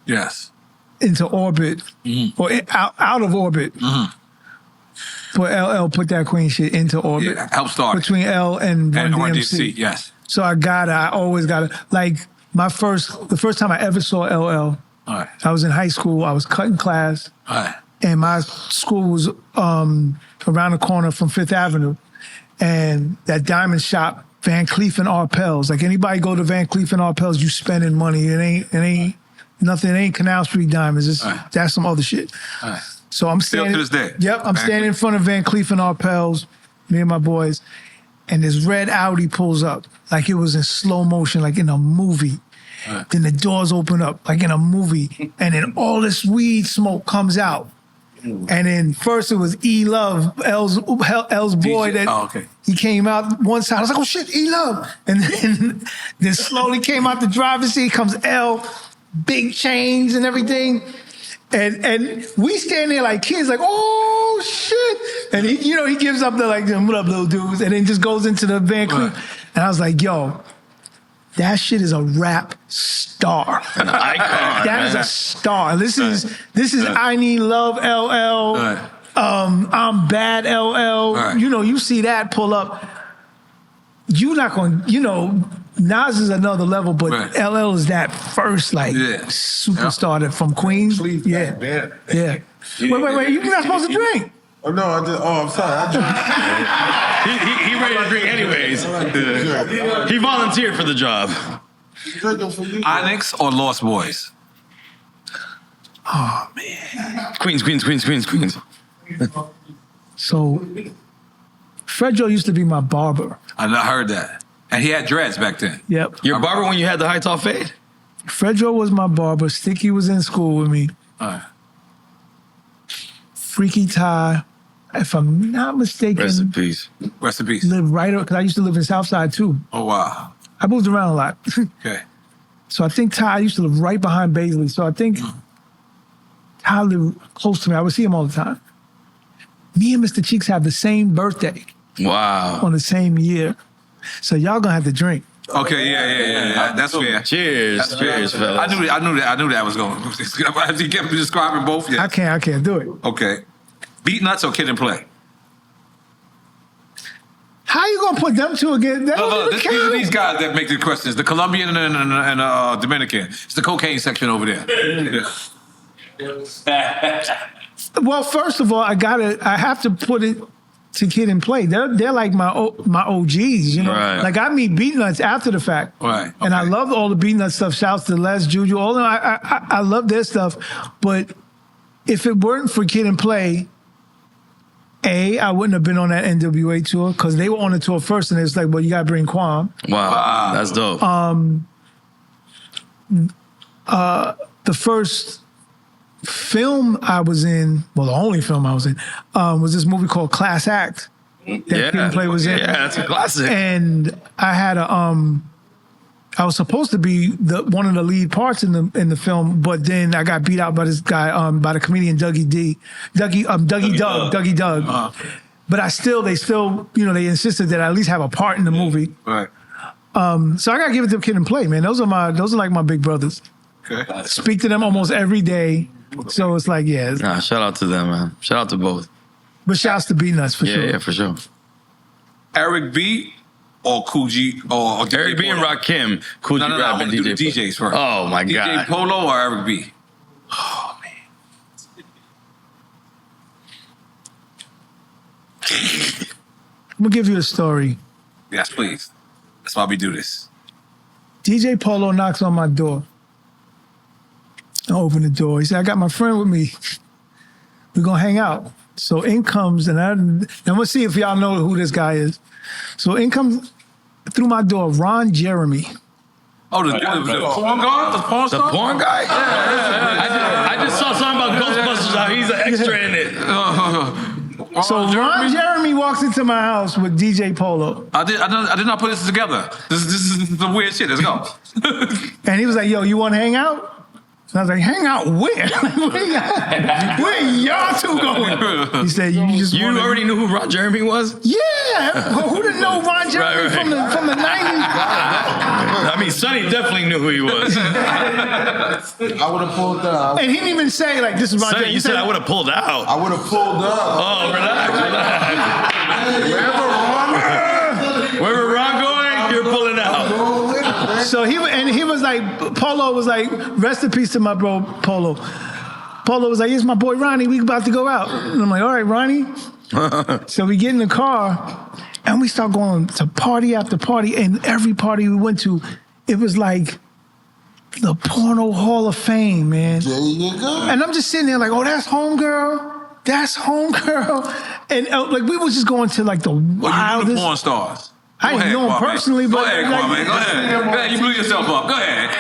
Yes. into orbit, or out of orbit. But LL put that Queen shit into orbit. Yeah, help start. Between L and Run DMC. Yes. So I always gotta, like, the first time I ever saw LL, All right. I was in high school, I was cutting class, All right. and my school was around the corner from Fifth Avenue, and that diamond shop, Van Cleef and Arpels. Like, anybody go to Van Cleef and Arpels, you spending money. It ain't nothing. It ain't Canal Street diamonds. That's some other shit. All right. So I'm Still standing. to this day. Yep, I'm standing in front of Van Cleef and Arpels, me and my boys, and this red Audi pulls up like it was in slow motion, like in a movie. Right. Then the doors open up like in a movie, and then all this weed smoke comes out. And then first it was E Love, L's boy. That he came out one side. I was like, oh shit, E Love. And then slowly came out the driver's seat. Comes L, big chains and everything. And we stand there like kids, like, oh shit. And he gives up the like, what up, little dudes, and then just goes into the Van Cleef. And I was like, yo, that shit is a rap star. An icon. That is a star. This is I Need Love LL. I'm Bad LL. You see that pull up. You're not going, Nas is another level, but LL is that first superstar that from Queens. Yeah. Wait. You're not supposed to drink. Oh no! I'm sorry. He ready to drink anyways. He volunteered for the job. Onyx or Lost Boys? Oh man. Queens. So, Fredro used to be my barber. I heard that, and he had dreads back then. Yep. Your barber when you had the high top fade? Fredro was my barber. Sticky was in school with me. All right. Freaky Ty, if I'm not mistaken. Rest in peace. Rest in peace. Lived right up, because I used to live in Southside too. Oh wow. I moved around a lot. Okay. So I think Ty used to live right behind Baisley. So I think Ty lived close to me. I would see him all the time. Me and Mr. Cheeks have the same birthday. Wow. On the same year. So y'all gonna have to drink. Okay, yeah. That's fair. Cheers, fellas. I knew that was going. As he kept describing both. Yes. I can't do it. Okay. Beat Nuts or Kid and Play? How you gonna put them two again? These are these guys that make the questions. The Colombian and Dominican. It's the cocaine section over there. Well, first of all, I have to put it to Kid and Play. They're like my OGs, Right. Like I meet Beat Nuts after the fact, right? And I love all the Beat Nuts stuff. Shouts to Les, Juju, all of them. I love their stuff. But if it weren't for Kid and Play, I wouldn't have been on that NWA tour because they were on the tour first, and it's like, well, you gotta bring Kwame. Wow, that's dope. The first film I was in, well, the only film I was in, was this movie called Class Act that Kid and Play was in. Yeah, that's a classic. And I had I was supposed to be one of the lead parts in the film, but then I got beat out by this guy, by the comedian Dougie Doug. But they still, they insisted that I at least have a part in the movie. Right. So I gotta give it to Kid and Play, man. Those are like my big brothers. Okay. Speak to them almost every day. So it's like, Nah, shout out to them, man. Shout out to both. But shouts to Beat Nuts for sure. Yeah, for sure. Eric B or Cool G or Eric B and Rakim. Cool G No, Rap I and want to do DJ. the DJs first. Oh my DJ God. Polo or Eric B? Oh man. I'm gonna give you a story. Yes, please. That's why we do this. DJ Polo knocks on my door. I open the door. He said, I got my friend with me. We're going to hang out. So in comes, and I'm going to see if y'all know who this guy is. So in comes through my door, Ron Jeremy. Oh, the porn guy? The porn star? The porn guy? Yeah. I just saw something about Ghostbusters. How he's an extra in it. So Ron Jeremy walks into my house with DJ Polo. I did not put this together. This is some weird shit. Let's go. And he was like, yo, you want to hang out? So I was like, hang out where? Where y'all two going? He said, you already knew who Ron Jeremy was? Yeah. Who didn't know Ron Jeremy from the 90s? I mean, Sonny definitely knew who he was. I would have pulled out. And he didn't even say, like, this is Ron Jeremy. You said I would have pulled out. I would have pulled up. Oh, relax. Wherever Ron going, you're pulling out. So he was like, Polo was like, rest in peace to my bro Polo. Polo was like, it's my boy Ronnie, we about to go out. And I'm like, all right, Ronnie. So we get in the car and we start going to party after party, and every party we went to, it was like the porno hall of fame, man. There you go. And I'm just sitting there like, oh, that's homegirl. That's homegirl. And like we was just going to like the wildest. Well, you knew the porn stars. I didn't know him personally, but go ahead, Kwame. Go ahead. You blew yourself up. Go ahead.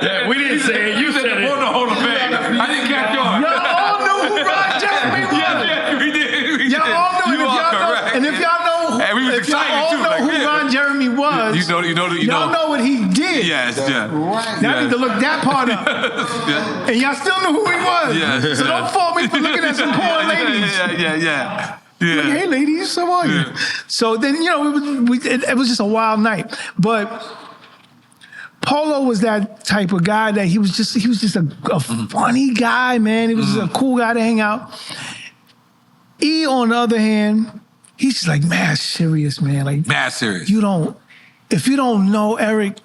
Yeah, we didn't say it. You said it. Hold on, man. I didn't catch on. Y'all all knew who Ron Jeremy was. Yeah, we did. Y'all all knew. You are correct. And if y'all know, And we was if y'all excited all too. know Like, who Ron Jeremy was, y'all know what he did. Yes, yeah. Right. Y'all need to look that part up. Yeah. And y'all still knew who he was. Yeah. So don't fault me for looking at some poor ladies. Yeah. Like, hey, ladies, how are you? Yeah. So then, it was just a wild night. But Polo was that type of guy that he was just a funny guy, man. He was just a cool guy to hang out. E, on the other hand, he's just like mad serious, man. Like Mad serious. If you don't know Eric,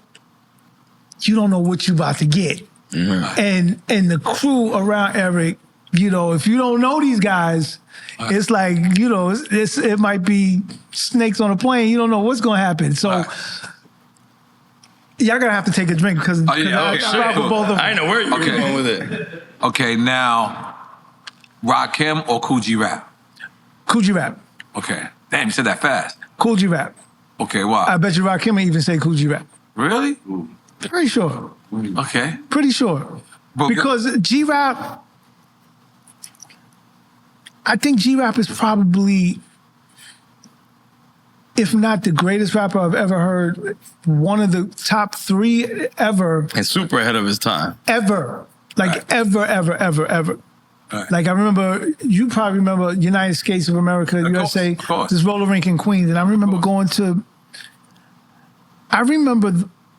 you don't know what you about to get. And the crew around Eric, if you don't know these guys, it's like, it might be snakes on a plane. You don't know what's going to happen. So y'all going to have to take a drink because I rock with both of them. I know where you're going with it. Okay, now, Rakim or Cool G Rap? Cool G Rap. Okay. Damn, you said that fast. Cool G Rap. Okay, wow. I bet you Rakim would even say Cool G Rap. Really? Pretty sure. Okay. Pretty sure. Because G Rap, I think G Rap is probably, if not the greatest rapper I've ever heard, one of the top 3 ever. And super ahead of his time. Ever. Like ever. Right. Like I remember, you probably remember United States of America, USA, of course. this roller rink in Queens. And I remember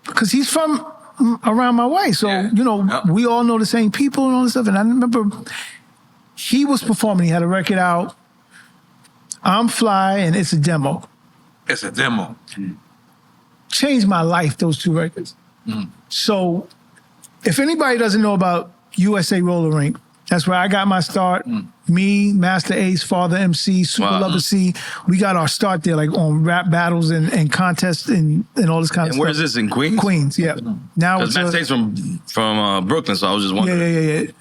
because he's from around my way. So, we all know the same people and all this stuff. And I remember he was performing. He had a record out, I'm Fly, and It's a Demo. It's a demo. Changed my life, those 2 records. So if anybody doesn't know about USA Roller Rink, that's where I got my start. Me, Master Ace, Father MC, Super Lover C. We got our start there, like on rap battles and contests and all this kind of stuff. And where is this, in Queens? Queens, yeah. Now it's Master Ace from Brooklyn, so I was just wondering.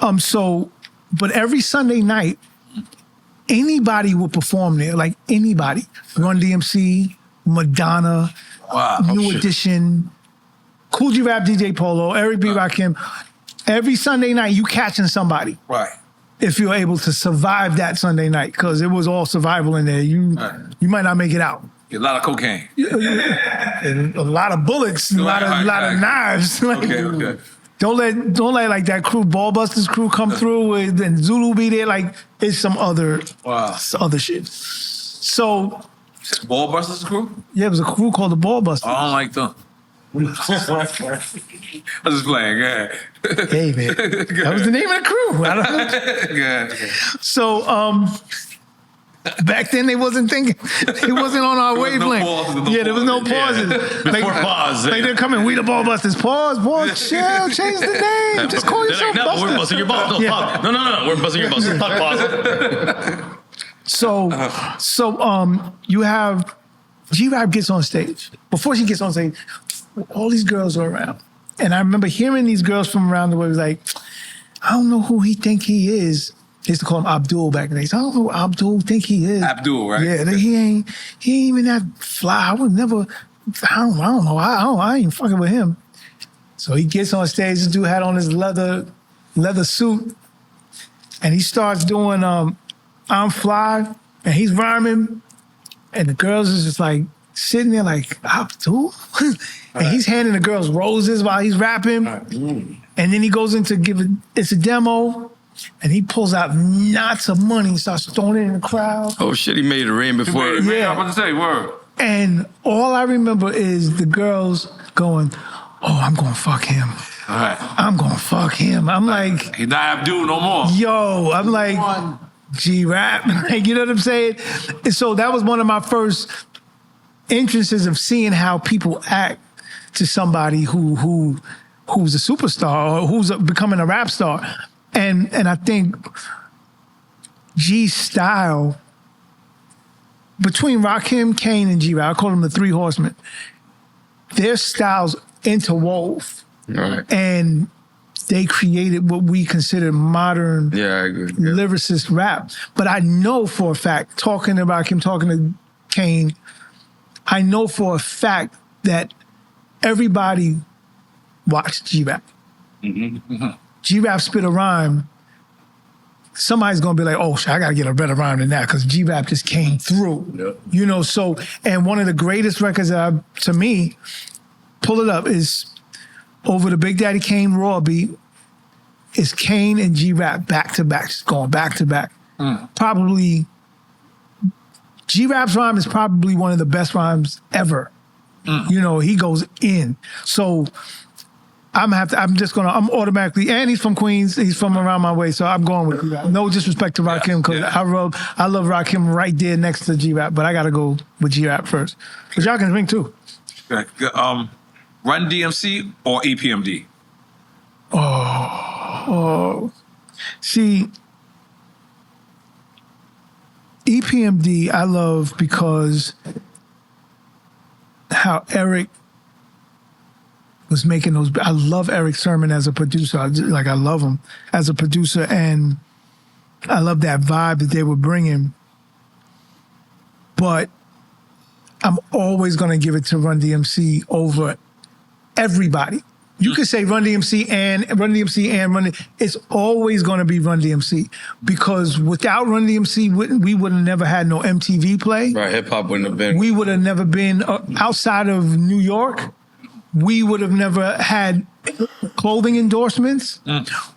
Yeah. But every Sunday night, anybody would perform there, like anybody. Run DMC, Madonna, New Edition, Cool G Rap, DJ Polo, Eric B. Rakim. Every Sunday night, you catching somebody. Right. If you're able to survive that Sunday night, because it was all survival in there. You might not make it out. A lot of cocaine. And a lot of bullets, a lot of knives. Okay. Don't let like that crew, Ballbusters crew, come through and Zulu be there. Like it's some other shit. So Ballbusters crew? Yeah, it was a crew called the Ballbusters. I don't like them. I'm just playing. Yeah. Hey man, that was the name of the crew. I don't know. Yeah. So back then they wasn't thinking. It wasn't on our wavelength. There was no pauses. Before pause. Like they're coming. We the Ballbusters. Pause. Chill. Change the name. Just call yourself no, Buster. we're busting your balls. No. We're busting your balls. Pause. So you have G-Rap gets on stage. Before she gets on stage, all these girls are around. And I remember hearing these girls from around the world like, I don't know who he think he is. They used to call him Abdul back in the days. I don't know who Abdul think he is. Abdul, right? Yeah, he ain't even that fly. I would never, I don't know. I ain't fucking with him. So he gets on stage, this dude had on his leather suit, and he starts doing I'm Fly, and he's rhyming, and the girls is just like sitting there like, Abdul? And he's handing the girls roses while he's rapping. And then he goes in to it's a demo, and he pulls out knots of money, starts throwing it in the crowd. Oh shit, he made it rain before. Yeah, I'm about to say, word. And all I remember is the girls going, oh, I'm going to fuck him. All right. I'm going to fuck him. I'm like, He's not Abdul no more. yo, I'm like, G-Rap. Like, you know what I'm saying? And so that was one of my first entrances of seeing how people act to somebody who's a superstar or who's becoming a rap star. And I think G's style, between Rakim, Kane, and G-Rap, I call them the three horsemen, their styles interwove. Right. And they created what we consider modern Yeah, I agree. lyricist rap. But I know for a fact, talking to Rakim, talking to Kane, I know for a fact that everybody watched G-Rap. G-Rap spit a rhyme, somebody's gonna be like, oh, I gotta get a better rhyme than that because G-Rap just came through. Yep. You know, so, and one of the greatest records to me, pull it up, is over the Big Daddy Kane Raw beat, is Kane and G-Rap back to back, just going back to back. Probably, G-Rap's rhyme is probably one of the best rhymes ever. You know, he goes in. So I'm automatically, and he's from Queens, he's from around my way, so I'm going with G-Rap. No disrespect to Rakim, because I love Rakim right there next to G-Rap, but I gotta go with G-Rap first. But y'all can drink too. Run DMC or EPMD? See, EPMD I love because how Eric was making those. I love Eric Sermon as a producer. I love him as a producer, and I love that vibe that they were bringing. But I'm always going to give it to Run DMC over everybody. You could say Run DMC and Run DMC and Run. It's always going to be Run DMC, because without Run DMC, we would have never had no MTV play. Right, hip hop wouldn't have been. We would have never been outside of New York. We would have never had clothing endorsements.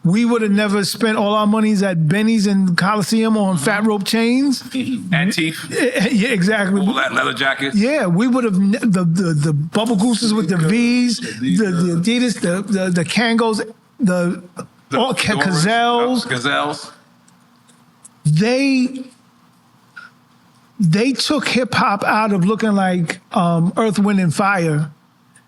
We would have never spent all our monies at Benny's and Coliseum on fat rope chains. And teeth. Yeah, exactly. All that leather jackets. Yeah, we would have the bubble gooses with the V's, the Adidas, the Kangos, the Gazelles. Gazelles. They took hip hop out of looking like Earth, Wind, and Fire.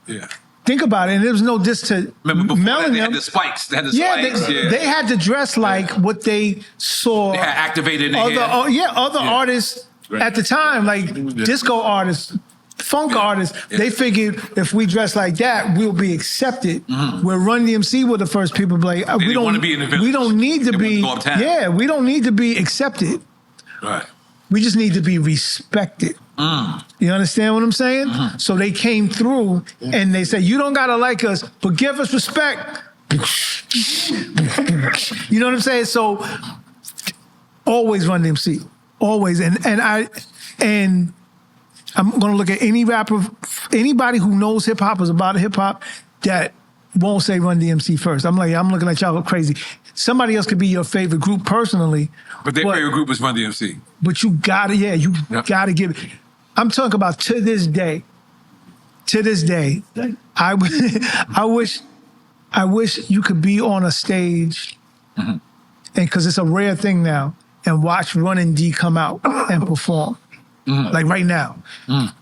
Yeah. Think about it, and there was no diss to Remember before Melanie. they had the spikes. They had the Yeah, spikes. they had to dress like what they saw. They had activated in the hair. Other artists at the time, like disco artists, funk artists, they figured if we dress like that, we'll be accepted. Where Run DMC were the first people to be like, we didn't want to be in the village. We don't need to They be. wanted to go uptown. Yeah, we don't need to be accepted. Right. We just need to be respected. You understand what I'm saying? So they came through and they said, you don't gotta like us, but give us respect. You know what I'm saying? So always Run DMC. Always. And I'm gonna look at any rapper, anybody who knows hip hop, is about hip hop, that won't say Run DMC first. I'm looking at y'all crazy. Somebody else could be your favorite group personally. But their favorite group is Run DMC. But you gotta gotta give it. I'm talking about to this day. To this day, I wish you could be on a stage, and because it's a rare thing now, and watch Run and D come out and perform. Like right now,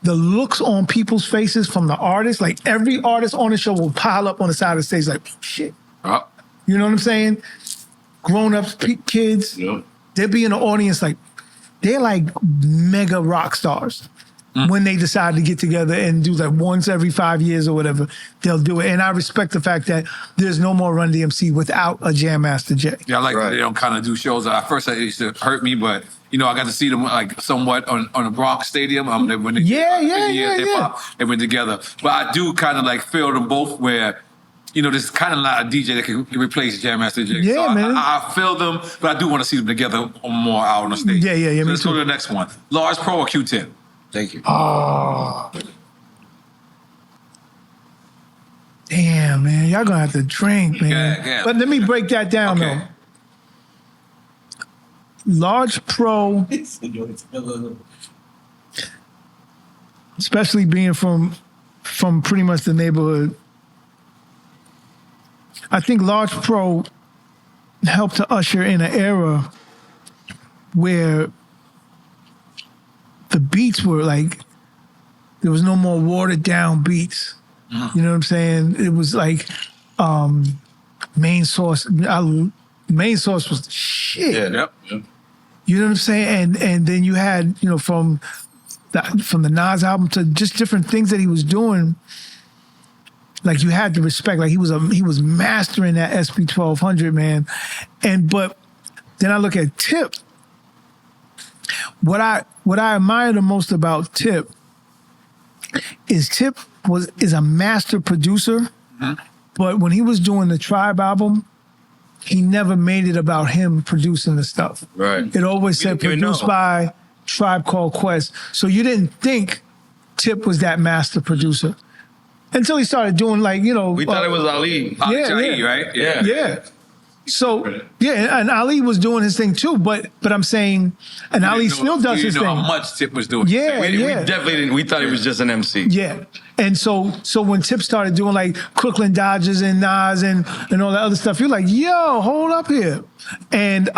the looks on people's faces from the artists, like every artist on the show will pile up on the side of the stage like, shit. You know what I'm saying? Grown-ups, kids, they'll be in the audience like, they're like mega rock stars. When they decide to get together and do like once every 5 years or whatever, they'll do it. And I respect the fact that there's no more Run DMC without a Jam Master Jay. Yeah, I like that they don't kind of do shows. At first, it used to hurt me, but I got to see them like somewhat on a Bronx Stadium. When they they went together. But I do kind of like feel them both where, there's kind of not a DJ that can replace Jam Master Jay. Yeah, so man. I feel them, but I do want to see them together more out on the stage. Yeah, So me let's too. go to the next one. N.O.R.E Pro or Q10? Thank you. Oh. Damn, man. Y'all gonna have to drink, man. Yeah. But let me break that down, though. Large Pro, especially being from pretty much the neighborhood, I think Large Pro helped to usher in an era where the beats were like, there was no more watered down beats. You know what I'm saying? It was like Main Source. Main Source was the shit. Yeah. Yep. You know what I'm saying? And then you had, you know, from the Nas album to just different things that he was doing. Like you had to respect. Like he was mastering that SB 1200, man. But then I look at Tip. What I admire the most about Tip is Tip is a master producer, but when he was doing the Tribe album, he never made it about him producing the stuff. Right. It always said didn't even produced know. by Tribe Called Quest. So you didn't think Tip was that master producer until he started doing like, you know. We thought it was Ali. Shaheed, right? Yeah. So yeah, and Ali was doing his thing too, but I'm saying, and Ali still does his thing. How much Tip was doing? Yeah, We definitely didn't. We thought he was just an MC. Yeah. And so when Tip started doing like Crooklyn Dodgers and Nas and all that other stuff, you're like, yo, hold up here. And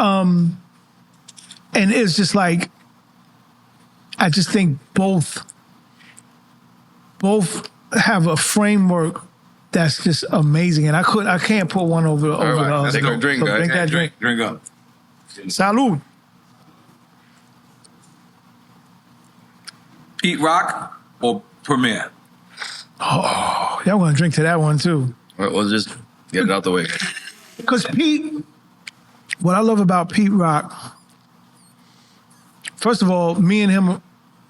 it's just like, I just think both have a framework that's just amazing. And I can't put one over the other. Take our drink, guys. Drink that drink. Drink up. Salud. Pete Rock or Premier? Oh, y'all want to drink to that one too. All right, we'll just get it out the way. Because Pete, what I love about Pete Rock, first of all, me and him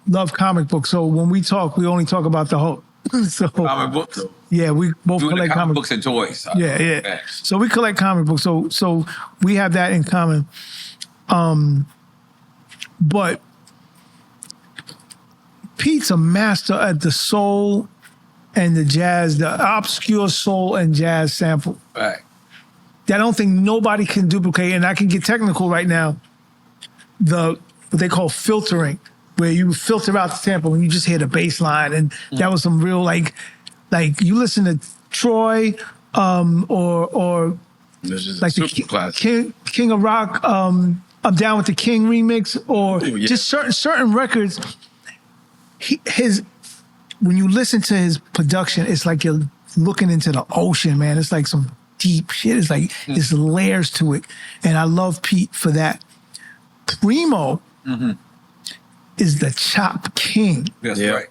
love comic books. So when we talk, we only talk about the whole. So Comic books? yeah, we both Doing the collect comic comic books and toys. Yeah. Okay. So we collect comic books. So we have that in common. But Pete's a master at the soul and the jazz, the obscure soul and jazz sample. Right. That I don't think nobody can duplicate. And I can get technical right now. What they call filtering, where you filter out the sample and you just hear the bass line. And that was some real like you listen to Troy or This is like super the class. King of Rock, I'm Down with the King remix, or just certain records. When you listen to his production, it's like you're looking into the ocean, man. It's like some deep shit. It's like there's layers to it, and I love Pete for that. Primo is the chop king. That's Yeah. right.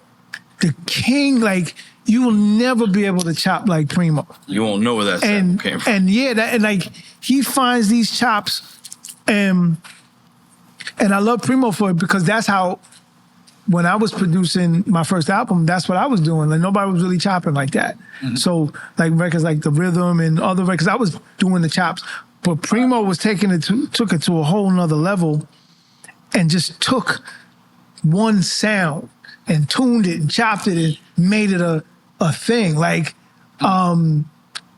The king, like you will never be able to chop like Primo. You won't know where that sample came from. And yeah, and like he finds these chops, and I love Primo for it because that's how, when I was producing my first album, that's what I was doing. Like nobody was really chopping like that. So like records like The Rhythm and other records, I was doing the chops, but Primo was took it to a whole nother level, and just took one sound and tuned it and chopped it and made it a thing. Like,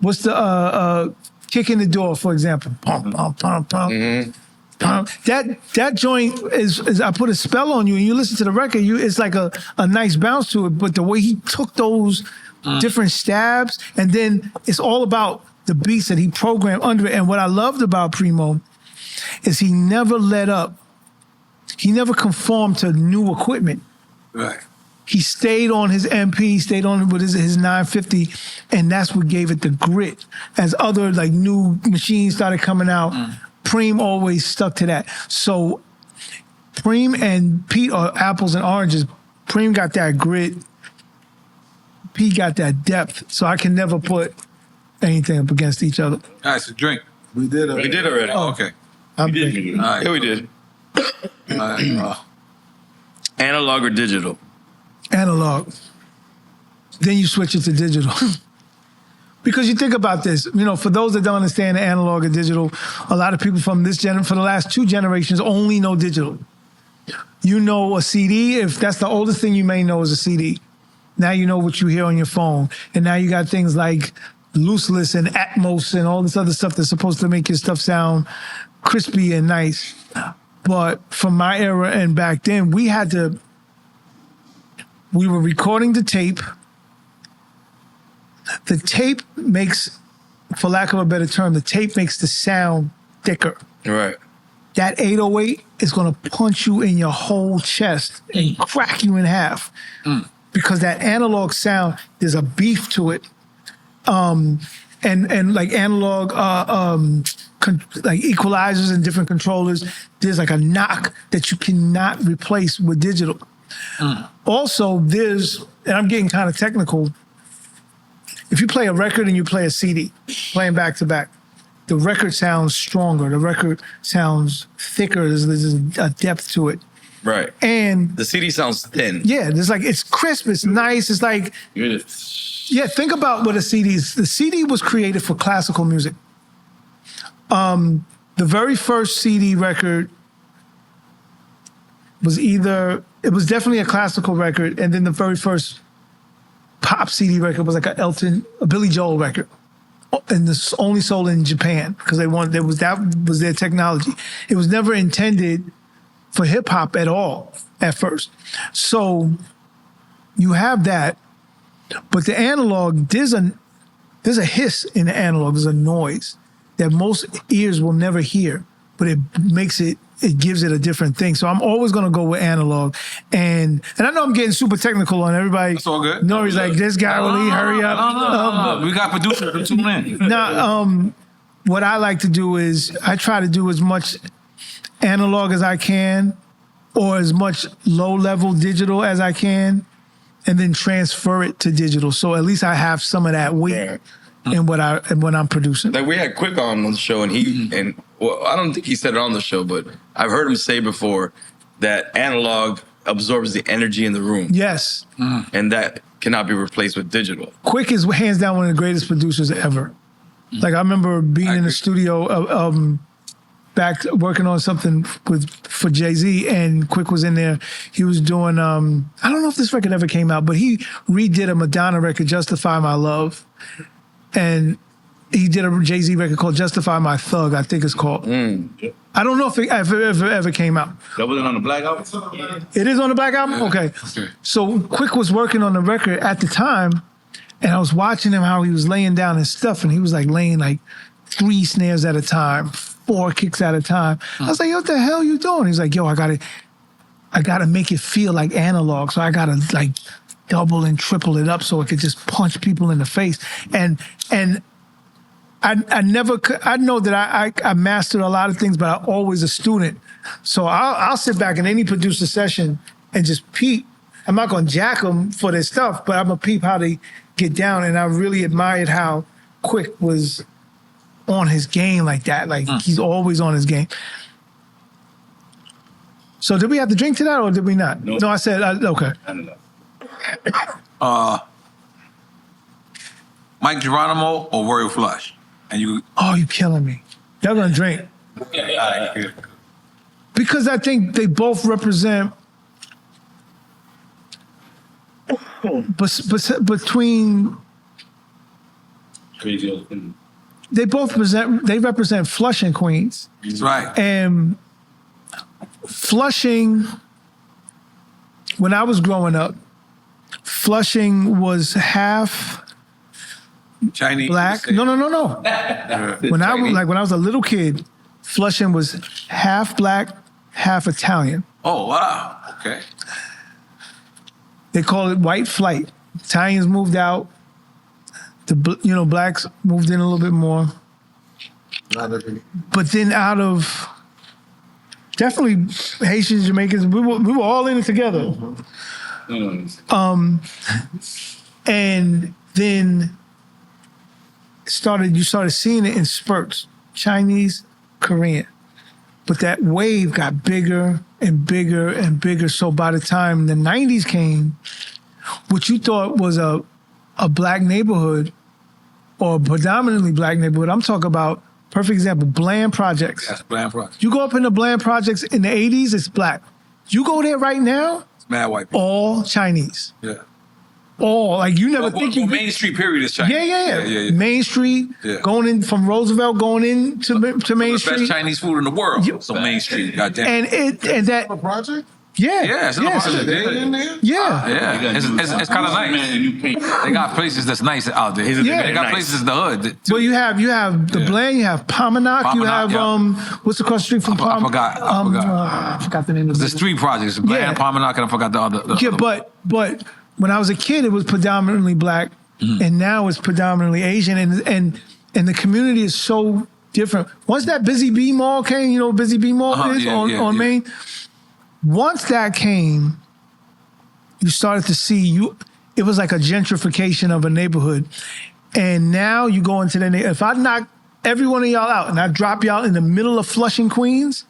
what's the Kick in the Door, for example? Pump, pump, pump, pump. That joint is I put a spell on you, and you listen to the record, it's like a nice bounce to it, but the way he took those different stabs, and then it's all about the beats that he programmed under it. And what I loved about Primo is he never let up. He never conformed to new equipment. Right. He stayed on his MP, stayed on with his 950, and that's what gave it the grit. As other like new machines started coming out, Preem always stuck to that. So Preem and Pete are apples and oranges. Preem got that grit. Pete got that depth. So I can never put anything up against each other. All right, so drink. We did it. We did already. Oh, okay. I'm thinking. All right. Yeah, we did. All right. Analog or digital? Analog. Then you switch it to digital. Because you think about this, for those that don't understand the analog and digital, a lot of people from for the last 2 generations only know digital. You know a CD, if that's the oldest thing you may know is a CD. Now you know what you hear on your phone. And now you got things like Looseless and Atmos and all this other stuff that's supposed to make your stuff sound crispy and nice. But from my era and back then, we were recording the tape. The tape makes, for lack of a better term, the tape makes the sound thicker. Right. That 808 is going to punch you in your whole chest and crack you in half. Because that analog sound, there's a beef to it. And like analog like equalizers and different controllers, there's like a knock that you cannot replace with digital. Also, and I'm getting kind of technical, if you play a record and you play a CD, playing back to back, the record sounds stronger. The record sounds thicker. There's a depth to it. Right. And the CD sounds thin. Yeah, it's crisp, it's nice. It's like, yeah, think about what a CD is. The CD was created for classical music. The very first CD record it was definitely a classical record, and then the very first pop CD record was like a Billy Joel record. And this only sold in Japan because that was their technology. It was never intended for hip hop at all at first. So you have that, but the analog, there's a hiss in the analog, there's a noise that most ears will never hear, but it gives it a different thing. So I'm always gonna go with analog. And I know I'm getting super technical on everybody. It's all good. N.O.R.E's like, this guy really hurry up. No. We got producers to tune in. Now, what I like to do is I try to do as much analog as I can, or as much low-level digital as I can, and then transfer it to digital. So at least I have some of that weight in what I'm producing. Like we had Quick on the show, and I don't think he said it on the show, but I've heard him say before that analog absorbs the energy in the room. Yes. And that cannot be replaced with digital. Quick is hands down one of the greatest producers ever. Like I remember being in the studio back working on something for Jay-Z, and Quick was in there. He was doing, I don't know if this record ever came out, but he redid a Madonna record, Justify My Love. And he did a Jay-Z record called Justify My Thug, I think it's called. I don't know if it ever came out. That wasn't on the Black Album? It is on the Black Album? Okay. So Quick was working on the record at the time, and I was watching him how he was laying down his stuff, and he was like laying like 3 snares at a time, 4 kicks at a time. I was like, yo, what the hell you doing? He's like, yo, I gotta make it feel like analog, so I gotta like double and triple it up so it could just punch people in the face. And I know that I mastered a lot of things, but I'm always a student. So I'll sit back in any producer session and just peep. I'm not gonna jack them for their stuff, but I'm gonna peep how they get down. And I really admired how Quick was on his game like that. Like he's always on his game. So did we have to drink to that or did we not? Nope. No, I said, okay. I don't know. Mike Geronimo or Royal Flush? And you. Oh, you killing me. They're gonna drink. Yeah. Because I think they both represent between Crazy old thing. they represent Flushing, Queens. That's right. And Flushing, when I was growing up, Flushing was half Chinese. black. No. When I was a little kid, Flushing was half black, half Italian. Oh, wow. Okay. They call it white flight. Italians moved out. Blacks moved in a little bit more. But then out of definitely Haitians, Jamaicans, we were all in it together. And then you started seeing it in spurts, Chinese, Korean. But that wave got bigger and bigger and bigger. So by the time the 90s came, what you thought was a black neighborhood or a predominantly black neighborhood, I'm talking about, perfect example, Bland Projects. That's Bland Projects. You go up in the Bland Projects in the 80s, it's black. You go there right now, Mad white people. all Chinese. Yeah. All like you never think you. Main Street period is Chinese. Yeah. Main Street, going in from Roosevelt, going in to Main the Street. best Chinese food in the world. So Main Street, goddamn. And that A project? Yeah, it's in the project. They in there? Yeah, it's kind of nice. They got places that's nice out there. They got places in the hood. Too. Well, you have the Bland, you have Pominock, you have what's across the street from I forgot. I forgot the name of There's 3 projects: Bland, Pominock, and I forgot the other. But when I was a kid, it was predominantly black, and now it's predominantly Asian, and the community is so different. Once that Busy Bee Mall came, you know what Busy Bee Mall is on Main. Once that came, you started to see it was like a gentrification of a neighborhood. And now you go into the neighborhood. If I knock every one of y'all out and I drop y'all in the middle of Flushing, Queens,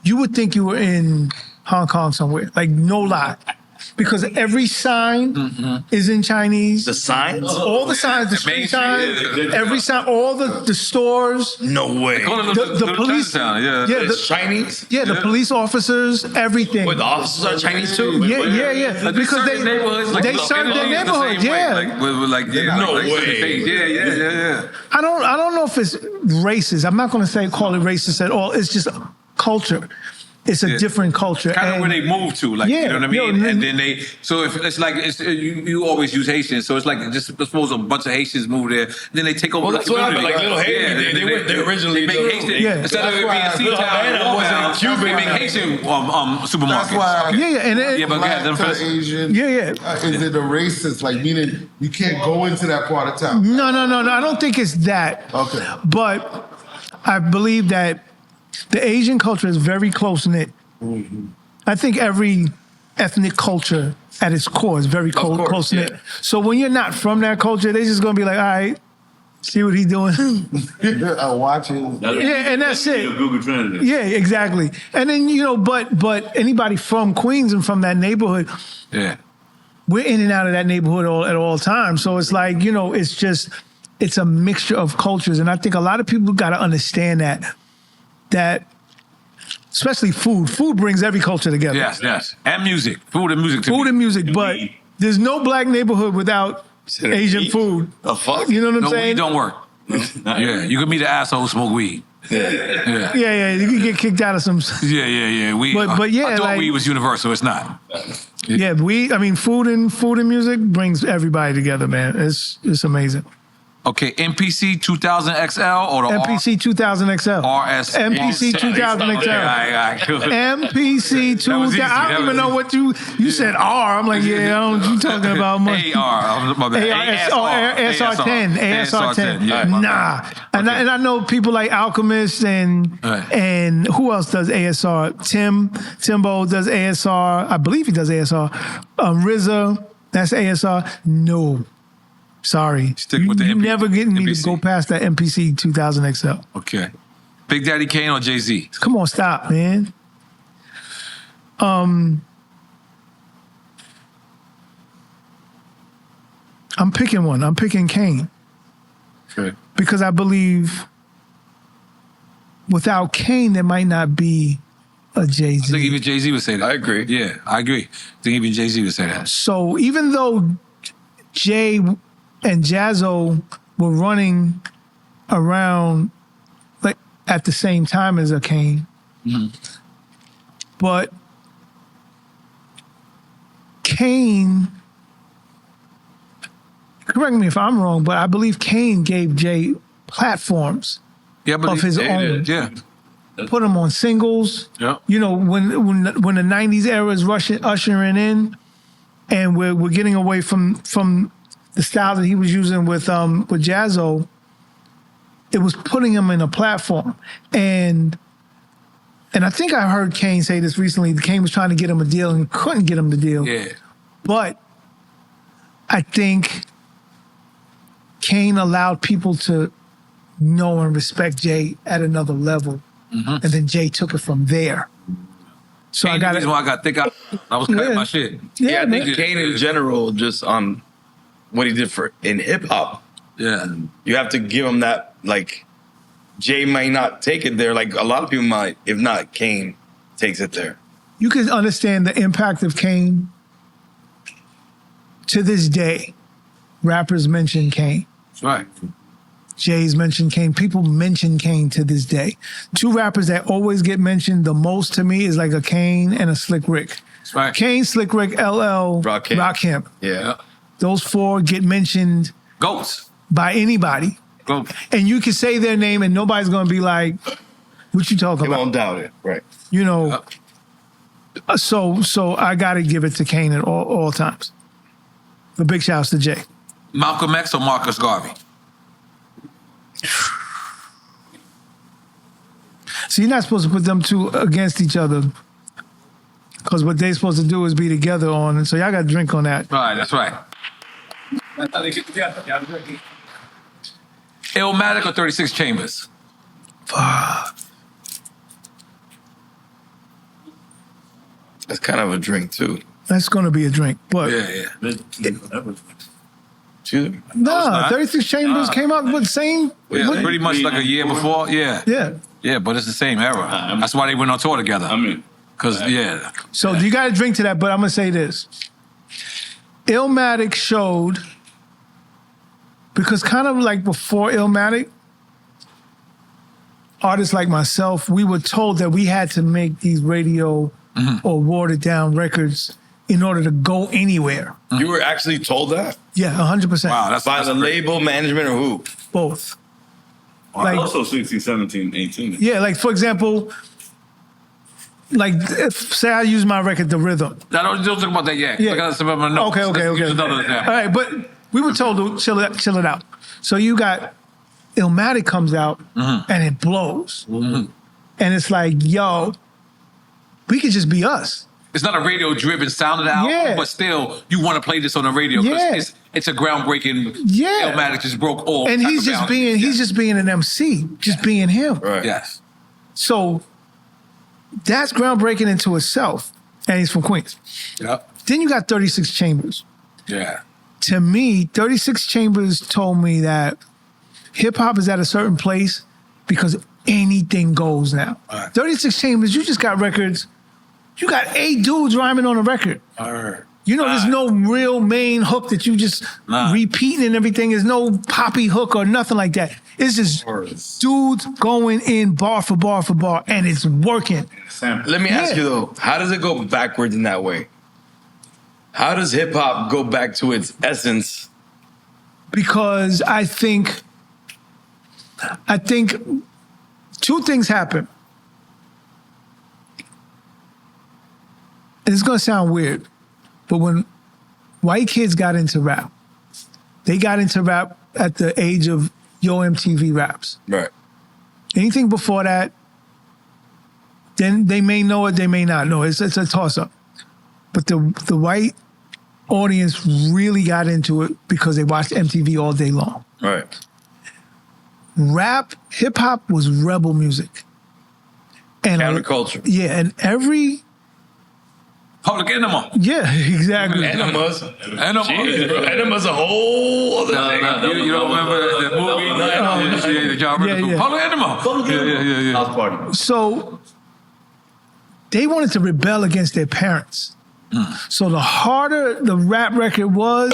you would think you were in Hong Kong somewhere. Like, no lie. Because every sign is in Chinese. The signs? All the signs, the street signs, every sign, all the stores. No way. The police. It's Chinese? Yeah, the police officers, everything. Wait, the officers are Chinese too? Yeah. Because they serve their neighborhood. No way. Yeah. I don't know if it's racist. I'm not going to call it racist at all. It's just culture. It's a different culture. Kind of where they move to, like, you know what I mean? And then so if it's like, you always use Haitians, so it's like, just suppose a bunch of Haitians move there, then they take over Well, the that's what community. happened, like Little Haiti, they originally make Haitian, instead of it being Sea-Town, Cuban, they make Haitian supermarkets. That's why. Yeah, but Black to Asian. Is it a racist? Like, meaning you can't go into that part of town? No. I don't think it's that. Okay. But I believe that the Asian culture is very close-knit. I think every ethnic culture at its core is very close-knit. So when you're not from that culture, they're just going to be like, all right, see what he's doing. I watch him. And that's it. Google Translate. Yeah, exactly. And then, but anybody from Queens and from that neighborhood, we're in and out of that neighborhood at all times. So it's like, it's a mixture of cultures. And I think a lot of people got to understand that especially food brings every culture together. Yes. And music. Food and music. Food and music. But there's no black neighborhood without Asian food. The fuck? You know what I'm saying? Weed don't work. You can be the asshole who smoke weed. Yeah. You can get kicked out of some. Yeah. Weed. But yeah, I thought weed was universal. It's not. Yeah, food and music brings everybody together, man. It's amazing. Okay, MPC 2000XL or the MPC 2000XL. RS. MPC 2000XL. Yeah, cool. MPC 2000. I don't even know what you said. R. I'm like, I don't. You talking about much? AR. ASR10. ASR10. Yeah. Nah. And I know people like Alchemist and who else does ASR? Timbo does ASR. I believe he does ASR. RZA. That's ASR. No. Sorry. Stick with the you never get me MPC. to go past that MPC 2000XL. Okay. Big Daddy Kane or Jay-Z? Come on, stop, man. I'm picking one. I'm picking Kane. Okay. Because I believe without Kane, there might not be a Jay-Z. I think even Jay-Z would say that. I agree. Yeah, I agree. I think even Jay-Z would say that. So even though Jay and Jazzo were running around like at the same time as a Kane, but Kane, correct me if I'm wrong, but I believe Kane gave Jay platforms of his own. Yeah. Put him on singles. Yeah. You know, when the 90s era is ushering in, and we're getting away from the style that he was using with Jazzo, it was putting him in a platform. And I think I heard Kane say this recently. Kane was trying to get him a deal and couldn't get him the deal. Yeah. But I think Kane allowed people to know and respect Jay at another level. And then Jay took it from there. So Kane, the reason why I got thick out, I was cutting my shit. Yeah, I think Kane in general, just on what he did in hip hop. Yeah. You have to give him that, like, Jay might not take it there. Like, a lot of people might, if not, Kane takes it there. you can understand the impact of Kane. To this day, rappers mention Kane. That's right. Jay's mentioned Kane. People mention Kane to this day. Two rappers that always get mentioned the most to me is like a Kane and a Slick Rick. That's right. Kane, Slick Rick, LL, Rakim. Yeah. Those four get mentioned Goats. by anybody. Goats. And you can say their name and nobody's going to be like, what you talking They about? won't doubt it. Right. You know, so I got to give it to Kane at all times. But big shouts to Jay. Malcolm X or Marcus Garvey? So you're not supposed to put them two against each other because what they're supposed to do is be together on it. So y'all got to drink on that. Right, that's right. Illmatic or 36 Chambers? That's kind of a drink too. That's going to be a drink. But not. 36 Chambers came out with the same. Yeah, pretty much like a year before. Yeah. Yeah. Yeah, but it's the same era. That's why they went on tour together. Because, yeah. So you got to drink to that, but I'm going to say this. Illmatic showed, because kind of like before Illmatic, artists like myself, we were told that we had to make these radio or watered down records in order to go anywhere. You were actually told that? Yeah, 100%. Wow, by the label, management, or who? Both. Like, also 16, 17, 18. Yeah, like for example, like if, say I use my record, The Rhythm. Don't talk about that yet. Yeah. I got some of my notes. Okay. Let's use another example. All right, but we were told to chill it out. So you got Illmatic comes out and it blows. And it's like, yo, we could just be us. It's not a radio-driven sound of the album, but still, you want to play this on the radio because it's a groundbreaking. Yeah, Illmatic just broke all. And he's just being an MC, just being him. Right. Yes. So that's groundbreaking into itself, and he's from Queens. Yep. Then you got 36 Chambers. Yeah. To me, 36 Chambers told me that hip hop is at a certain place because anything goes now. Right. 36 Chambers, you just got records. You got 8 dudes rhyming on a record. You know, there's no real main hook that you just repeating and everything. There's no poppy hook or nothing like that. It's just dudes going in bar for bar for bar, and it's working. Let me ask you though, how does it go backwards in that way? How does hip hop go back to its essence? Because I think two things happen. And it's gonna sound weird, but when white kids got into rap, they got into rap at the age of Yo MTV Raps. Right. Anything before that, then they may know it, they may not know it. It's a toss-up. But the white audience really got into it because they watched MTV all day long. Right. Rap, hip-hop was rebel music. And counterculture. Yeah, and every... Public Enemy. Yeah, exactly. Enemas. Enemas a whole other thing. You don't remember the movie? Public Enemy. Yeah. House party. So they wanted to rebel against their parents. So the harder the rap record was,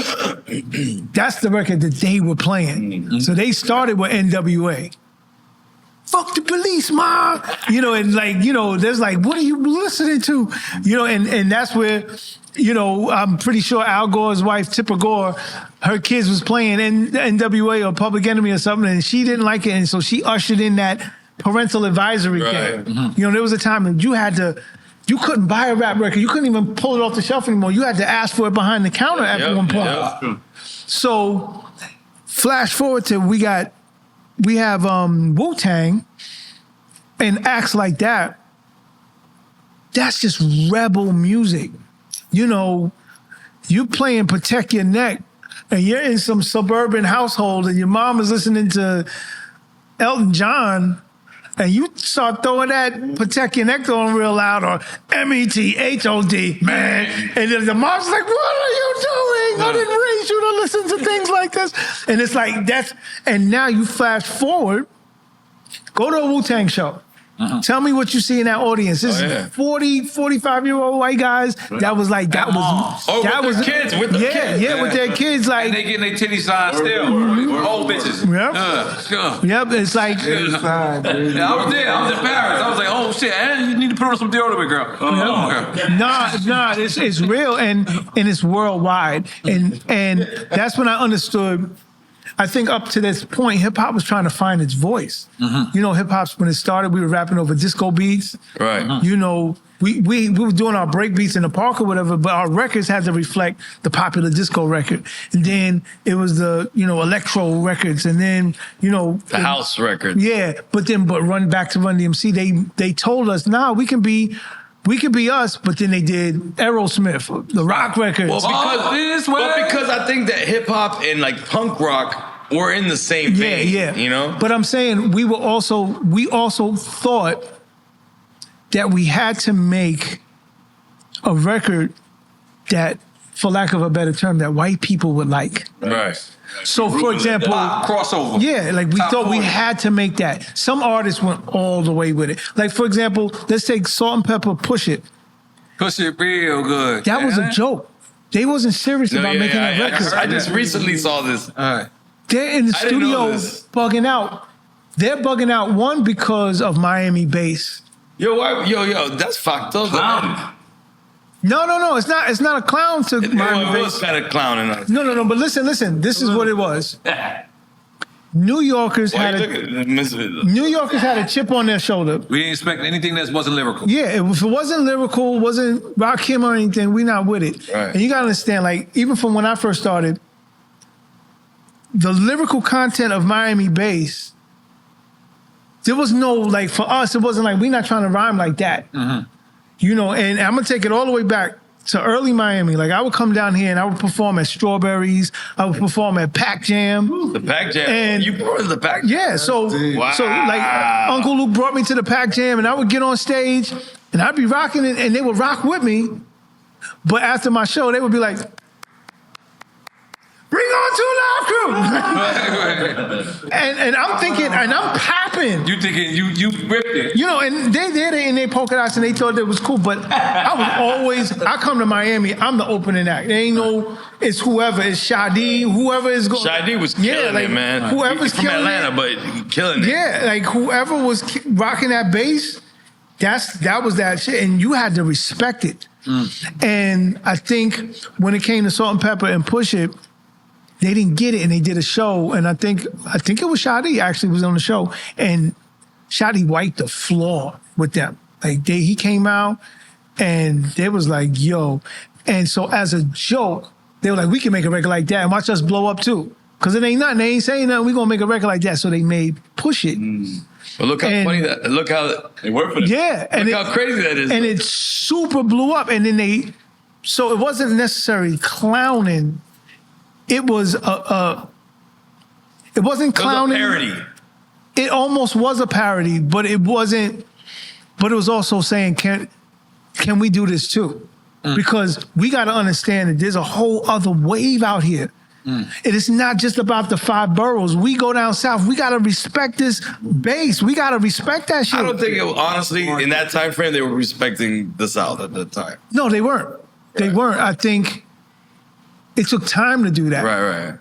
that's the record that they were playing. So they started with NWA. Fuck the police, ma. You know, and like, you know, there's like, what are you listening to? You know, and that's where, you know, I'm pretty sure Al Gore's wife, Tipper Gore, her kids was playing NWA or Public Enemy or something, and she didn't like it, and so she ushered in that parental advisory thing. You know, there was a time that you couldn't buy a rap record. You couldn't even pull it off the shelf anymore. You had to ask for it behind the counter at one point. So flash forward to we have Wu-Tang and acts like that. That's just rebel music. You know, you playing Protect Your Neck and you're in some suburban household and your mom is listening to Elton John and you start throwing that Protect Your Neck on real loud or METHOD, man. And then the mom's like, what are you doing? I didn't raise you to listen to things like this. And it's like, and now you flash forward, go to a Wu-Tang show. Tell me what you see in that audience. This is 40, 45-year-old white guys that was like, that was kids, with the kids. Yeah, with their kids. Like, and they getting their titties signed still. Old bitches. Yep, it's like. I was there. I was in Paris. I was like, oh shit, and you need to put on some deodorant, girl. Nah, it's real and it's worldwide. And that's when I understood. I think up to this point, hip hop was trying to find its voice. You know, hip hop's when it started, we were rapping over disco beats. Right. You know, we were doing our break beats in the park or whatever, but our records had to reflect the popular disco record. And then it was the, electro records, and then, the house records. Yeah, but Run DMC, they told us, nah, we can be us, but then they did Aerosmith, the rock records. Well, because I think that hip hop and like punk rock were in the same vein. Yeah. But I'm saying we also thought that we had to make a record that, for lack of a better term, that white people would like. Right. So, for example, crossover. Yeah, like we thought we had to make that. Some artists went all the way with it. Like, for example, let's take Salt and Pepper, Push It. Push It real good. That was a joke. They wasn't serious about making that record. I just recently saw this. They're in the studio bugging out. They're bugging out, one, because of Miami bass. Yo, that's fucked up. No. It's not a clown to Miami bass. It was kind of clowning us. No. But listen. This is what it was. New Yorkers had a chip on their shoulder. We didn't expect anything that wasn't lyrical. Yeah, if it wasn't lyrical, wasn't Rakim or anything, we not with it. Right. And you gotta understand, like, even from when I first started, the lyrical content of Miami bass, there was no, like, for us, it wasn't like, we not trying to rhyme like that. And I'm gonna take it all the way back to early Miami. Like, I would come down here and I would perform at Strawberries. I would perform at Pac Jam. The Pac Jam. And you brought to the Pac Jam? Yeah. So like Uncle Luke brought me to the Pac Jam, and I would get on stage and I'd be rocking it, and they would rock with me. But after my show, they would be like, "Bring on Two Live Crew." and I'm thinking, and I'm popping. You thinking you ripped it. And they in their polka dots, and they thought it was cool. But I come to Miami, I'm the opening act. There ain't no, it's whoever, it's Shadi, whoever is going. Shadi was killing it, man. Whoever's from killing Atlanta, but killing it. Yeah, like whoever was rocking that bass, that was that shit, and you had to respect it. And I think when it came to Salt and Pepper and Push It, they didn't get it, and they did a show, and I think it was Shadi actually was on the show, and Shadi wiped the floor with them. Like, he came out, and they was like, yo. And so as a joke, they were like, we can make a record like that and watch us blow up too. Because it ain't nothing. They ain't saying nothing. We gonna make a record like that. So they made Push It. But look how funny that, look how they work for it. Yeah. Look how crazy that is. And it super blew up. And then so it wasn't necessarily clowning. It was it wasn't clowning. It was a parody. It almost was a parody, but it wasn't. But it was also saying, can we do this too? Because we got to understand that there's a whole other wave out here. It is not just about the 5 boroughs. We go down south. We got to respect this base. We got to respect that shit. I don't think honestly, in that time frame, they were respecting the South at that time. No, they weren't. Right. They weren't. I think it took time to do that. Right.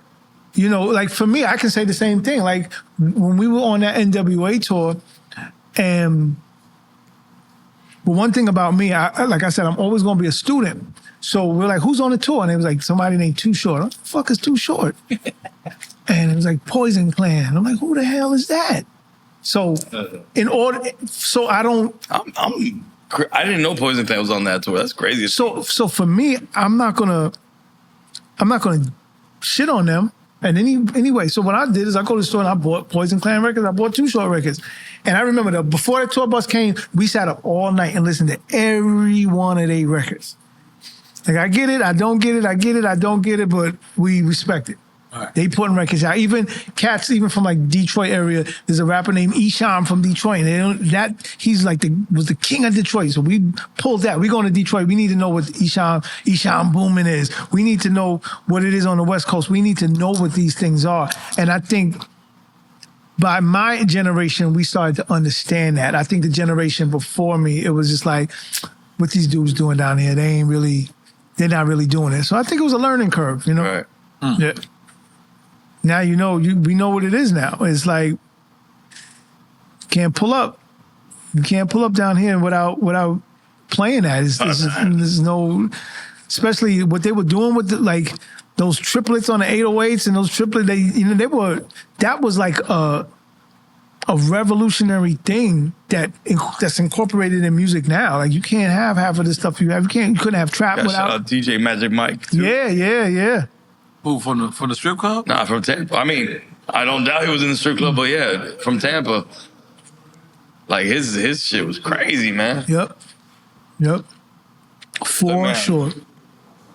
Like for me, I can say the same thing. Like when we were on that NWA tour, but one thing about me, like I said, I'm always going to be a student. So we're like, who's on the tour? And it was like, somebody named Too Short. What the fuck is Too Short? And it was like Poison Clan. I'm like, who the hell is that? So I didn't know Poison Clan was on that tour. That's crazy. So for me, I'm not gonna shit on them. And anyway, so what I did is I go to the store and I bought Poison Clan records. I bought Too Short records. And I remember that before the tour bus came, we sat up all night and listened to every one of their records. Like, I get it, I don't get it, I get it, I don't get it, but we respect it. Right. They putting records out. Even cats, even from like Detroit area, there's a rapper named Esham from Detroit. And he's like was the king of Detroit. So we pulled that. We going to Detroit. We need to know what Esham Boomin is. We need to know what it is on the West Coast. We need to know what these things are. And I think by my generation, we started to understand that. I think the generation before me, it was just like, what these dudes doing down here? They're not really doing it. So I think it was a learning curve, you know? Right. Yeah. Now we know what it is now. It's like, can't pull up. You can't pull up down here without playing that. There's no, especially what they were doing with those triplets on the 808s and those triplets. That was like a revolutionary thing that's incorporated in music now. Like you can't have half of the stuff you have. You couldn't have trap without. Shout out DJ Magic Mike. Too. Yeah. Who, from the strip club? Nah, from Tampa. I mean, I don't doubt he was in the strip club, but yeah, from Tampa. Like his shit was crazy, man. Yep. For sure.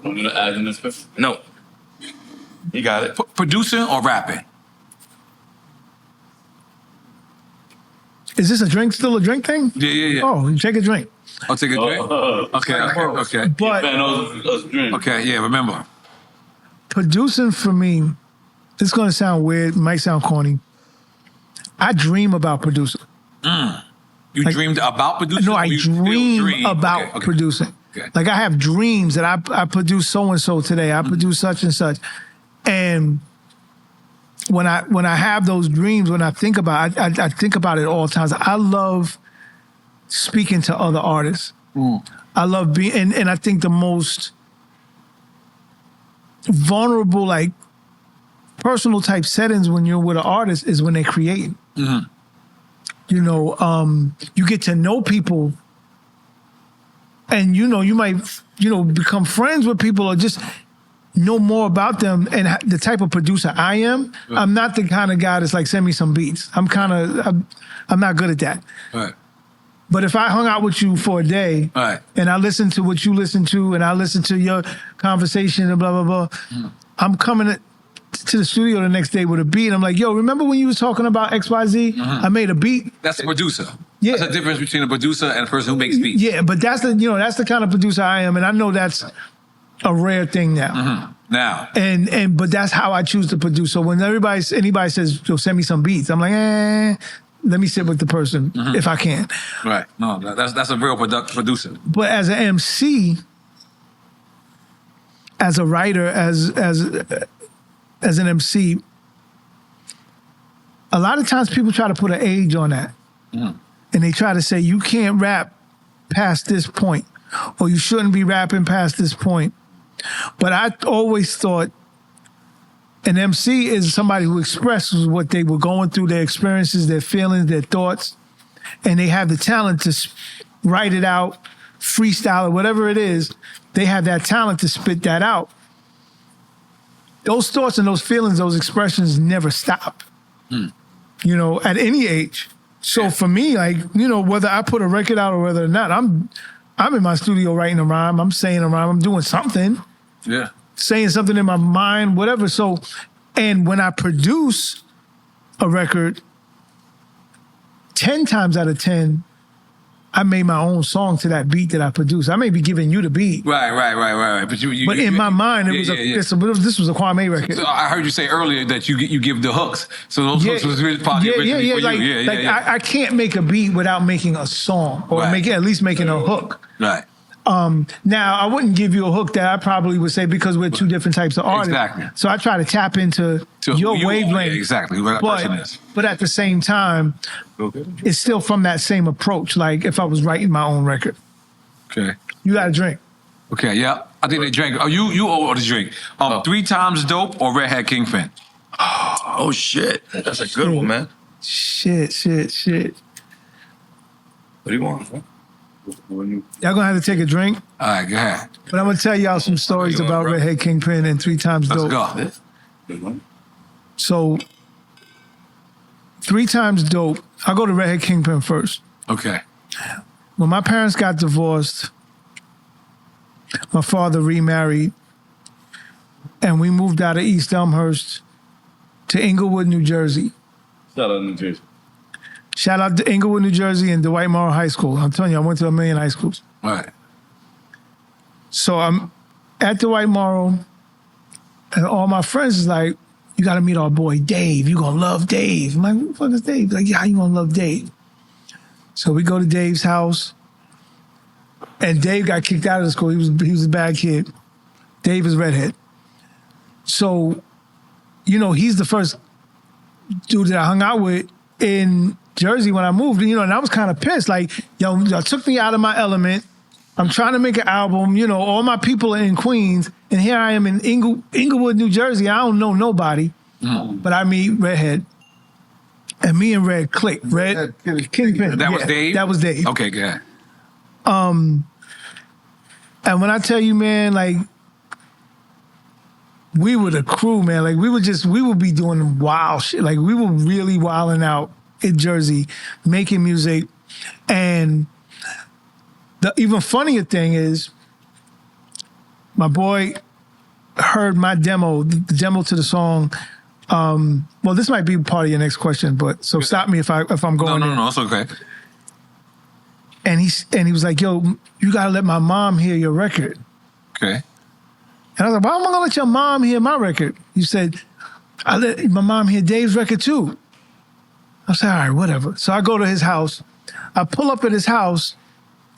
I'm gonna add in this bit. No. You got it. Producing or rapping? Is this still a drink thing? Yeah. Oh, take a drink. I'll take a drink. Okay. But Okay, yeah, remember. producing for me, it's going to sound weird, might sound corny. I dream about producing. You dreamed about producing? No, I or you still dream about Okay. producing. Okay. Like I have dreams that I produce so and so today. I produce such and such, and when I have those dreams, when I think about it, I think about it all times. I love speaking to other artists. I love being, and I think the most vulnerable, like personal type settings when you're with an artist is when they're creating. You know, you get to know people, and you might become friends with people or just know more about them. And the type of producer I am, I'm not the kind of guy that's like, send me some beats. I'm not good at that. Right. But if I hung out with you for a day, Right. and I listened to what you listen to, and I listened to your conversation and blah, blah, blah, I'm coming to the studio the next day with a beat. And I'm like, yo, remember when you was talking about XYZ? I made a beat. That's a producer. Yeah. That's the difference between a producer and a person who makes beats. Yeah, but that's the kind of producer I am, and I know that's a rare thing now. Now. But that's how I choose to produce. So when anybody says, yo, send me some beats, I'm like, let me sit with the person if I can. Right. No, that's a real producer. But as an MC, as a writer, as an MC, a lot of times people try to put an age on that. And they try to say, you can't rap past this point, or you shouldn't be rapping past this point. But I always thought an MC is somebody who expresses what they were going through, their experiences, their feelings, their thoughts, and they have the talent to write it out, freestyle it, whatever it is. They have that talent to spit that out. Those thoughts and those feelings, those expressions never stop, at any age. So for me, like, whether I put a record out or whether or not, I'm in my studio writing a rhyme, I'm saying a rhyme, I'm doing something. Yeah. Saying something in my mind, whatever. So, and when I produce a record, 10 times out of 10, I made my own song to that beat that I produced. I may be giving you the beat. Right. But in my mind, this was a Kwame record. So I heard you say earlier that you give the hooks. So those hooks was probably originally for you. I can't make a beat without making a song or at least making a hook. Right. Now, I wouldn't give you a hook that I probably would say because we're two different types of artists. Exactly. So I try to tap into your wavelength. Yeah, exactly. What that person is. But at the same time, it's still from that same approach. Like if I was writing my own record. Okay. You got to drink. Okay, yeah. I think they drank. Oh, you owe the drink. 3 times Dope or Redhead Kingpin? Oh, shit. That's a good one, man. Shit. What do you want? Y'all gonna have to take a drink. All right, go ahead. But I'm gonna tell y'all some stories about Redhead Kingpin and 3 times Dope. Let's go. So 3 times Dope. I'll go to Redhead Kingpin first. Okay. When my parents got divorced, my father remarried, and we moved out of East Elmhurst to Englewood, New Jersey. Shout out New Jersey. Shout out to Englewood, New Jersey, and Dwight Morrow High School. I'm telling you, I went to a million high schools. All right. So I'm at Dwight Morrow, and all my friends is like, you got to meet our boy Dave. You gonna love Dave. I'm like, who the fuck is Dave? Like, yeah, you gonna love Dave. So we go to Dave's house, and Dave got kicked out of the school. He was a bad kid. Dave is redhead. So, he's the first dude that I hung out with in Jersey when I moved, and I was kind of pissed. Like, y'all took me out of my element. I'm trying to make an album. All my people are in Queens, and here I am in Inglewood, New Jersey. I don't know nobody, but I meet Redhead, and me and Red clicked. Red Kingpin. That was Dave? That was Dave. Okay, good. And when I tell you, man, like, we were the crew, man. Like, we would be doing wild shit. Like, we were really wilding out in Jersey, making music. And the even funnier thing is, my boy heard my demo, the demo to the song. Well, this might be part of your next question, but so stop me if I'm going. No, it's okay. And he was like, "Yo, you gotta let my mom hear your record." Okay. And I was like, "Why am I gonna let your mom hear my record?" You said, "I let my mom hear Dave's record too." I said, "All right, whatever." So I go to his house. I pull up at his house.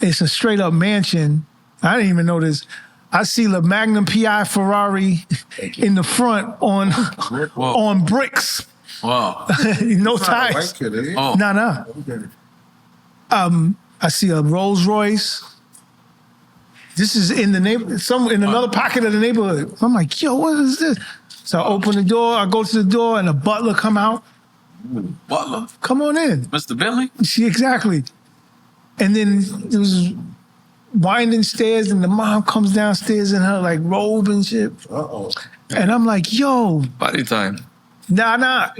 It's a straight up mansion. I didn't even know this. I see the Magnum PI Ferrari in the front on bricks. Wow. No tires. Oh. Nah. I see a Rolls Royce. This is in the in another pocket of the neighborhood. I'm like, yo, what is this? So I open the door. I go to the door, and the butler come out. Butler? Come on in, Mr. Bentley? Exactly. And then there was winding stairs, and the mom comes downstairs in her like robe and shit. And I'm like, yo, Body time. nah,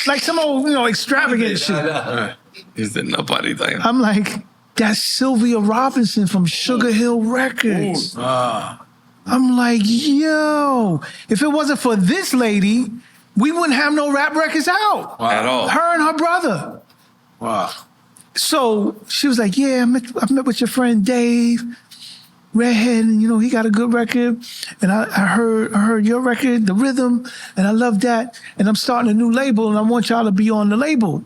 like some old extravagant shit. He said no body time. I'm like, that's Sylvia Robinson from Sugar Hill Records. I'm like, yo, if it wasn't for this lady, we wouldn't have no rap records out. Wow. At all. Her and her brother. Wow. So she was like, yeah, I met with your friend Dave, Redhead, and he got a good record. And I heard your record, the rhythm, and I love that. And I'm starting a new label, and I want y'all to be on the label.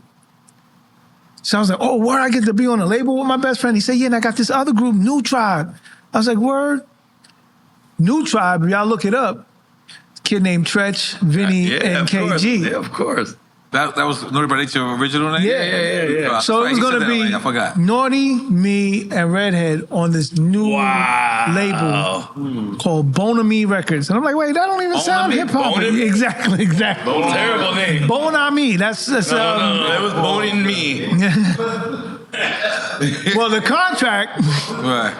So I was like, oh, word, I get to be on a label with my best friend. He said, yeah, and I got this other group, New Tribe. I was like, word? New Tribe, y'all look it up. Kid named Tretch, Vinny, and KG. Yeah, of course. That was N.O.R.E. But that's your original name? Yeah. So it was going to be I forgot. N.O.R.E, me, and Redhead on this new label called Bon-Ami Records. And I'm like, wait, that don't even sound hip-hop. Exactly. Terrible name. Bon-Ami, that's No, that was boning me. Well, the contract. Right.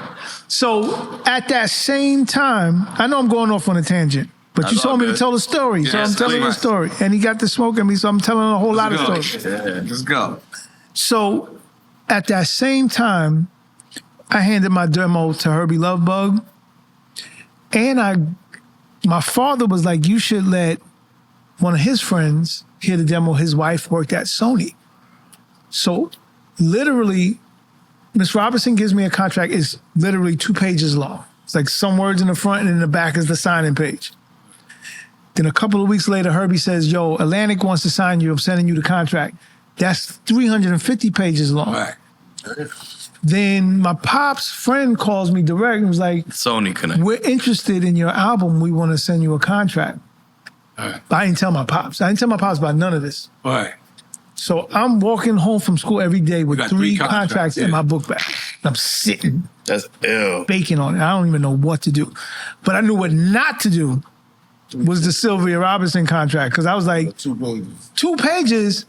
So at that same time, I know I'm going off on a tangent, but you told me to tell the story, so I'm telling the story. And he got to smoking me, so I'm telling a whole lot of stories. Yeah, let's go. So at that same time, I handed my demo to Herbie Lovebug, and my father was like, you should let one of his friends hear the demo. His wife worked at Sony. So literally, Miss Robinson gives me a contract. It's literally 2 pages long. It's like some words in the front, and in the back is the signing page. Then a couple of weeks later, Herbie says, yo, Atlantic wants to sign you. I'm sending you the contract. That's 350 pages long. Right. Then my pop's friend calls me direct and was like, Sony Connect. we're interested in your album. We want to send you a contract. Right. I didn't tell my pops. I didn't tell my pops about none of this. Right. So I'm walking home from school every day with got 3 3 contracts in my book bag. I'm sitting, That's ill. baking on it. I don't even know what to do. But I knew what not to do was the Sylvia Robinson contract. Because I was like, 2 pages. 2 pages,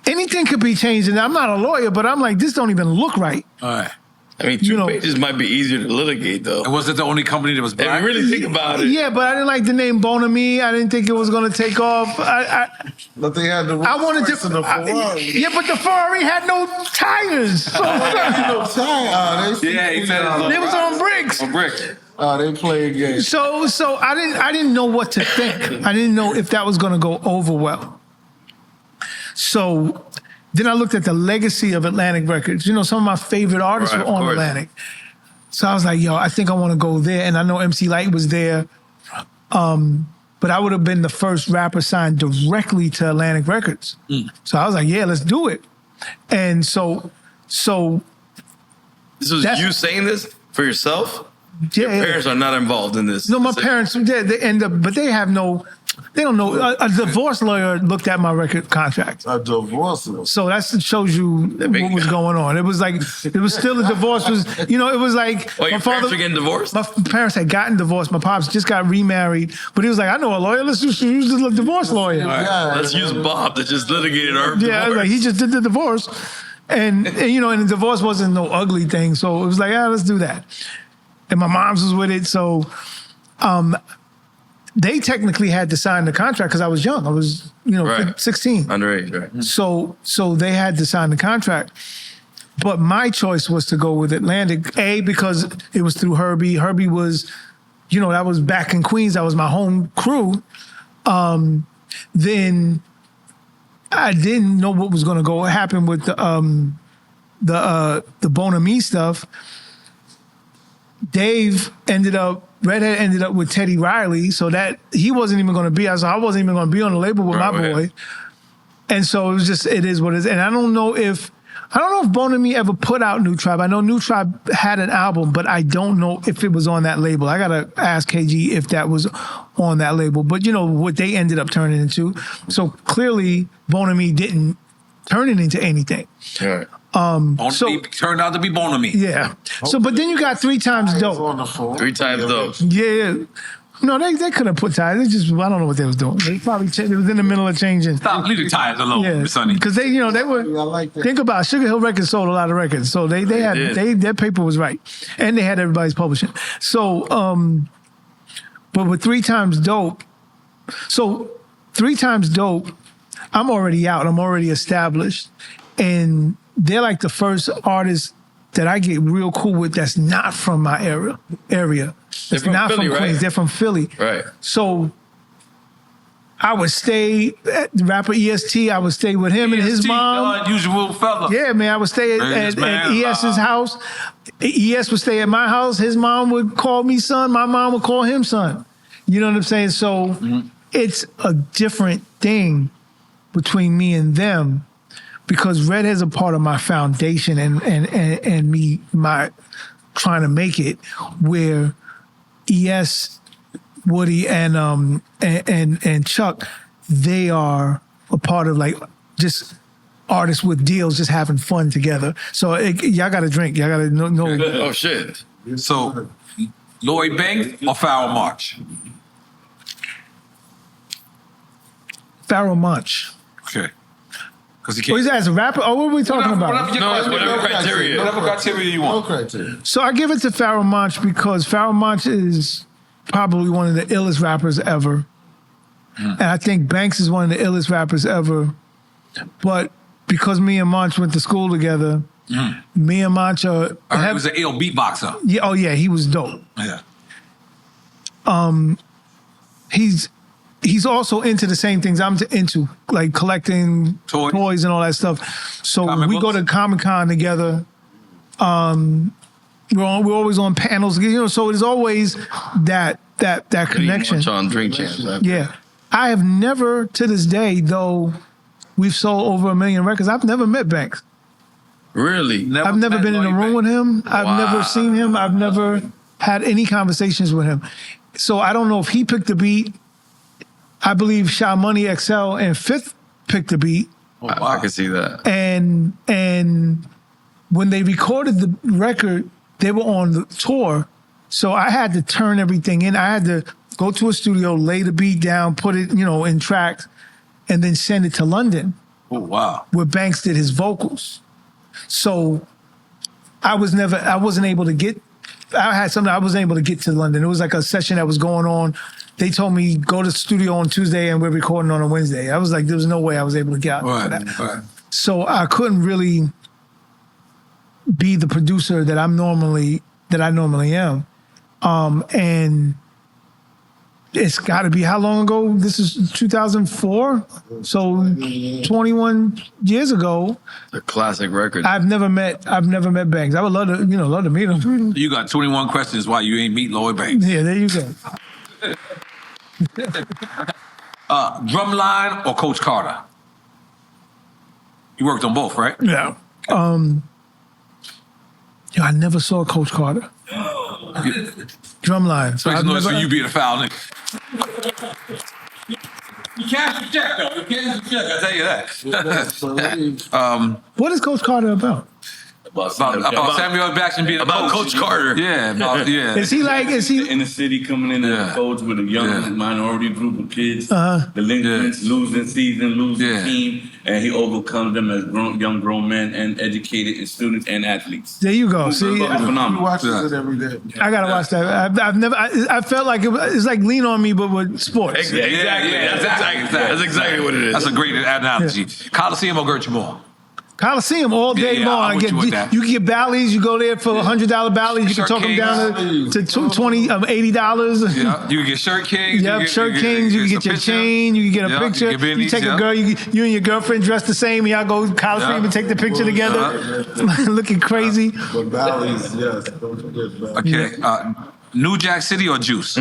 anything could be changed. And I'm not a lawyer, but I'm like, this don't even look right. All right. I mean, 2 pages might be easier to litigate, though. And was it the only company that was black? If you really think about it. Yeah, but I didn't like the name Bon-Ami. I didn't think it was going to take off. But they had the I wanted to. the Ferrari. Yeah, but the Ferrari had no tires. So Yeah, he said they was on bricks. on brick. They played games. So I didn't know what to think. I didn't know if that was going to go over well. So then I looked at the legacy of Atlantic Records. Some of my favorite artists were on Atlantic. So I was like, yo, I think I want to go there. And I know MC Light was there. but I would have been the first rapper signed directly to Atlantic Records. So I was like, yeah, let's do it. And so This was you saying this for yourself? Yeah, Your parents are not involved in this. No, my parents, they end up, but they don't know. A divorce lawyer looked at my record contract. A divorce lawyer. So that shows you what was going on. It was still a divorce. It was like. Oh, your parents were getting divorced? My parents had gotten divorced. My pops just got remarried. But he was like, I know a lawyer. Let's use the divorce lawyer. Right. Let's use Bob that just litigated our divorce. Yeah, like he just did the divorce. And the divorce wasn't no ugly thing. So it was like, let's do that. And my mom's was with it. So they technically had to sign the contract because I was young. I was, 16. Underage, right. So they had to sign the contract. But my choice was to go with Atlantic, because it was through Herbie. Herbie was, that was back in Queens. That was my home crew. Then I didn't know what was going to happen with the Bon Ami stuff. Redhead ended up with Teddy Riley, so that he wasn't even going to be. So I wasn't even going to be on the label with my boy. And so it is what it is. And I don't know if Bon Ami ever put out New Tribe. I know New Tribe had an album, but I don't know if it was on that label. I gotta ask KG if that was on that label. But what they ended up turning into. So clearly Bon Ami didn't turn it into anything. Right. Turned out to be Bon Ami. Yeah. So, but then you got 3 Times Dope. 3 Times Dope. Yeah. No, they couldn't have put tires. I don't know what they was doing. They probably it was in the middle of changing. Stop, leave the tires alone, Sonny. Because they were. Think about it, Sugar Hill Records sold a lot of records, so their paper was right, and they had everybody's publishing. So, but with 3 Times Dope, I'm already out. I'm already established, and they're like the first artist that I get real cool with that's not from my area. It's not Philly, from Queens. Right? They're from Philly. Right. So I would stay at rapper EST. I would stay with him and his mom. Unusual fella. Yeah, man. I would stay at ES's house. ES would stay at my house. His mom would call me son. My mom would call him son. You know what I'm saying? So it's a different thing between me and them, because Redhead's a part of my foundation and my trying to make it, where ES, Woody, and Chuck, they are a part of just artists with deals, just having fun together. So y'all got to drink. Y'all got to know. Oh shit! So, Lloyd Banks or Pharoah Monch? Pharoah Monch. Okay. Because he can't. He's as a rapper. Oh, what are we talking about? Whatever criteria. Whatever criteria you want. No criteria. So I give it to Pharoah Monch because Pharoah Monch is probably one of the illest rappers ever. And I think Banks is one of the illest rappers ever. But because me and Monch went to school together, me and Monch are... I heard he was an ill beatboxer. Yeah, oh yeah, he was dope. Yeah. He's also into the same things I'm into, like collecting toys and all that stuff. So we go to Comic-Con together. We're always on panels, so there's always that connection. Much on Drink Champs. Yeah. I have never, to this day, though we've sold over 1 million records, I've never met Banks. Really? I've never been in a room with him. I've never seen him. I've never had any conversations with him. So I don't know if he picked the beat. I believe Sha Money XL and Fifth picked the beat. Oh, wow. I can see that. And when they recorded the record, they were on the tour. So I had to turn everything in. I had to go to a studio, lay the beat down, put it, in tracks, and then send it to London. Oh, wow. Where Banks did his vocals. So I wasn't able to get to London. It was like a session that was going on. They told me, go to the studio on Tuesday and we're recording on a Wednesday. I was like, there was no way I was able to get out for that. Right. So I couldn't really be the producer that I normally am. And it's got to be, how long ago? This is 2004. So 21 years ago. A classic record. I've never met Banks. I would love to meet him. You got 21 questions why you ain't meet Lloyd Banks. Yeah, there you go. Drumline or Coach Carter? You worked on both, right? Yeah. I never saw Coach Carter. Drumline. So it's noise for you being a foul nigga. You cash the check, though. You cash the check, I tell you that. What is Coach Carter about? About Samuel Jackson being about Coach Carter. Yeah, yeah. Is he in the city coming in as a coach with a young minority group of kids, delinquents, losing season, losing team, and he overcomes them as young grown men and educated and students and athletes. There you go. See, phenomenal. Watches it every day. I gotta watch that. I've never. I felt like it's like Lean on Me, but with sports. Exactly. That's exactly what it is. That's a great analogy. Coliseum or Gertrude Moore? Coliseum all day long. You can get Bally's. You go there for $100 Bally's. You can talk them down to $80. Yeah, you can get Shirt Kings. Yep, Shirt Kings. You can get your chain. You can get a picture. You take a girl. You and your girlfriend dress the same. And y'all go to Coliseum and take the picture together, looking crazy. But Bally's, yes. Don't forget Bally's. Okay, New Jack City or Juice?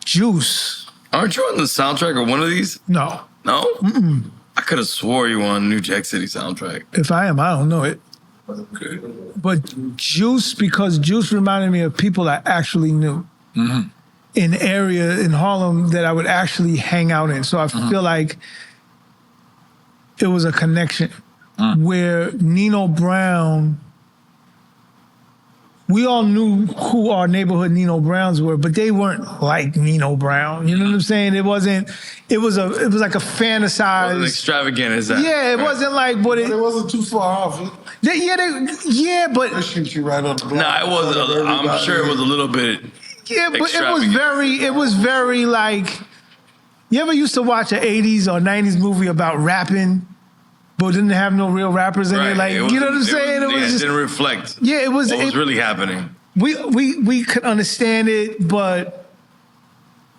Juice. Aren't you on the soundtrack of one of these? No. No? I could have swore you were on New Jack City soundtrack. If I am, I don't know it. Okay. But Juice, because Juice reminded me of people I actually knew in area in Harlem that I would actually hang out in. So I feel like it was a connection where Nino Brown, we all knew who our neighborhood Nino Browns were, but they weren't like Nino Brown. You know what I'm saying? It was like a fantasized. It wasn't extravagant as that. Yeah, it wasn't like, but it wasn't too far off. But They shoot you right on the block. Nah, it was. I'm sure it was a little bit. Yeah, but it was very like. You ever used to watch an '80s or '90s movie about rapping, but didn't have no real rappers in it? Like, you know what I'm saying? It didn't reflect. Yeah, it was. What was really happening? We could understand it, but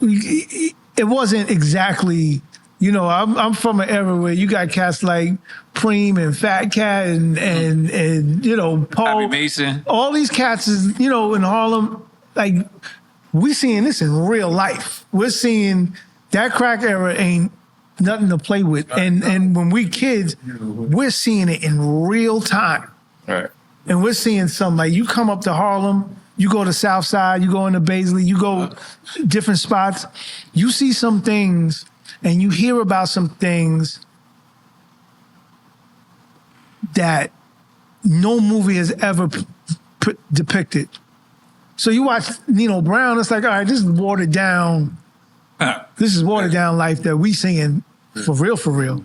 it wasn't exactly. You know, I'm from an era where you got cats like Preem and Fat Cat and you know Paul Abby Mason. All these cats is, you know, in Harlem. Like, we seeing this in real life. We're seeing that crack era ain't nothing to play with. And when we kids, we're seeing it in real time. Right. And we're seeing some, like, you come up to Harlem, you go to South Side, you go into Baisley, you go different spots, you see some things and you hear about some things that no movie has ever depicted. So you watch Nino Brown, it's like, all right, this is watered down. This is watered down life that we seeing for real, for real.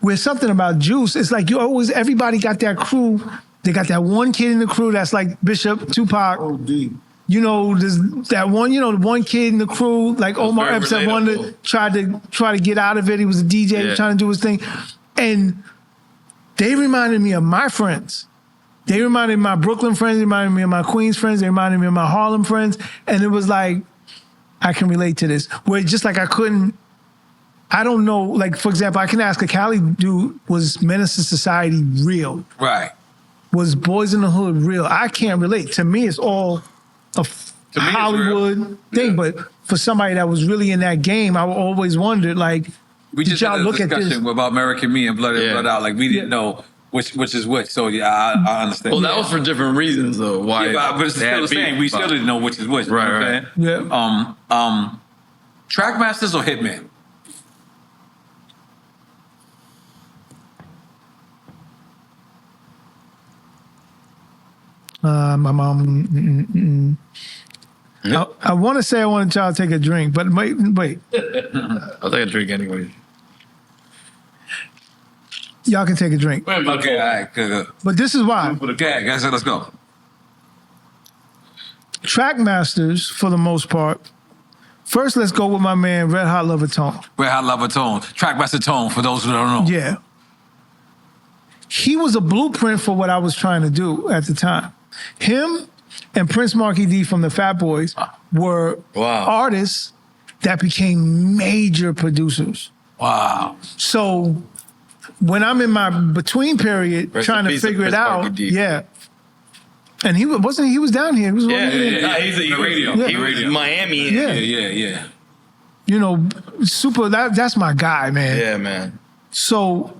Where something about Juice, it's like everybody got that crew. They got that one kid in the crew that's like Bishop, Tupac. OD. You know, there's that one, you know, the one kid in the crew, like Omar Epps, that one that tried to get out of it. He was a DJ trying to do his thing. And they reminded me of my friends. They reminded me of my Brooklyn friends, they reminded me of my Queens friends, they reminded me of my Harlem friends. And it was like, I can relate to this. Where just like I don't know, like, for example, I can ask a Cali dude, was Menace to Society real? Right. Was Boys in the Hood real? I can't relate. To me, it's all a Hollywood thing. But for somebody that was really in that game, I always wondered, like, we just y'all had a look at discussion this? about American Me and Blood In, Blood Out. Like, we didn't know which is which. So, yeah, I understand. Well, that was for different reasons, though. Why? Yeah, but it's still the same. We still didn't know which is which. Right, right. Yeah. Trackmasters or Hitman? My mom. I want to say I wanted y'all to take a drink, but wait. I'll take a drink anyway. Y'all can take a drink. Okay, all right, good. But this is why. Okay, guys, let's go. Trackmasters, for the most part. First, let's go with my man, Red Hot Lover Tone. Red Hot Lover Tone. Trackmaster Tone, for those who don't know. Yeah. He was a blueprint for what I was trying to do at the time. Him and Prince Markie D from the Fat Boys were artists that became major producers. Wow. So when I'm in my between period trying to figure it out, And he was down here. He was He's a radio. He was in Miami. Yeah. You know, super. That's my guy, man. Yeah, man. So,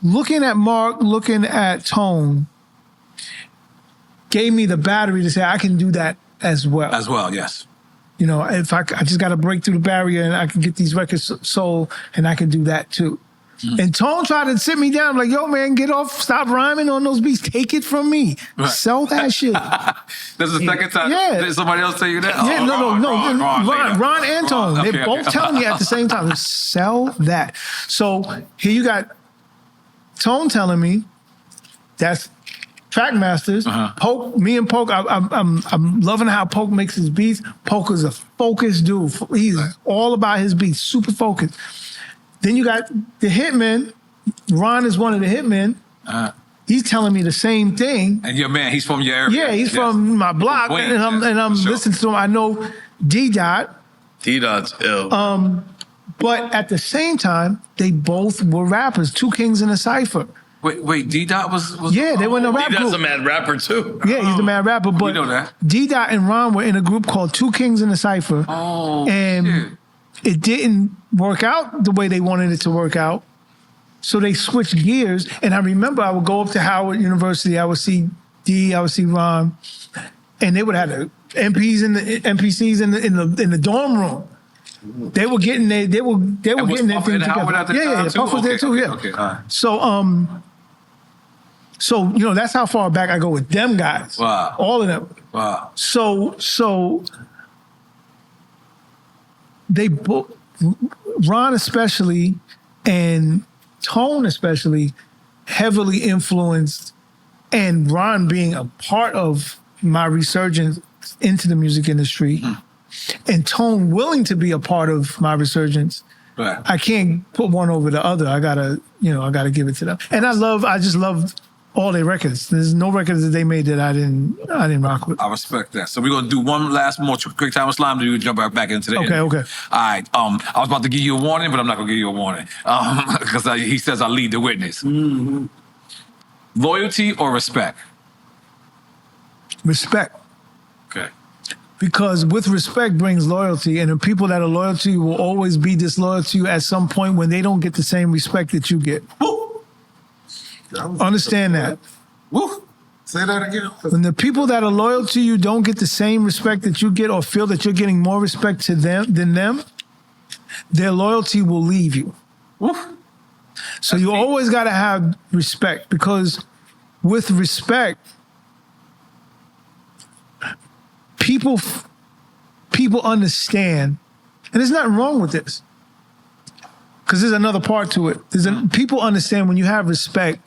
looking at Mark, looking at Tone, gave me the battery to say I can do that as well. As well, yes. You know, if I just got to break through the barrier and I can get these records sold, and I can do that too. And Tone tried to sit me down. I'm like, yo, man, get off, stop rhyming on those beats. Take it from me. Right. Sell that shit. This is the second time. Yeah. Did somebody else tell you that? Yeah, Ron and Tone. Okay, they're both telling me at the same time. Sell that. So here you got Tone telling me that's Track Masters. Poke, me and Poke, I'm loving how Poke makes his beats. Poke is a focused dude. He's all about his beats, super focused. Then you got the hitmen. Ron is one of the hitmen. He's telling me the same thing. And your man, he's from your area. Yeah, he's from my block, and I'm listening to him. I know D-Dot. D-Dot's ill. But at the same time, they both were rappers. Two Kings in a Cypher. Wait, D-Dot was yeah, they were in a rap group. D-Dot's a mad rapper too. Yeah, he's a mad rapper. But we know that. D-Dot and Ron were in a group called Two Kings in a Cypher. Oh, and shit. It didn't work out the way they wanted it to work out. So they switched gears. And I remember I would go up to Howard University. I would see D, I would see Ron. And they would have the MPCs in the dorm room. They were getting there. They were getting their thing together. Yeah, Puff was there too. Yeah. Okay. All right. So you know that's how far back I go with them guys. Wow. All of them. Wow. So they both, Ron especially and Tone especially, heavily influenced, and Ron being a part of my resurgence into the music industry, and Tone willing to be a part of my resurgence. Right. I can't put one over the other. I gotta give it to them. And I just love all their records. There's no records that they made that I didn't rock with. I respect that. So we're gonna do one last more quick time of slime. Then you jump back into the interview. Okay. All right. I was about to give you a warning, but I'm not gonna give you a warning because he says I lead the witness. Mm-hmm. Loyalty or respect? Respect. Okay. Because with respect brings loyalty, and the people that are loyal to you will always be disloyal to you at some point when they don't get the same respect that you get. Understand that. Woo. Say that again. When the people that are loyal to you don't get the same respect that you get, or feel that you're getting more respect to them than them, their loyalty will leave you. Woo. So you always got to have respect, because with respect, people understand, and there's nothing wrong with this, because there's another part to it. People understand when you have respect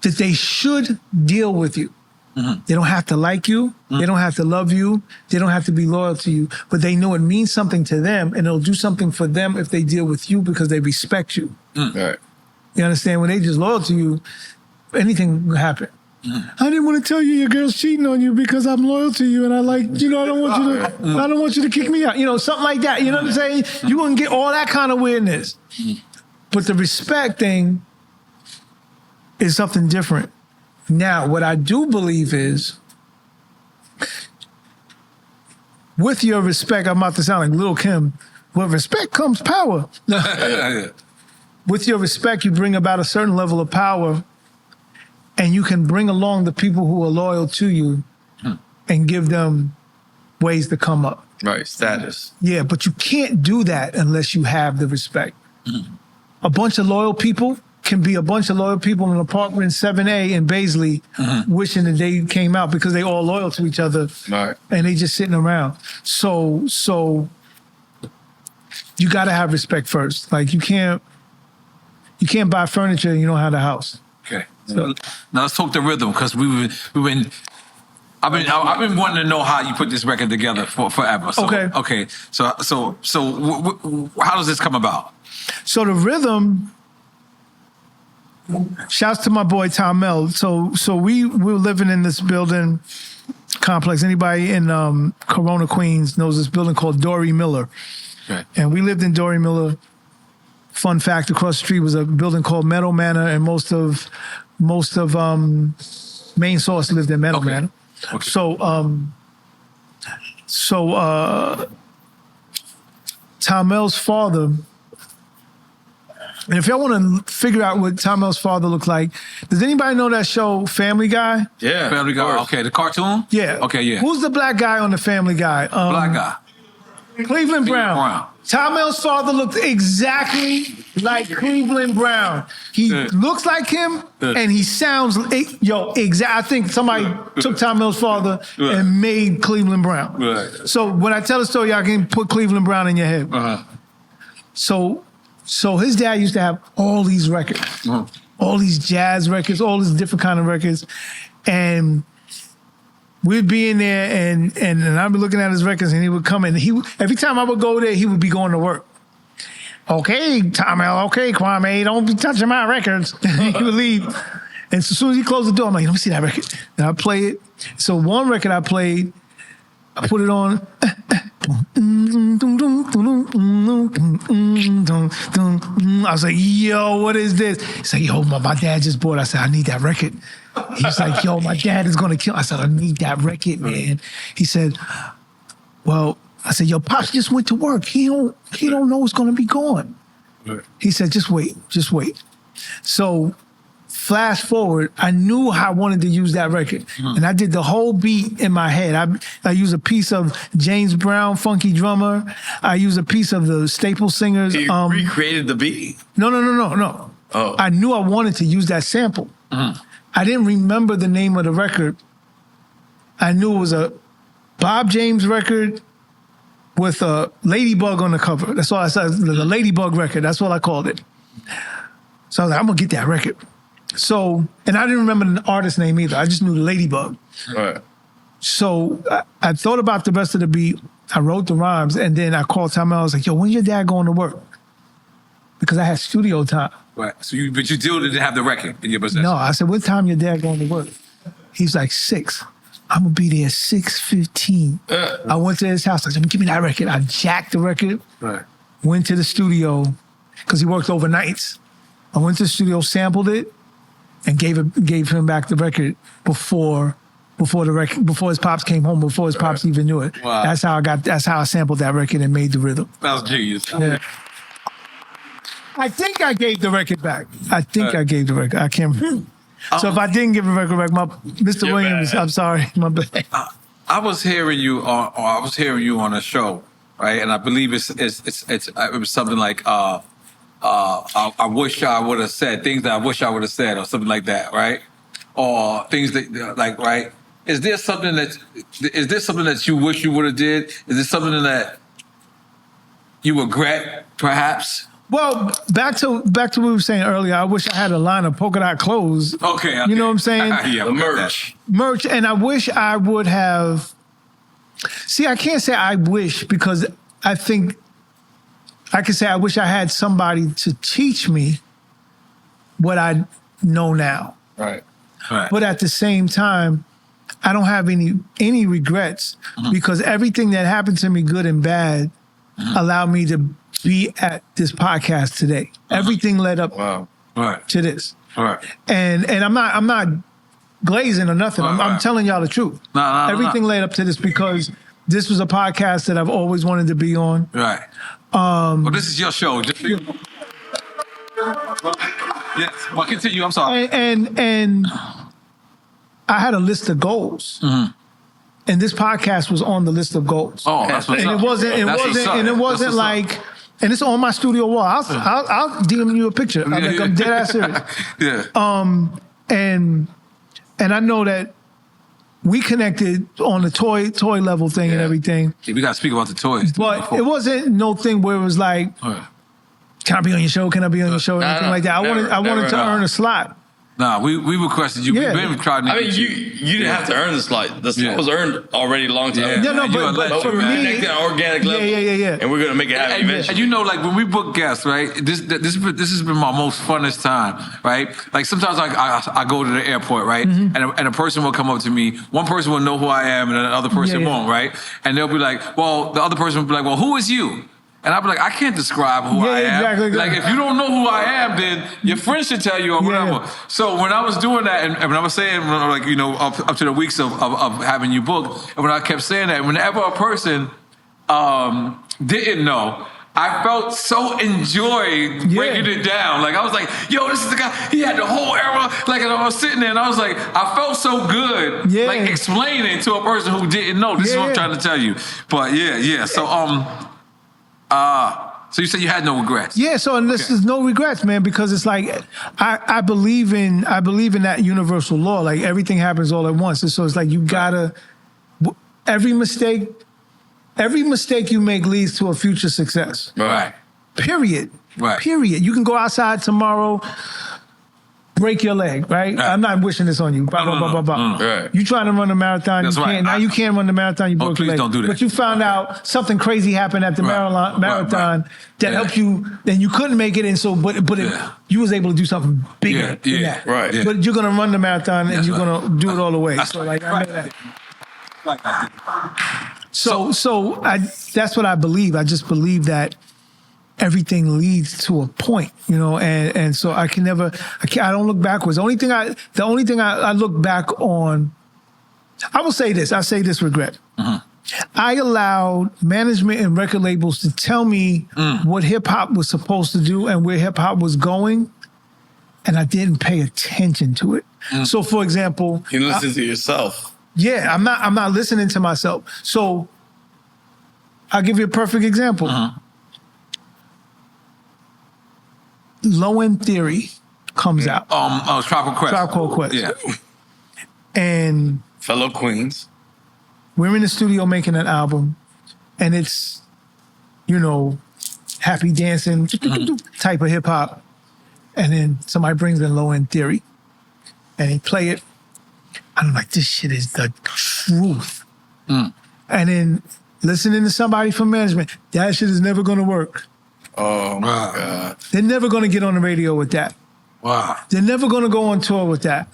that they should deal with you. Mm-hmm. They don't have to like you. Mm-hmm. They don't have to love you. They don't have to be loyal to you. But they know it means something to them, and it'll do something for them if they deal with you because they respect you. Mm. Right. You understand? When they just loyal to you, anything will happen. Mm. I didn't want to tell you your girl's cheating on you because I'm loyal to you, and I don't want you to kick me out. Something like that. You know what I'm saying? You wouldn't get all that kind of weirdness. Mm. But the respect thing is something different. Now, what I do believe is, with your respect, I'm about to sound like Lil' Kim, with respect comes power. With your respect, you bring about a certain level of power, and you can bring along the people who are loyal to you and give them ways to come up. Right, status. Yeah, but you can't do that unless you have the respect. A bunch of loyal people can be a bunch of loyal people in an apartment in 7A in Baisley wishing that they came out because they all loyal to each other. Right. And they just sitting around. So you got to have respect first. Like you can't buy furniture and you don't have the house. Okay. So now let's talk the rhythm, because I've been wanting to know how you put this record together forever. So, okay. So how does this come about? So the rhythm. Shouts to my boy Tom Mel. So we were living in this building complex. Anybody in Corona, Queens knows this building called N.O.R.E. Miller. Okay. And we lived in N.O.R.E. Miller. fun fact, across the street was a building called Meadow Manor, and most of Main Source lived in Meadow Manor. Okay. So Tamel's father, and if y'all want to figure out what Tamel's father looked like, does anybody know that show Family Guy? Yeah. Family Guy. Okay, the cartoon? Yeah. Okay, yeah. Who's the black guy on the Family Guy? Black guy. Cleveland Brown. Tamel's father looked exactly like Cleveland Brown. He looks like him, and he sounds, I think somebody took Tamel's father and made Cleveland Brown. Right. So when I tell the story, y'all can put Cleveland Brown in your head. Uh-huh. So his dad used to have all these records, all these jazz records, all these different kind of records, and we'd be in there, and I'd be looking at his records, and he would come in. Every time I would go there, he would be going to work. Okay, Tamel, okay, Kwame, don't be touching my records. He would leave. And so as soon as he closed the door, I'm like, let me see that record. And I play it. So one record I played, I put it on. I was like, yo, what is this? He's like, yo, my dad just bought it. I said, I need that record. He's like, yo, my dad is going to kill. I said, I need that record, man. He said, well, I said, yo, Pops just went to work. He don't know what's going to be gone. He said, just wait. So flash forward, I knew I wanted to use that record. And I did the whole beat in my head. I used a piece of James Brown, Funky Drummer. I used a piece of the Staple Singers. He recreated the beat? No. Oh. I knew I wanted to use that sample. I didn't remember the name of the record. I knew it was a Bob James record with a ladybug on the cover. That's all I said, the ladybug record. That's what I called it. So I was like, I'm going to get that record. So, and I didn't remember the artist's name either. I just knew the ladybug. Right. So I thought about the rest of the beat. I wrote the rhymes, and then I called Tamel. I was like, yo, when's your dad going to work? Because I had studio time. Right. So but you still didn't have the record in your possession? No, I said, what time your dad going to work? He's like, 6. I'm going to be there at 6:15. I went to his house. I said, give me that record. I jacked the record. Right. Went to the studio, because he worked overnights. I went to the studio, sampled it, and gave him back the record before his pops came home, before his pops even knew it. Wow. That's how I sampled that record and made the rhythm. That was genius. Yeah. I think I gave the record back. I gave the record. I can't remember. So if I didn't give the record back, Mr. Williams, bad. I'm sorry. My bad. I was hearing you on a show, right? And I believe it was something like I wish I would have said things that I wish I would have said, or something like that, right? Or things that like, right? Is there something that you wish you would have did? Is there something that you regret, perhaps? Well, back to what we were saying earlier. I wish I had a line of polka dot clothes. Okay. You know what I'm saying? Yeah, the merch. Merch, and I wish I would have. See, I can't say I wish, because I think I can say I wish I had somebody to teach me what I know now. Right. But at the same time, I don't have any regrets, because everything that happened to me, good and bad, allowed me to be at this podcast today. Everything led up to this. Right. And I'm not glazing or nothing. I'm telling y'all the truth. Everything led up to this, because this was a podcast that I've always wanted to be on. Right. Well, this is your show. Yes. Well, continue. I'm sorry. And I had a list of goals. And this podcast was on the list of goals. Oh, that's what's up. It wasn't like, and it's on my studio wall. I'll DM you a picture. I'm dead ass serious. Yeah. And I know that we connected on the toy level thing and everything. Yeah, we got to speak about the toys. But it wasn't no thing where it was like, can I be on your show? Can I be on your show? Anything like that. I wanted to earn a slot. Nah, we requested you. Yeah. We've been trying to. I mean, you didn't have to earn the slot. The slot was earned already a long time. Yeah, no, but for me, connected on an organic level. Yeah. And we're gonna make it happen eventually. And you know, like when we book guests, right? This has been my most funnest time, right? Like sometimes I go to the airport, right? And a person will come up to me. One person will know who I am, and another person won't, right? And they'll be like, well, the other person will be like, well, who is you? And I'd be like, I can't describe who I am. Exactly. Like, if you don't know who I am, then your friends should tell you or whatever. Yeah. So when I was doing that, and when I was saying, like, you know, up to the weeks of having you booked, and when I kept saying that, whenever a person didn't know, I felt so enjoyed breaking it down. Like, I was like, yo, this is the guy, he had the whole era. Like, and I was sitting there and I was like, I felt so good, like, explaining to a person who didn't know. This is what I'm trying to tell you. But so you said you had no regrets. Yeah, so and this is no regrets, man, because it's like I believe in that universal law. Like, everything happens all at once. And so it's like you gotta every mistake you make leads to a future success. Right. Period. Right. Period. You can go outside tomorrow, break your leg, right? I'm not wishing this on you. Blah, blah, blah, blah, blah. Right. You trying to run a marathon, That's you can't. right. Now you can't run the marathon, you broke your please leg. don't do that. But you found out something crazy happened at the marathon that helped you, then you couldn't make it, and so, you was able to do something bigger than that. Right. Yeah. But you're going to run the marathon, and you're going to do it all the way. That's So, right. like, I know that. So that's what I believe. I just believe that everything leads to a point, you know, and so I don't look backwards. The only thing I look back on, I will say this. I say this regret. I allowed management and record labels to tell me what hip hop was supposed to do and where hip hop was going, and I didn't pay attention to it. So, for example, you listen to yourself. Yeah, I'm not listening to myself. So I'll give you a perfect example. Low End Theory comes out. Tropical Quest. Tropical Quest. Yeah. And Fellow Queens. we're in the studio making an album, and it's, you know, happy dancing type of hip hop. And then somebody brings in Low End Theory, and they play it. I'm like, this shit is the truth. And then listening to somebody from management, that shit is never going to work. Oh, my God. They're never going to get on the radio with that. Wow. They're never going to go on tour with that.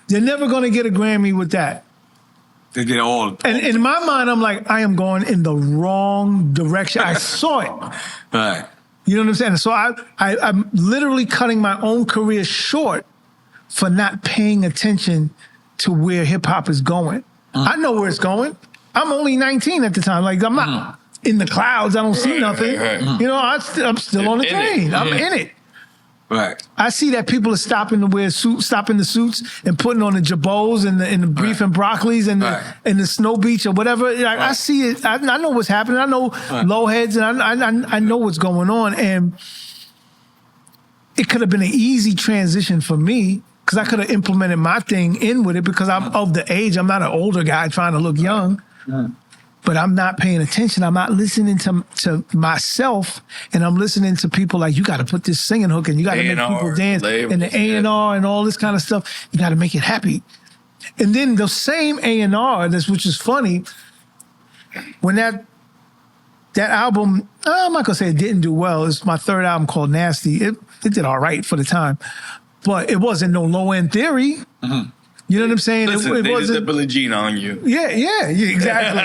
They're never going to get a Grammy with that. They get all. And in my mind, I'm like, I am going in the wrong direction. I saw it. Right. You know what I'm saying? So I'm literally cutting my own career short for not paying attention to where hip hop is going. I know where it's going. I'm only 19 at the time. Like, I'm not in the clouds. I don't see nothing. Right. You know, I'm still on the train. I'm in it. Right. I see that people are stopping the suits and putting on the jabots and the beef and broccolis and the snow beach or whatever. Like, I see it. I know what's happening. I know low heads, and I know what's going on. And it could have been an easy transition for me, because I could have implemented my thing in with it, because I'm of the age. I'm not an older guy trying to look young. But I'm not paying attention. I'm not listening to myself, and I'm listening to people like, you got to put this singing hook and you got to make people dance, and the A&R and all this kind of stuff. You got to make it happy. And then the same A&R, which is funny, when that album, I'm not gonna say it didn't do well. It's my third album called Nasty. It did all right for the time, but it wasn't no Low End Theory. You know what I'm saying? Listen, it they wasn't did the Billie Jean on you. Yeah, exactly.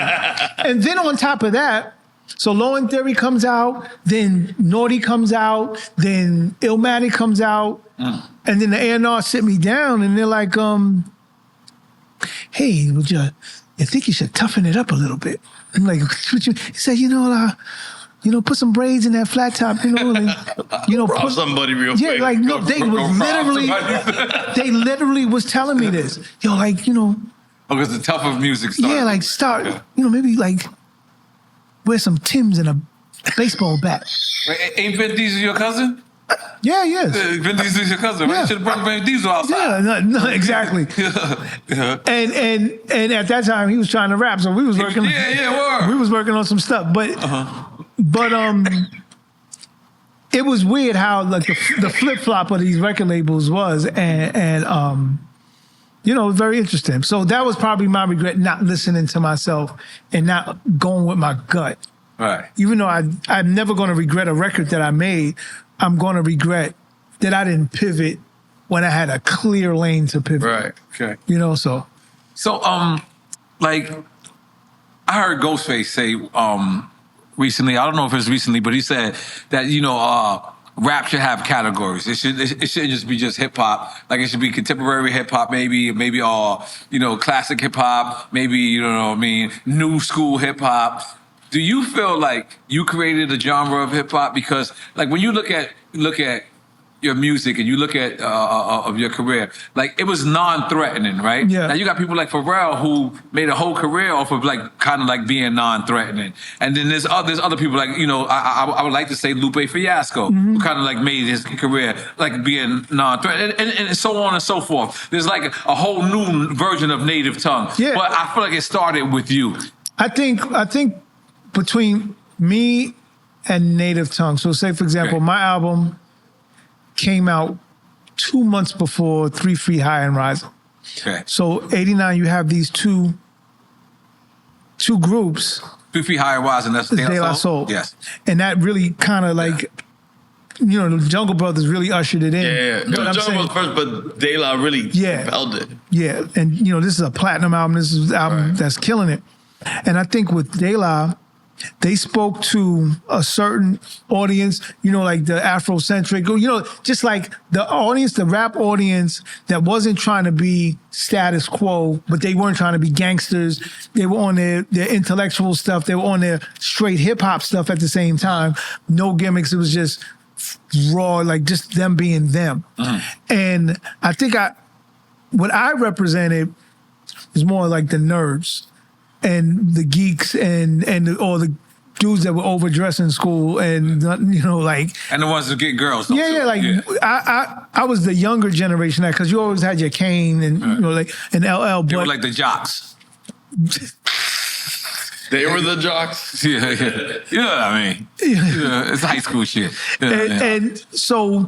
And then on top of that, so Low End Theory comes out, then N.O.R.E comes out, then Illmatic comes out, and then the A&R sit me down and they're like, hey, would you think you should toughen it up a little bit? I'm like, what you? He said, put some braids in that flat top, Rob somebody real quick. Yeah, like, no, they literally was telling me this. Yo, like, because the tougher music started. yeah, like, start, maybe, like, wear some Timbs and a baseball bat. Wait, ain't Vin Diesel your cousin? Yeah, yes. Vin Diesel's your cousin, right? Yeah. You should have brought Vin Diesel outside. Yeah, no, exactly. And at that time, he was trying to rap, so we was working. We was working on some stuff, but it was weird how, like, the flip flop of these record labels was, and very interesting. So that was probably my regret, not listening to myself and not going with my gut. Right. Even though I'm never going to regret a record that I made, I'm going to regret that I didn't pivot when I had a clear lane to pivot. Right. Okay. So. So, like, I heard Ghostface say, recently. I don't know if it's recently, but he said that rap should have categories. It shouldn't just be just hip hop. Like it should be contemporary hip hop, maybe classic hip hop, maybe new school hip hop. Do you feel like you created a genre of hip hop? Because like when you look at your music and you look at of your career, like it was non-threatening, right? Yeah. Now you got people like Pharrell who made a whole career off of like kind of like being non-threatening, and then there's other people like I would like to say Lupe Fiasco, who kind of like made his career like being non-threatening, and so on and so forth. There's like a whole new version of Native Tongue, Yeah. but I feel like it started with you. I think between me and Native Tongue. So say for example, my album came out 2 months before 3 Feet High and Rising. Okay. So 89, you have these two groups. 3 Feet High and Rising, that's De La Soul. Yes. And that really kind of like, the Jungle Brothers really ushered it in. Yeah. You know what I'm Jungle saying? Brothers first, but De La really propelled it. Yeah. And, this is a platinum album. This is an album that's killing it. And I think with De La, they spoke to a certain audience, like the Afrocentric, just like the audience, the rap audience that wasn't trying to be status quo, but they weren't trying to be gangsters. They were on their intellectual stuff. They were on their straight hip hop stuff at the same time. No gimmicks. It was just raw, like just them being them. And I think what I represented is more like the nerds and the geeks and all the dudes that were overdressed in school and and the ones that get girls. I was the younger generation because you always had your Kane and and LL. They were like the jocks. They were the jocks. Yeah. You know what I mean? Yeah, it's high school shit. And so,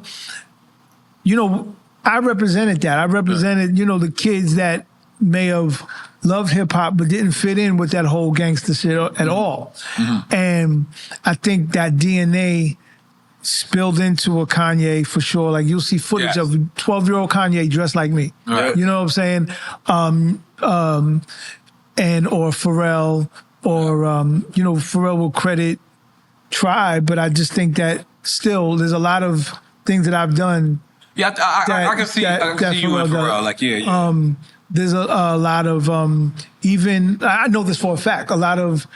I represented that. I represented, the kids that may have loved hip hop but didn't fit in with that whole gangster shit at all. And I think that DNA spilled into a Kanye for sure. Like you'll see footage of 12-year-old Kanye dressed like me. Right. You know what I'm saying? Or Pharrell, or Pharrell will credit Tribe, but I just think that still there's a lot of things that I've done. Yeah, I can see you and Pharrell. Like, yeah. There's a lot of even I know this for a fact. A lot of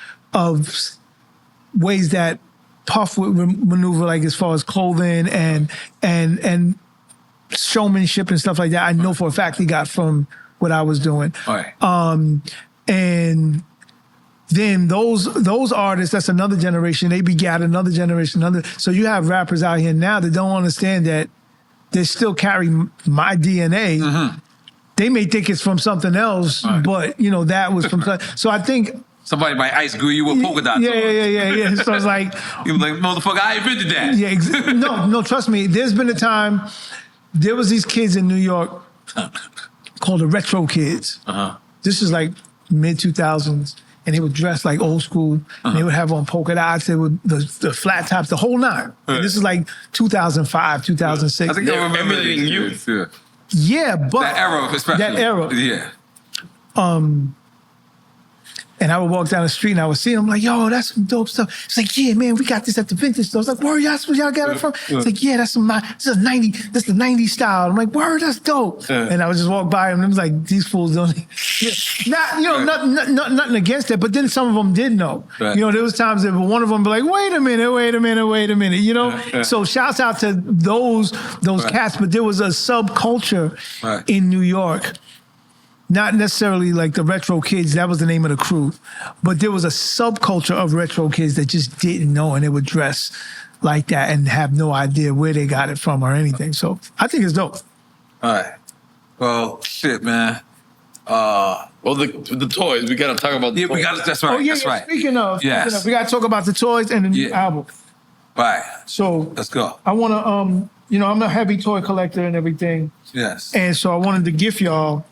ways that Puff would maneuver, like as far as clothing and showmanship and stuff like that. I know for a fact he got from what I was doing. Right. And then those artists, that's another generation. They begat another generation. So you have rappers out here now that don't understand that they still carry my DNA. They may think it's from something else, but that was from. So I think somebody by Ice grew you with polka dots. Yeah. So it's like you were like, motherfucker, I invented that. Yeah, no, trust me. There's been a time there was these kids in New York called the Retro Kids. This is like mid 2000s, and they would dress like old school. And they would have on polka dots. They would the flat tops, the whole nine. And this is like 2005, 2006. I think I remember emulating you. Yeah, but that era, especially. That era. Yeah. And I would walk down the street and I would see them like, yo, that's some dope stuff. It's like, yeah, man, we got this at the vintage store. It's like, word, that's where y'all got it from? It's like, yeah, this is the 90s style. I'm like, word, that's dope. And I would just walk by them and it was like, these fools don't. Nothing against it, but then some of them did know. Right. There was times that one of them be like, wait a minute. So shouts out to those cats, but there was a subculture in New York. Not necessarily like the Retro Kids, that was the name of the crew, but there was a subculture of Retro Kids that just didn't know, and they would dress like that and have no idea where they got it from or anything. So I think it's dope. All right. Well, shit, man. Well, the toys, we got to talk about the toys. That's right. That's right. Speaking of, we got to talk about the toys and the new album. Right. So let's go. I want to, I'm a heavy toy collector and everything. Yes. And so I wanted to gift y'all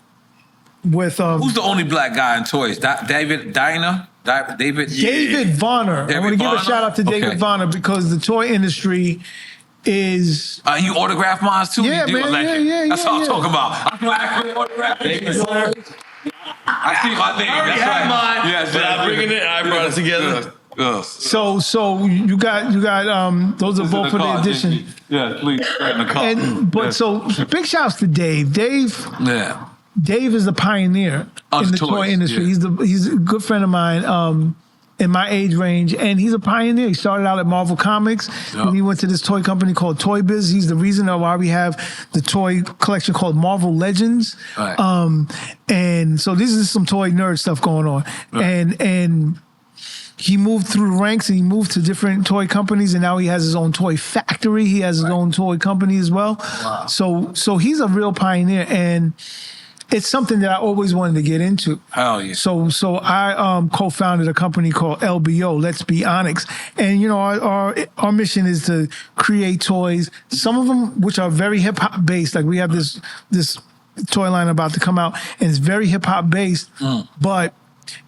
with who's the only black guy in toys? David Varner. I want to give a shout out to David Varner because the toy industry is. You autograph mine too. Yeah, man. Yeah. That's what I'm talking about. I'm autograph. I see my name. I already had mine, but I'm bringing it. I brought it together. So you got those are both for the edition. Yeah, please. In the car. So big shouts to Dave. Dave is the pioneer in the toy industry. Yeah. He's a good friend of mine in my age range, and he's a pioneer. He started out at Marvel Comics, and he went to this toy company called Toy Biz. He's the reason why we have the toy collection called Marvel Legends. Right. And so this is some toy nerd stuff going on. Right. And he moved through the ranks and he moved to different toy companies, and now he has his own toy factory. He has his own toy company as well. Wow. So he's a real pioneer, and it's something that I always wanted to get into. Hell yeah. So I co-founded a company called LBO, Let's Be Onyx. And, you know, our mission is to create toys, some of them which are very hip-hop based. Like we have this toy line about to come out, and it's very hip-hop based, but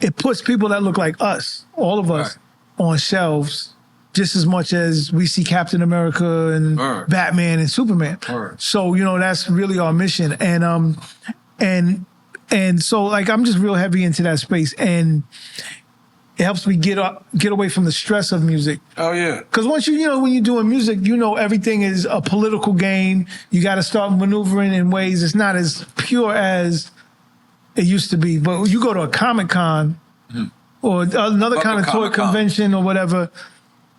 it puts people that look like us, all of us, on shelves just as much as we see Captain America and Batman and Superman. So, you know, that's really our mission. And so, like, I'm just real heavy into that space, and it helps me get away from the stress of music. Oh yeah. Because once when you're doing music, you know everything is a political game. You got to start maneuvering in ways it's not as pure as it used to be. But you go to a Comic-Con or another kind of toy convention or whatever,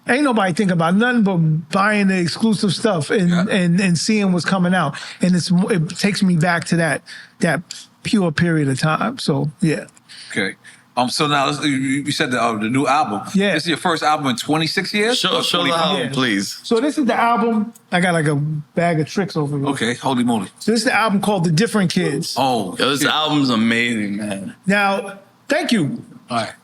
ain't nobody think about nothing but buying the exclusive stuff and seeing what's coming out. And it takes me back to that pure period of time. So, yeah. Okay. So now you said the new album. Yeah. This is your first album in 26 years? Show the album, please. So this is the album. I got like a bag of tricks over here. Okay, holy moly. So this is the album called The Different Kids. Oh. Yo, this album's amazing, man. Now, thank you. All right.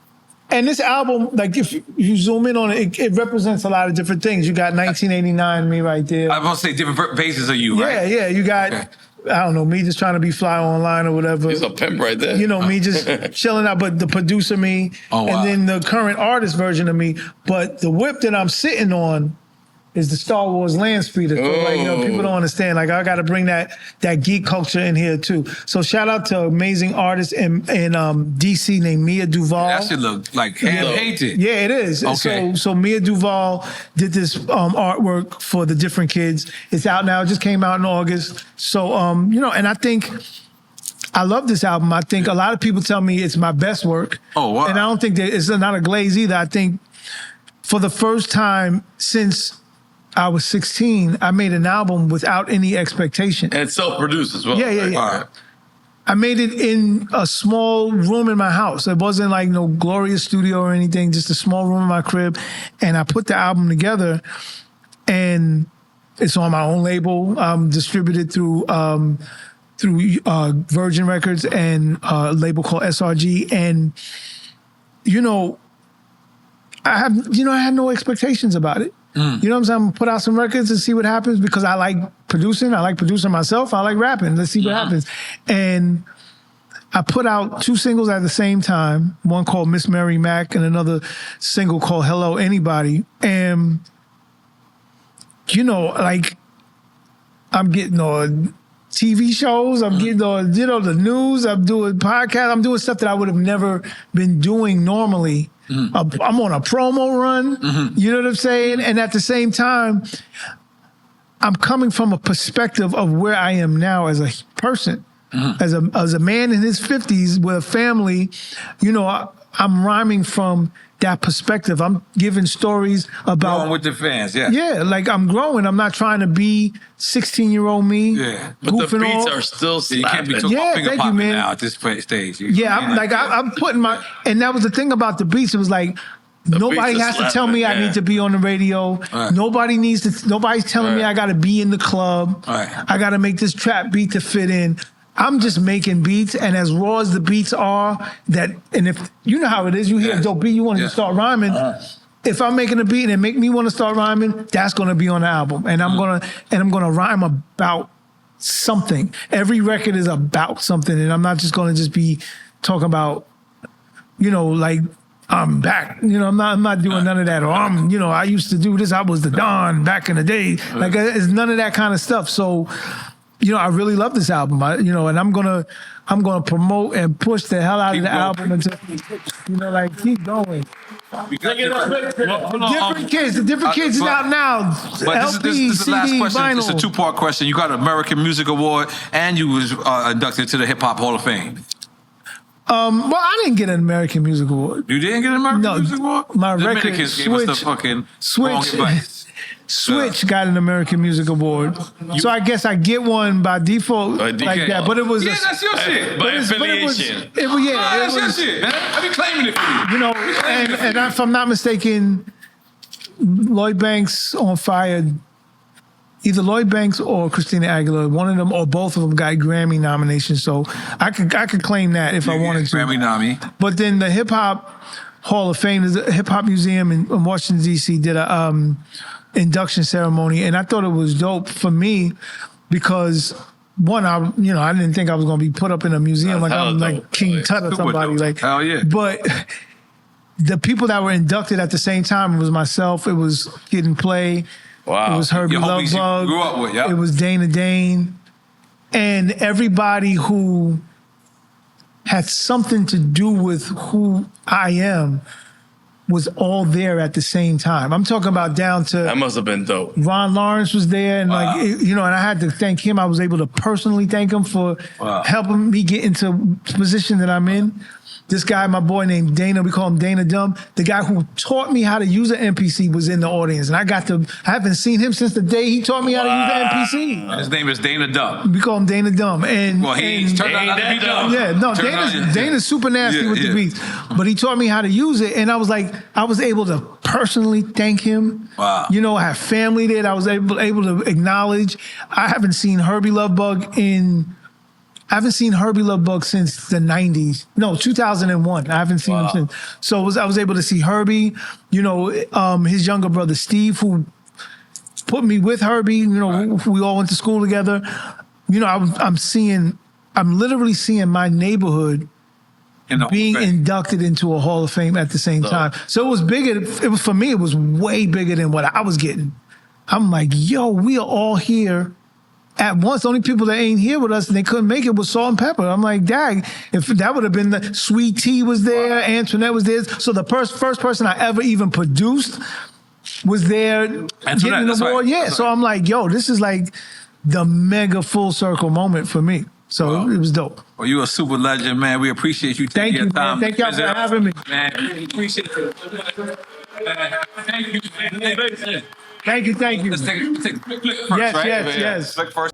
And this album, like if you zoom in on it, it represents a lot of different things. You got 1989 me right there. I was going to say different phases of you, right? Yeah. You got, I don't know, me just trying to be fly online or whatever. He's a pimp right there. You know, me just chilling out, but the producer me, and then the current artist version of me. But the whip that I'm sitting on is the Star Wars land speeder. So like, people don't understand. Like, I got to bring that geek culture in here too. So shout out to amazing artist in DC named Mia Duval. That should look like hand-painted. Yeah, it is. Okay. So Mia Duval did this artwork for The Different Kids. It's out now. It just came out in August. So, and I think I love this album. I think a lot of people tell me it's my best work. Oh, wow. And I don't think that it's not a glaze either. I think for the first time since I was 16, I made an album without any expectation. And it's self-produced as well. Yeah. All right. I made it in a small room in my house. It wasn't like no glorious studio or anything, just a small room in my crib. And I put the album together, and it's on my own label, distributed through Virgin Records and a label called SRG. And, I had no expectations about it. You know what I'm saying? I'm gonna put out some records and see what happens because I like producing. I like producing myself. I like rapping. Let's see what happens. And I put out 2 singles at the same time, one called Miss Mary Mac and another single called Hello Anybody. And, like, I'm getting on TV shows. I'm getting on, the news. I'm doing podcasts. I'm doing stuff that I would have never been doing normally. I'm on a promo run, you know what I'm saying? And at the same time, I'm coming from a perspective of where I am now as a person, as a man in his 50s with a family. I'm rhyming from that perspective. I'm giving stories about growing with the fans, yeah, like I'm growing. I'm not trying to be 16-year-old me. Yeah, but the beats are still slapping. You can't be talking about finger popping now at this stage. I'm putting and that was the thing about the beats. It was like, nobody has to tell me I need to be on the radio. Right. Nobody's telling me I got to be in the club. Right. I got to make this trap beat to fit in. I'm just making beats, and as raw as the beats are, and if you know how it is, you hear a dope beat, you want to start rhyming. If I'm making a beat and it make me want to start rhyming, that's going to be on the album, and I'm gonna rhyme about something. Every record is about something, and I'm not just going to just be talking about, like, I'm back. I'm not doing none of that. Or I used to do this. I was the Don back in the day. Like, it's none of that kind of stuff. So I really love this album. And I'm gonna promote and push the hell out of the album until, like keep going. The different kids is out now. But LP, this is the last CD, question. vinyl. It's a two-part question. You got an American Music Award, and you was inducted to the Hip Hop Hall of Fame. Well, I didn't get an American Music Award. You didn't get an American Music Award? My Dominicans record, gave us the fucking wrong advice. Switch got an American Music Award, so I guess I get one by default like that. But it was that's your shit. By affiliation. It was That's your shit, man. I be claiming it for you. And if I'm not mistaken, Lloyd Banks on Fire. Either Lloyd Banks or Christina Aguilera, one of them or both of them got Grammy nominations. So I could claim that if I wanted to. Grammy nominee. But then the Hip Hop Hall of Fame, the Hip Hop Museum in Washington D.C. did a induction ceremony, and I thought it was dope for me because one, I didn't think I was going to be put up in a museum like I'm like King Tut or somebody. Like, hell yeah. But the people that were inducted at the same time, it was myself, it was Kid and Play. Wow. It was Herbie Your homies you Lovebug. grew up with, yeah. It was Dana Dane. And everybody who had something to do with who I am was all there at the same time. I'm talking about down to... That must have been dope. Ron Lawrence was there, and and I had to thank him. I was able to personally thank him for helping me get into the position that I'm in. This guy, my boy named Dana, we call him Dana Dumb. The guy who taught me how to use an MPC was in the audience. And I haven't seen him since the day he taught me how to use the MPC. And his name is Dana Dumb. We call him Dana Dumb. And He's turned out not to be dumb. Yeah, no, Dana's super nasty with the beats. But he taught me how to use it. And I was able to personally thank him. Wow. I have family there that I was able to acknowledge. I haven't seen Herbie Lovebug since the 90s. No, 2001. I haven't seen him since. So I was able to see Herbie, his younger brother Steve, who put me with Herbie, we all went to school together. I'm literally seeing my neighborhood being inducted into a Hall of Fame at the same time. So it was bigger. For me, it was way bigger than what I was getting. I'm like, yo, we are all here at once. The only people that ain't here with us and they couldn't make it was Salt and Pepper. I'm like, dag, if that would have been the Sweet Tea was there, Antoinette was there. So the first person I ever even produced was there getting the award. Yeah. So I'm like, yo, this is like the mega full circle moment for me. So it was dope. Well, you're a super legend, man. We appreciate you taking your time. Thank y'all for having me. Man, we appreciate it. Thank you, man. Thank you. Let's take a quick flick first, Yes, right? yes. Flick first.